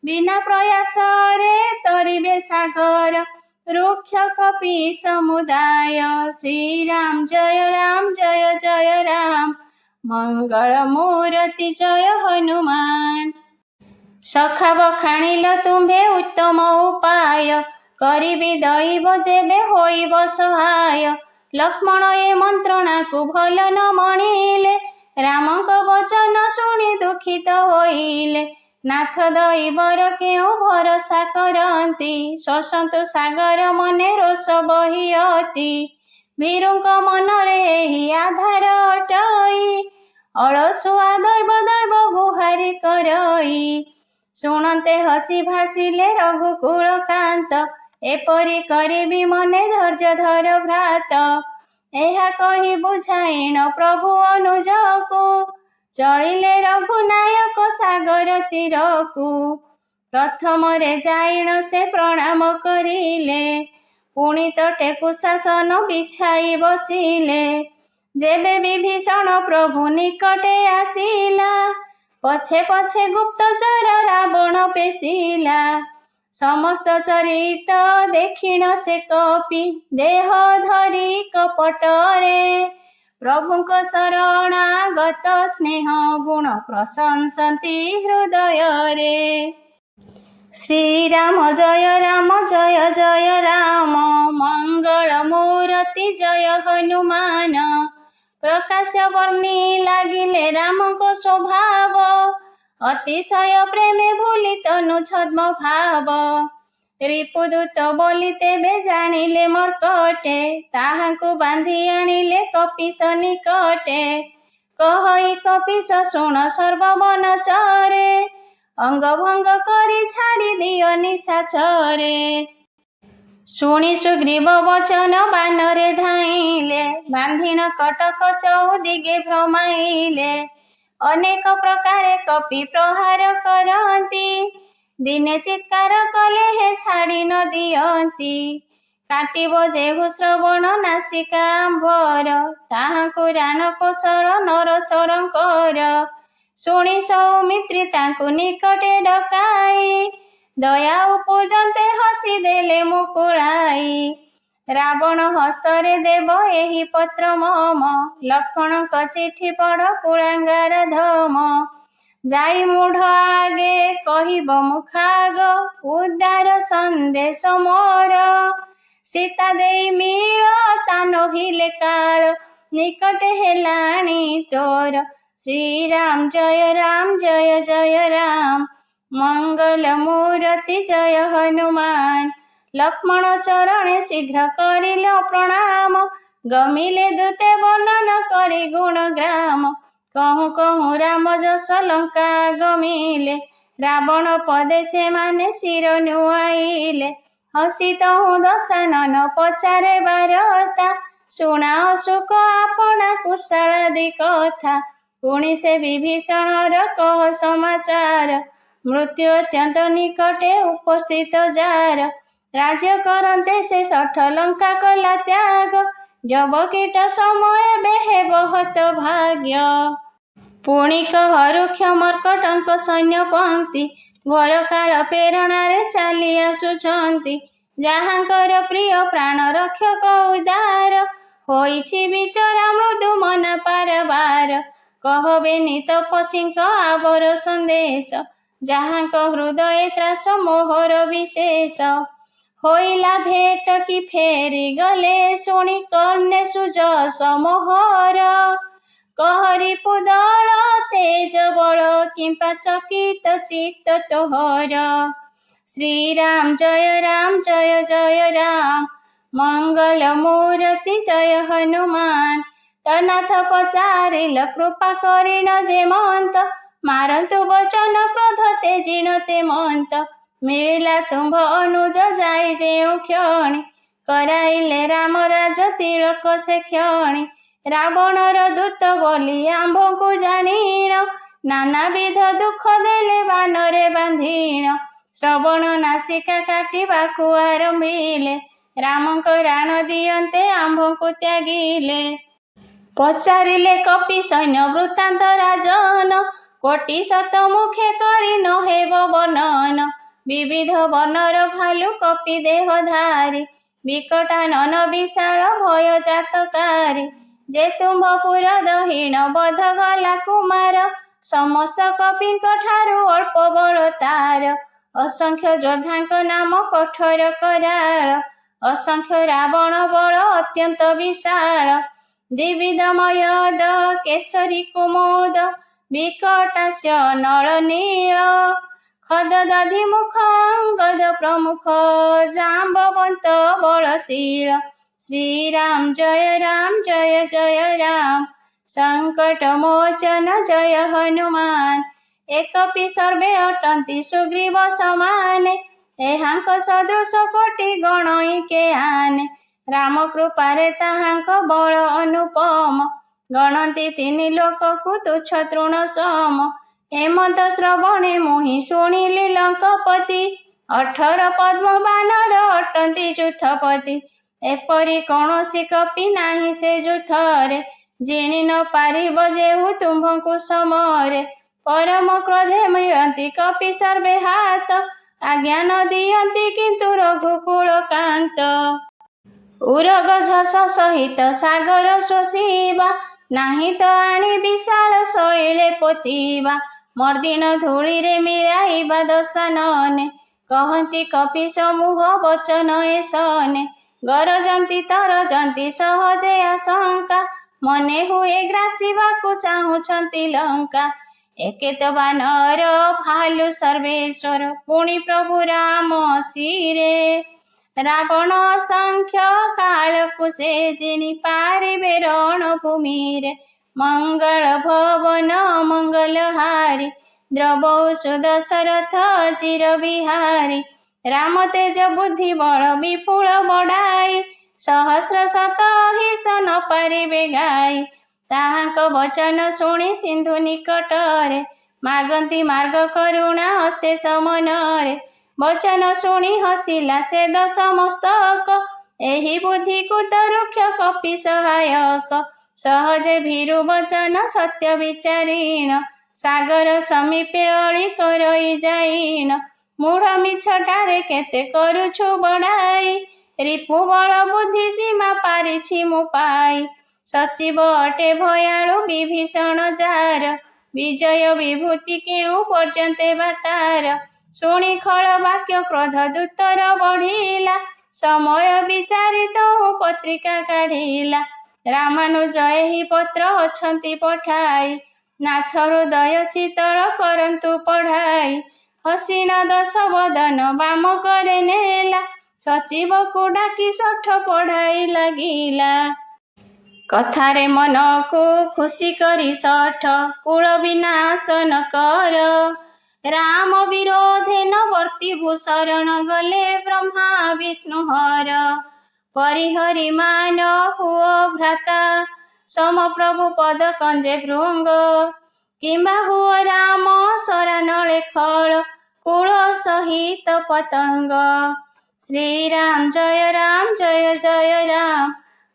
ବିନା ପ୍ରୟାସରେ ତରିବେ ସାଗର, ରୁକ୍ଷ କପି ସମୁଦାୟ। ଶ୍ରୀରାମ ଜୟ ଜୟ ରାମ, ମଙ୍ଗଳ ମୂରତି ଜୟ ହନୁମାନ। ସଖା ବଖାଣିଲ ତୁମ୍ଭେ ଉତ୍ତମ ଉପାୟ, କରିବି ଦଇବ ଯେବେ ହୋଇବ ସହାୟ। ଲକ୍ଷ୍ମଣ ଏ ମନ୍ତ୍ରଣାକୁ ଭଲ ନ ମଣିଲେ, ରାମଙ୍କ ବଚନ ଶୁଣି ଦୁଃଖିତ ହୋଇଲେ। ନାଥ ଦଇବର କେଉଁ ଭରସା କରନ୍ତି, ଶୋଷନ୍ତୁ ସାଗର ମନେ ରୋଷ ବହିଅତି। ଭୀରୁଙ୍କ ମନରେ ଏହି ଆଧାର ଅଟଇ, ଅଳସୁଆ ଦୈବ ଗୁହାରି କରଇ। ଶୁଣନ୍ତେ ହସି ଭାସିଲେ ରଘୁକୁଳ କାନ୍ତ, ଏପରି କରିବି ମନେ ଧୈର୍ଯ୍ୟ ଧର ଭ୍ରାତ। ଏହା କହି ବୁଝାଇଣ ପ୍ରଭୁ ଅନୁଜକୁ, ଚଳିଲେ ରଘୁନାୟକ ସାଗର ତୀରକୁ। ପ୍ରଥମରେ ଯାଇଣ ସେ ପ୍ରଣାମ କରିଲେ, ପୁଣି ତଟେ କୁଶାସନ ବିଛାଇ ବସିଲେ। ଯେବେ ବିଭୀଷଣ ପ୍ରଭୁ ନିକଟେ ଆସିଲା, ପଛେ ପଛେ ଗୁପ୍ତଚର ରାବଣ ପେଶିଲା। ସମସ୍ତ ଚରିତ ଦେଖିଣ ସେ କପି, ଦେହ ଧରି କପଟରେ। ପ୍ରଭୁଙ୍କ ଶରଣାଗତ ସ୍ନେହ ଗୁଣ ପ୍ରଶଂସନ୍ତି ହୃଦୟରେ। ଶ୍ରୀରାମ ଜୟ ଜୟ ରାମ, ମଙ୍ଗଳ ମୂରତି ଜୟ ହନୁମାନ। ପ୍ରକାଶ୍ୟ ବର୍ଣ୍ଣି ଲାଗିଲେ ରାମଙ୍କ ସ୍ୱଭାବ, ଅତିଶୟ ପ୍ରେମେ ଭୁଲି ତନୁ ଛଦ୍ମ ଭାବ। ରିପୁଦୂତ ବୋଲି ତେବେ ଜାଣିଲେ ମର୍କଟେ, ତାହାଙ୍କୁ ବାନ୍ଧି ଆଣିଲେ କପିଶ ନିକଟେ। କହଇ କପିଶ ଶୁଣ ସର୍ବବନ ଚରେ, ଅଙ୍ଗଭଙ୍ଗ କରି ଛାଡ଼ି ଦିଅ ନିଶାଚରେ। ଶୁଣି ସୁଗ୍ରୀବ ବଚନ ବାନରେ ଧାଇଁଲେ, ବାନ୍ଧିଣ କଟକ ଚଉଦିଗେ ଭ୍ରମାଇଲେ। ଅନେକ ପ୍ରକାରେ କପି ପ୍ରହାର କରନ୍ତି, ଦିନେ ଚିତ୍କାର କଲେ ହେ ଛାଡ଼ି ନ ଦିଅନ୍ତି। କାଟିବ ଯେହୁ ଶ୍ରବଣ ନାସିକା ଆମ୍ବର, ତାହାଙ୍କୁ ରାନ କୋଶଳ ନରସରଙ୍କର। ଶୁଣି ସୌମିତ୍ରୀ ତାଙ୍କୁ ନିକଟେ ଡକାଇ, ଦୟା ଉପଜନ୍ତେ ହସି ଦେଲେ ମୁକୁଳାଇ। ରାବଣ ହସ୍ତରେ ଦେବ ଏହି ପତ୍ର ମମ, ଲକ୍ଷ୍ମଣଙ୍କ ଚିଠି ପଢ଼ କୁଳାଙ୍ଗାର ଧମ। ଯାଇ ମୂଢ଼ ଆଗେ କହିବ ମୁଖାଗ, ଉଦାର ସନ୍ଦେଶ ମୋର। ସୀତା ଦେଇ ମିଳ ତା ନୋହିଲେ କାଳ, ନିକଟେ ହେଲାଣି ତୋର। ଶ୍ରୀରାମ ଜୟ ଜୟ ରାମ, ମଙ୍ଗଳ ମୂରତି ଜୟ ହନୁମାନ। ଲକ୍ଷ୍ମଣ ଚରଣେ ଶୀଘ୍ର କରିଲ ପ୍ରଣାମ, ଗମିଲେ ଦୂତେ ବର୍ଣ୍ଣନ କରି ଗୁଣଗ୍ରାମ। କହୁଁ କହୁଁ ରାମ ଯଶ ଲଙ୍କା ଗମିଲେ, ରାବଣ ପଦେ ସେମାନେ ଶିର ନୁଆଇଲେ। ହସି ତହୁଁ ଦଶାନନ ପଚାରେ ବାରତା, ଶୁଣାଅ ଶୁକ ଆପଣା କୁଶଳାଦି କଥା। ପୁଣି ସେ ବିଭୀଷଣର କହ ସମାଚାର, ମୃତ୍ୟୁ ଅତ୍ୟନ୍ତ ନିକଟେ ଉପସ୍ଥିତ ଯାର। ରାଜ୍ୟ କରନ୍ତେ ସେ ଶଠ ଲଙ୍କା କଲା ତ୍ୟାଗ, ଯବକୀଟ ସମୟ ଏବେ ହେବ ହତ ଭାଗ୍ୟ। ପୁଣି କହ ରୁକ୍ଷ ମର୍କଟଙ୍କ ସୈନ୍ୟ ପଙ୍କ୍ତି, ଘୋର କାଳ ପ୍ରେରଣାରେ ଚାଲି ଆସୁଛନ୍ତି। ଯାହାଙ୍କର ପ୍ରିୟ ପ୍ରାଣ ରକ୍ଷକ ଉଦାର, ହୋଇଛି ବିଚରା ମୃଦୁ ମନା ପାରବାର। କହ ବେନି ତପସ୍ୱୀଙ୍କ ଆବର ସନ୍ଦେଶ, ଯାହାଙ୍କ ହୃଦୟ ତ୍ରାସ ମୋହର ବିଶେଷ। ହୋଇଲା ଭେଟ କି ଫେରି ଗଲେ, ଶୁଣି କର୍ଣ୍ଣେ ସୁଯଶ ମୋହର। କହ ରିପୁଦଳ ତେଜ ବଳ, କିମ୍ପା ଚକିତ ଚିତ୍ତ ତୋହର। ଶ୍ରୀରାମ ଜୟ ରାମ, ମଙ୍ଗଳ ମୂରତି ଜୟ ହନୁମାନ। ତନାଥ ପଚାରିଲ କୃପା କରିଣ ଯେମନ୍ତ, ମାରନ୍ତୁ ବଚନ କ୍ରୋଧ ତେଜିଣ ତେମନ୍ତ। ମିଳିଲା ତୁମ୍ଭ ଅନୁଜ ଯାଇ ଯେଉଁ କ୍ଷଣି। କରାଇଲେ ରାମ ରାଜ ତିଳକ ସେ କ୍ଷଣି। ରାବଣର ଦୂତ ବୋଲି ଆମ୍ଭଙ୍କୁ ଜାଣିଣ। ନାନାବିଧ ଦୁଃଖ ଦେଲେ ବାନରେ ବାନ୍ଧିଣ। ଶ୍ରବଣ ନାସିକା କାଟିବାକୁ ଆରମ୍ଭିଲେ। ରାମଙ୍କ ରାଣ ଦିଅନ୍ତେ ଆମ୍ଭଙ୍କୁ ତ୍ୟାଗିଲେ। ପଚାରିଲେ କପି ସୈନ୍ୟ ବୃତ୍ତାନ୍ତ ରାଜନ। କୋଟି ଶତ ମୁଖେ କରି ନ ହେବ ବର୍ଣ୍ଣନ। ବିବିଧ ବର୍ଣ୍ଣର ଭାଲୁ କପି ଦେହଧାରୀ। ବିକଟାନନ ବିଶାଳ ଭୟ ଜାତକାରୀ। ଯେ ତୁମ୍ଭପୁର ଦହିଣ ବଧ ଗଲା କୁମାର। ସମସ୍ତ କପିଙ୍କ ଠାରୁ ଅଳ୍ପ ବଳ ତାର। ଅସଂଖ୍ୟ ଯୋଦ୍ଧାଙ୍କ ନାମ କଠୋର କରାଳ। ଅସଂଖ୍ୟ ରାବଣ ବଳ ଅତ୍ୟନ୍ତ ବିଶାଳ। ଦ୍ୱିବିଧ ମୟଦ କେଶରୀ କୁମୁଦ। ବିକଟାସ୍ୟ ନଳ ନୀଳ। ଖଦ ଦଧି ମୁଖ ଅଙ୍ଗଦ ପ୍ରମୁଖ। ଜାମ୍ବବନ୍ତ ବଳଶୀଳ। ଶ୍ରୀରାମ ଜୟ ଜୟ ରାମ। ସଂକଟ ମୋଚନ ଜୟ ହନୁମାନ। ଏକପି ସର୍ବେ ଅଟନ୍ତି ସୁଗ୍ରୀବ ସମାନେ। ଏହାଙ୍କ ସଦୃଶ କୋଟି ଗଣଇ କେ ଆନେ। ରାମ କୃପାରେ ତାହାଙ୍କ ବଳ ଅନୁପମ। ଗଣନ୍ତି ତିନି ଲୋକକୁ ତୁଚ୍ଛ ତୃଣ ସମ। ହେମନ୍ତ ଶ୍ରବଣେ ମୁହିଁ ଶୁଣିଲି ଲଙ୍କପତି। 18 ପଦ୍ମ ବାନର ଅଟନ୍ତି ଯୂଥପତି। ଏପରି କୌଣସି କପି ନାହିଁ ସେ ଯୂଥରେ। ଜିଣି ନ ପାରିବ ଯେହୁ ତୁମ୍ଭଙ୍କୁ ସମରେ। ପରମ କ୍ରୋଧେ ମିଳନ୍ତି କପି ସର୍ବେ ହାତ। ଆଜ୍ଞା ନ ଦିଅନ୍ତି କିନ୍ତୁ ରଘୁକୁଳ କାନ୍ତ। ଉରଗ ଝସ ସହିତ ସାଗର ଶୋଷିବା। ନାହିଁ ତ ଆଣି ବିଶାଳ ଶୈଳେ ପୋତିବା। ମର୍ଦିନ ଧୂଳିରେ ମିଳାଇବା ଦଶାନନେ। କହନ୍ତି କପି ସମୂହ ବଚନ ଏସନେ। ଗରଜନ୍ତି ତରଜନ୍ତି ସହଜେ ଆଶଙ୍କା। ମନେ ହୁଏ ଗ୍ରାସିବାକୁ ଚାହୁଁଛନ୍ତି ଲଙ୍କା। ଏକେ ତ ବାନର ଭାଲୁ ସର୍ବେଶ୍ୱର। ପୁଣି ପ୍ରଭୁ ରାମ ଶିରେ। ରାବଣ ଅସଂଖ୍ୟ କାଳକୁ ସେ ଜିଣି ପାରିବେ ରଣଭୂମିରେ। ମଙ୍ଗଳ ଭବନ ମଙ୍ଗଲହାରୀ। ଦ୍ରବହୁ ଦଶରଥ ଚିର ବିହାରୀ। ରାମ ତେଜ ବୁଦ୍ଧି ବଳ ବିପୁଳ ବଡ଼ାଇ। ସହସ୍ର ଶତ ଅହିସ ନ ପାରିବେ ଗାଇ। ତାହାଙ୍କ ବଚନ ଶୁଣି ସିନ୍ଧୁ ନିକଟରେ। ମାଗନ୍ତି ମାର୍ଗ କରୁଣା ଅଶେଷ ମନରେ। ବଚନ ଶୁଣି ହସିଲା ସେ ଦଶ ମସ୍ତକ। ଏହି ବୁଦ୍ଧିକୁ ତ ରୁକ୍ଷ କପି ସହାୟକ। ସହଜେ ଭୀରୁ ବଚନ ସତ୍ୟ ବିଚାରିଣ। ସାଗର ସମୀପେ ଅଳି କରଇ ଯାଇଣ। ମୂଢ଼ ମିଛଟାରେ କେତେ କରୁଛୁ ବଡ଼ାଇ। ରିପୁ ବଳ ବୁଦ୍ଧି ସୀମା ପାରିଛି ମୁଁ ପାଇ। ସଚିବ ଅଟେ ଭୟାଳୁ ବିଭୀଷଣ ଯାର। ବିଜୟ ବିଭୂତି କେଉଁ ପର୍ଯ୍ୟନ୍ତେ ବା ତାର। ଶୁଣି ଖଳ ବାକ୍ୟ କ୍ରୋଧ ଦୂତର ବଢ଼ିଲା। ସମୟ ବିଚାରି ତହୁଁ ପତ୍ରିକା କାଢ଼ିଲା। ରାମାନୁଜ ଏହି ପତ୍ର ଅଛନ୍ତି ପଠାଇ। ନାଥ ହୃଦୟ ଶୀତଳ କରନ୍ତୁ ପଢ଼ାଇ। ହସିଣ ଦଶ ବଦନ ବାମ କରେ ନେଲା। ସଚିବକୁ ଡାକି ଶଠ ପଢ଼ାଇ ଲାଗିଲା। କଥାରେ ମନକୁ ଖୁସି କରି ଶଠ। କୁଳ ବିନାଶ ନ କର। ରାମ ବିରୋଧେ ନ ବର୍ତ୍ତିବୁ ଶରଣ ଗଲେ ବ୍ରହ୍ମା ବିଷ୍ଣୁ ହର। ପରିହରି ମାନ ହୁଅ ଭ୍ରାତା। ସମପ୍ରଭୁ ପଦ କଞ୍ଜେ ଭୃଙ୍ଗ। କିମ୍ବା ହୁଅ ରାମ ସରାନଳେ ଖଳ। କୁଳ ସହିତ ପତଙ୍ଗ। ଶ୍ରୀରାମ ଜୟ ରାମ।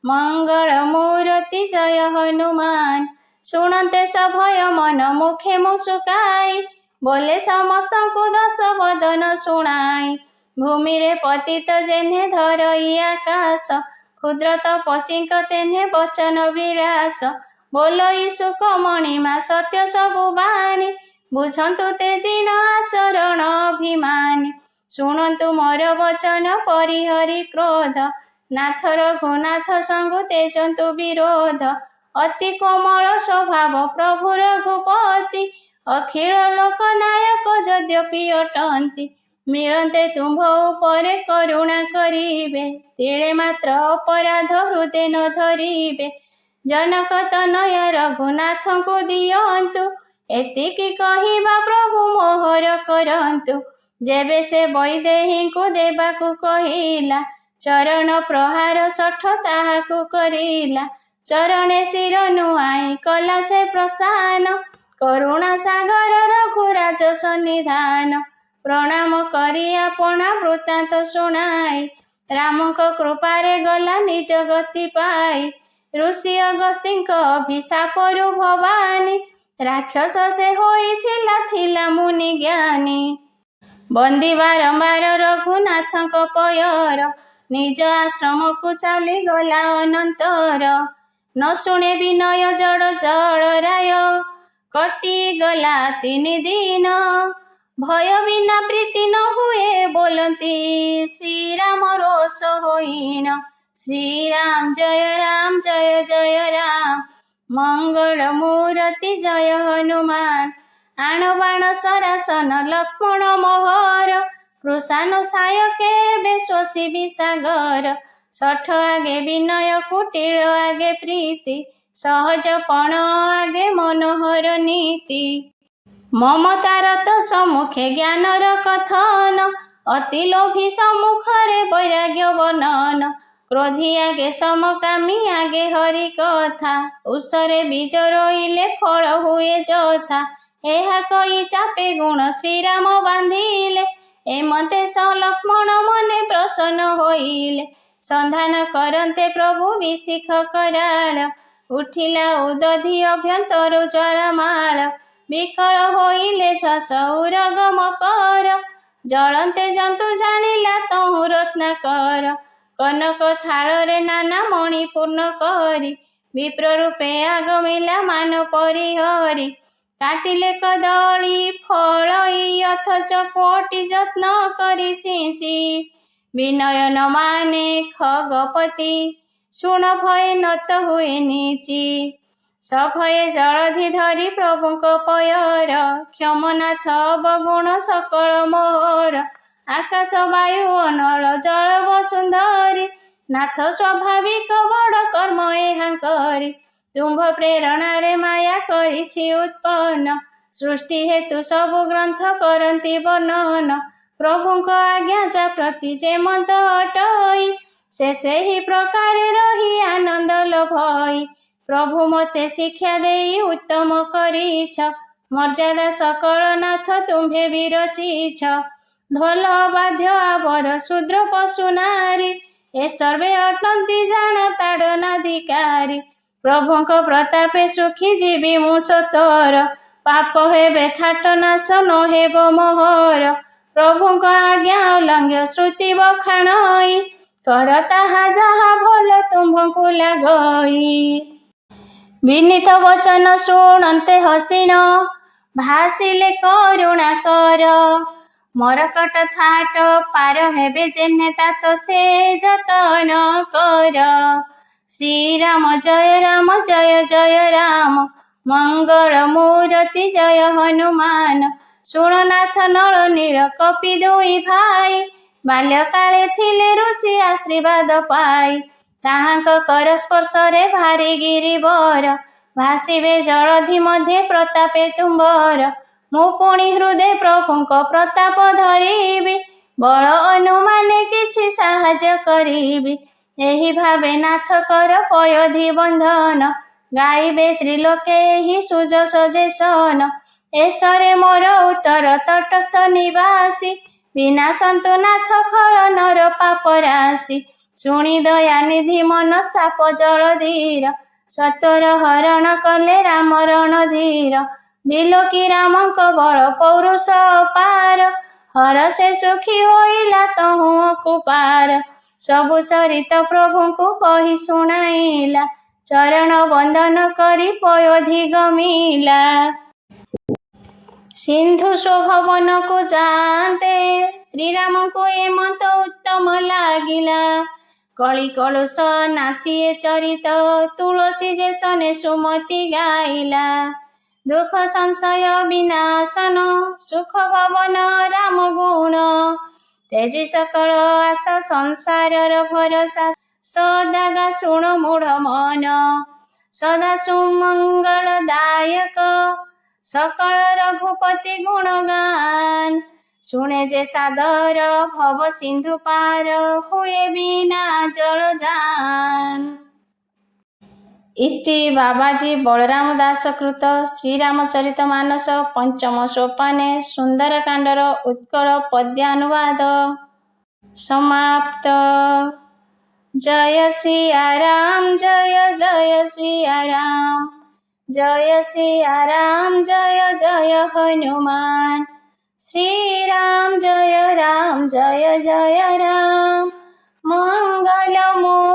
ମଙ୍ଗଳ ମୂରତି ଜୟ ହନୁମାନ। ଶୁଣନ୍ତେ ସଭୟ ମନ ମୁଖେ ମୁସୁକାଇ। ବୋଲେ ସମସ୍ତଙ୍କୁ ଦଶ ବଦନ ଶୁଣାଇ। ଭୂମିରେ ପତିତ ଯେହ୍ନେ ଧରଇ ଆକାଶ। କ୍ଷୁଦ୍ର ତପସ୍ୱୀଙ୍କ ତେହ୍ନେ ବଚନ ବିଳାସ। ବୋଲଇ ସୁକ ମଣିମା ସତ୍ୟ ସବୁ ବାଣୀ। ବୁଝନ୍ତୁ ତେଜିଣ ଆଚରଣ ଅଭିମାନୀ। ଶୁଣନ୍ତୁ ମୋର ବଚନ ପରିହରି କ୍ରୋଧ। ନାଥ ରଘୁନାଥ ସଙ୍ଗୁ ତେଜନ୍ତୁ ବିରୋଧ। ଅତି କୋମଳ ସ୍ୱଭାବ ପ୍ରଭୁ ରଘୁପତି। ଅଖିଳ ଲୋକ ନାୟକ ଯଦ୍ୟପି ଅଟନ୍ତି। ମିଳନ୍ତେ ତୁମ୍ଭ ଉପରେ କରୁଣା କରିବେ। ତିଳେ ମାତ୍ର ଅପରାଧ ହୃଦେ ନ ଧରିବେ। ଜନକ ତନୟ ରଘୁନାଥଙ୍କୁ ଦିଅନ୍ତୁ। ଏତିକି କହିବା ପ୍ରଭୁ ମୋହର କରନ୍ତୁ। ଯେବେ ସେ ବୈଦେହୀଙ୍କୁ ଦେବାକୁ କହିଲା, ଚରଣ ପ୍ରହାର ଶଠ ତାହାକୁ କରିଲା। ଚରଣେ ଶିର ନୁଆଇଁ କଲା ସେ ପ୍ରସ୍ଥାନ, କରୁଣା ସାଗର ରଘୁରାଜ ସନ୍ନିଧାନ। ପ୍ରଣାମ କରି ଆପଣା ବୃତ୍ତାନ୍ତ ଶୁଣାଇ, ରାମଙ୍କ କୃପାରେ ଗଲା ନିଜ ଗତି ପାଇ। ଋଷି ଅଗସ୍ତ୍ୟଙ୍କ ଅଭିଶାପରୁ ଭବାନୀ, ରାକ୍ଷସ ସେ ହୋଇଥିଲା ମୁନି ଜ୍ଞାନୀ। ବନ୍ଦୀ ବାରମ୍ବାର ରଘୁନାଥଙ୍କ ପୟର, ନିଜ ଆଶ୍ରମକୁ ଚାଲିଗଲା ଅନନ୍ତର। ନ ଶୁଣେ ବିନୟ ଜଡ଼ ଜଳରାୟ, କଟିଗଲା 3 ଦିନ। ଭୟ ବିନା ପ୍ରୀତି ନ ହୁଏ ବୋଲନ୍ତି, ଶ୍ରୀରାମ ରୋଷ ହୋଇଣ। ଶ୍ରୀରାମ ଜୟ ଜୟ ରାମ, ମଙ୍ଗଳ ମୂରତି ଜୟ ହନୁମାନ। ଆଣ ବାଣ ସରାସନ ଲକ୍ଷ୍ମଣ ମୋହର, କୃଷାନ ସାୟ କେବେ ଶୋଷିବି ସାଗର। ଶଠ ଆଗେ ବିନୟ କୁଟିଳ ଆଗେ ପ୍ରୀତି, ସହଜପଣ ଆଗେ ମନୋହର ନୀତି। ମମତାର ତ ସମ୍ମୁଖେ ଜ୍ଞାନର କଥନ, ଅତି ଲୋଭୀ ସମ୍ମୁଖରେ ବୈରାଗ୍ୟ ବର୍ଣ୍ଣନ। କ୍ରୋଧୀ ଆଗେ ସମକାମୀ ଆଗେ ହରି କଥା, ଉଷରେ ବୀଜ ରୋଇଲେ ଫଳ ହୁଏ ଯଥା। ଏହା କହି ଚାପେ ଗୁଣ ଶ୍ରୀରାମ ବାନ୍ଧିଲେ, ଏମତେ ଲକ୍ଷ୍ମଣ ମନେ ପ୍ରସନ୍ନ ହୋଇଲେ। ସନ୍ଧାନ କରନ୍ତେ ପ୍ରଭୁ ବିଶିଖ କରାଳ, ଉଠିଲା ଉଦଧି ଅଭ୍ୟନ୍ତର ଜ୍ୱାଳାମାଳ। ବିକଳ ହୋଇଲେ ଝସ ଉରଗ ମକର, ଜଳନ୍ତେ ଜନ୍ତୁ ଜାଣିଲା ତହୁଁ ରତ୍ନାକର। କନକ ଥାଳରେ ନାନା ମଣି ପୂର୍ଣ୍ଣ କରି, ବିପ୍ର ରୂପେ ଆଗମିଲା ମାନ ପରିହରି। କାଟିଲେ କଦଳୀ ଫଳଇ ଅଥଚ କୋଟି ଯତ୍ନ କରି ସିଞ୍ଚି, ବିନୟ ନ ମାନେ ଖଗପତି, ଶୁଣ ଭୟେ ନତ ହୁଏ ନିଚି। ସଭୟେ ଜଳଧି ଧରି ପ୍ରଭୁଙ୍କ ପୟର, କ୍ଷମନାଥ ଅବଗୁଣ ସକଳ ମୋହର। ଆକାଶ ବାୟୁ ଅନଳ ଜଳ ବସୁନ୍ଧରି, ନାଥ ସ୍ୱାଭାବିକ ବଡ଼ କର୍ମ ଏହାଙ୍କରି। ତୁମ୍ଭ ପ୍ରେରଣାରେ ମାୟା କରିଛି ଉତ୍ପନ୍ନ, ସୃଷ୍ଟି ହେତୁ ସବୁ ଗ୍ରନ୍ଥ କରନ୍ତି ବର୍ଣ୍ଣନ। ପ୍ରଭୁଙ୍କ ଆଜ୍ଞା ଯା ପ୍ରତି ଯେମନ୍ତ ଅଟଇ, ସେ ସେହି ପ୍ରକାରେ ରହି ଆନନ୍ଦ ଲଭଇ। ପ୍ରଭୁ ମୋତେ ଶିକ୍ଷା ଦେଇ ଉତ୍ତମ କରିଛ, ମର୍ଯ୍ୟାଦା ସକଳ ନାଥ ତୁମ୍ଭେ ବିରଚିଛ। ଢୋଲ ବାଦ୍ୟ ଆବର ଶୂଦ୍ର ପଶୁ ନାରୀ, ଏ ସର୍ବେ ଅଟନ୍ତି ଜାଣ ତାଡ଼ନାଧିକାରୀ। ପ୍ରଭୁଙ୍କ ପ୍ରତାପେ ସୁଖୀ ଯିବି ମୁଁ ସତର, ପାପ ହେବେ ଥାଟ ନାଶ ନ ହେବ ମୋହର। ପ୍ରଭୁଙ୍କ ଆଜ୍ଞା ଅଲଙ୍ଘ୍ୟ ଶ୍ରୁତି ବଖାଣଇ, କର ତାହା ଯାହା ଭଲ ତୁମ୍ଭଙ୍କୁ ଲାଗଇ। ବିନୀତ ବଚନ ଶୁଣନ୍ତେ ହସିଣ, ଭାସିଲେ କରୁଣା କର। ମରକଟ ଥାଟ ପାର ହେବେ ଯେହ୍ନେ ତାତ ସେ ଯତନ କର। ଶ୍ରୀରାମ ଜୟ ରାମ, ମଙ୍ଗଳ ମୂରତି ଜୟ ହନୁମାନ। ଶୁଣ ନାଥ ନଳ ନୀଳ କପି ଦୁଇ ଭାଇ, ବାଲ୍ୟକାଳେ ଥିଲେ ଋଷି ଆଶୀର୍ବାଦ ପାଇ। ତାହାଙ୍କ କର ସ୍ପର୍ଶରେ ଭାରି ଗିରିବର, ଭାସିବେ ଜଳଧି ମଧ୍ୟେ ପ୍ରତାପେ ତୁମ୍ଭର। ମୁଁ ପୁଣି ହୃଦେ ପ୍ରଭୁଙ୍କ ପ୍ରତାପ ଧରିବି, ବଳ ଅନୁମାନେ କିଛି ସାହାଯ୍ୟ କରିବି। ଏହି ଭାବେ ନାଥ କର ପୟୋଧି ବନ୍ଧନ, ଗାଇବେ ତ୍ରିଲୋକେ ଏହି ସୁଯଶ ଯେସନ। ଏସରେ ମୋର ଉତ୍ତର ତଟସ୍ଥ ନିବାସୀ, ବିନାଶନ୍ତୁ ନାଥ ଖଳ ନର ପାପ ରାଶି। ଶୁଣି ଦୟାନିଧି ମନସ୍ତାପ ଜଳଧୀର, ସତ୍ୱର ହରଣ କଲେ ରାମ ରଣଧୀର। ବିଲୋକି ରାମଙ୍କ ବଳ ପୌରୁଷ ଅପାର, ହରଷେ ସୁଖୀ ହୋଇଲା ତହୁଁ ଅକୁପାର। ସବୁ ଚରିତ ପ୍ରଭୁଙ୍କୁ କହି ଶୁଣାଇଲା, ଚରଣ ବନ୍ଦନ କରି ପୟୋଧି ଗମିଲା। ସିନ୍ଧୁ ଶୋଭବନକୁ ଯାଆନ୍ତେ, ଶ୍ରୀରାମଙ୍କୁ ଏମନ୍ତ ଉତ୍ତମ ଲାଗିଲା। କଳି କଳୁଷ ନାସିଏ ଚରିତ, ତୁଳସୀ ଯେସନେ ସୁମତି ଗାଇଲା। ଦୁଃଖ ସଂଶୟ ବିନାଶନ, ସୁଖ ଭବନ ରାମ ଗୁଣ। ତେଜି ସକଳ ଆଶା ସଂସାରର ଭରସା, ସଦାଗା ଶୁଣ ମୂଢ଼ ମନ। ସଦା ସୁମଙ୍ଗଳ ଦାୟକ, सकळ रघुपति गुणगान। शुणे जे सादर भव सिंधु पार, हुए बिना जल जान। इति बाबाजी बलराम दास कृत श्रीरामचरितमानस पंचम सोपाने सुंदरकांडर उत्कल पद्यानुवाद समाप्त। जय सिया राम जय जय सिया राम, जय सिया राम जय जय हनुमान। श्री राम जय जय राम, मंगल मूर्ति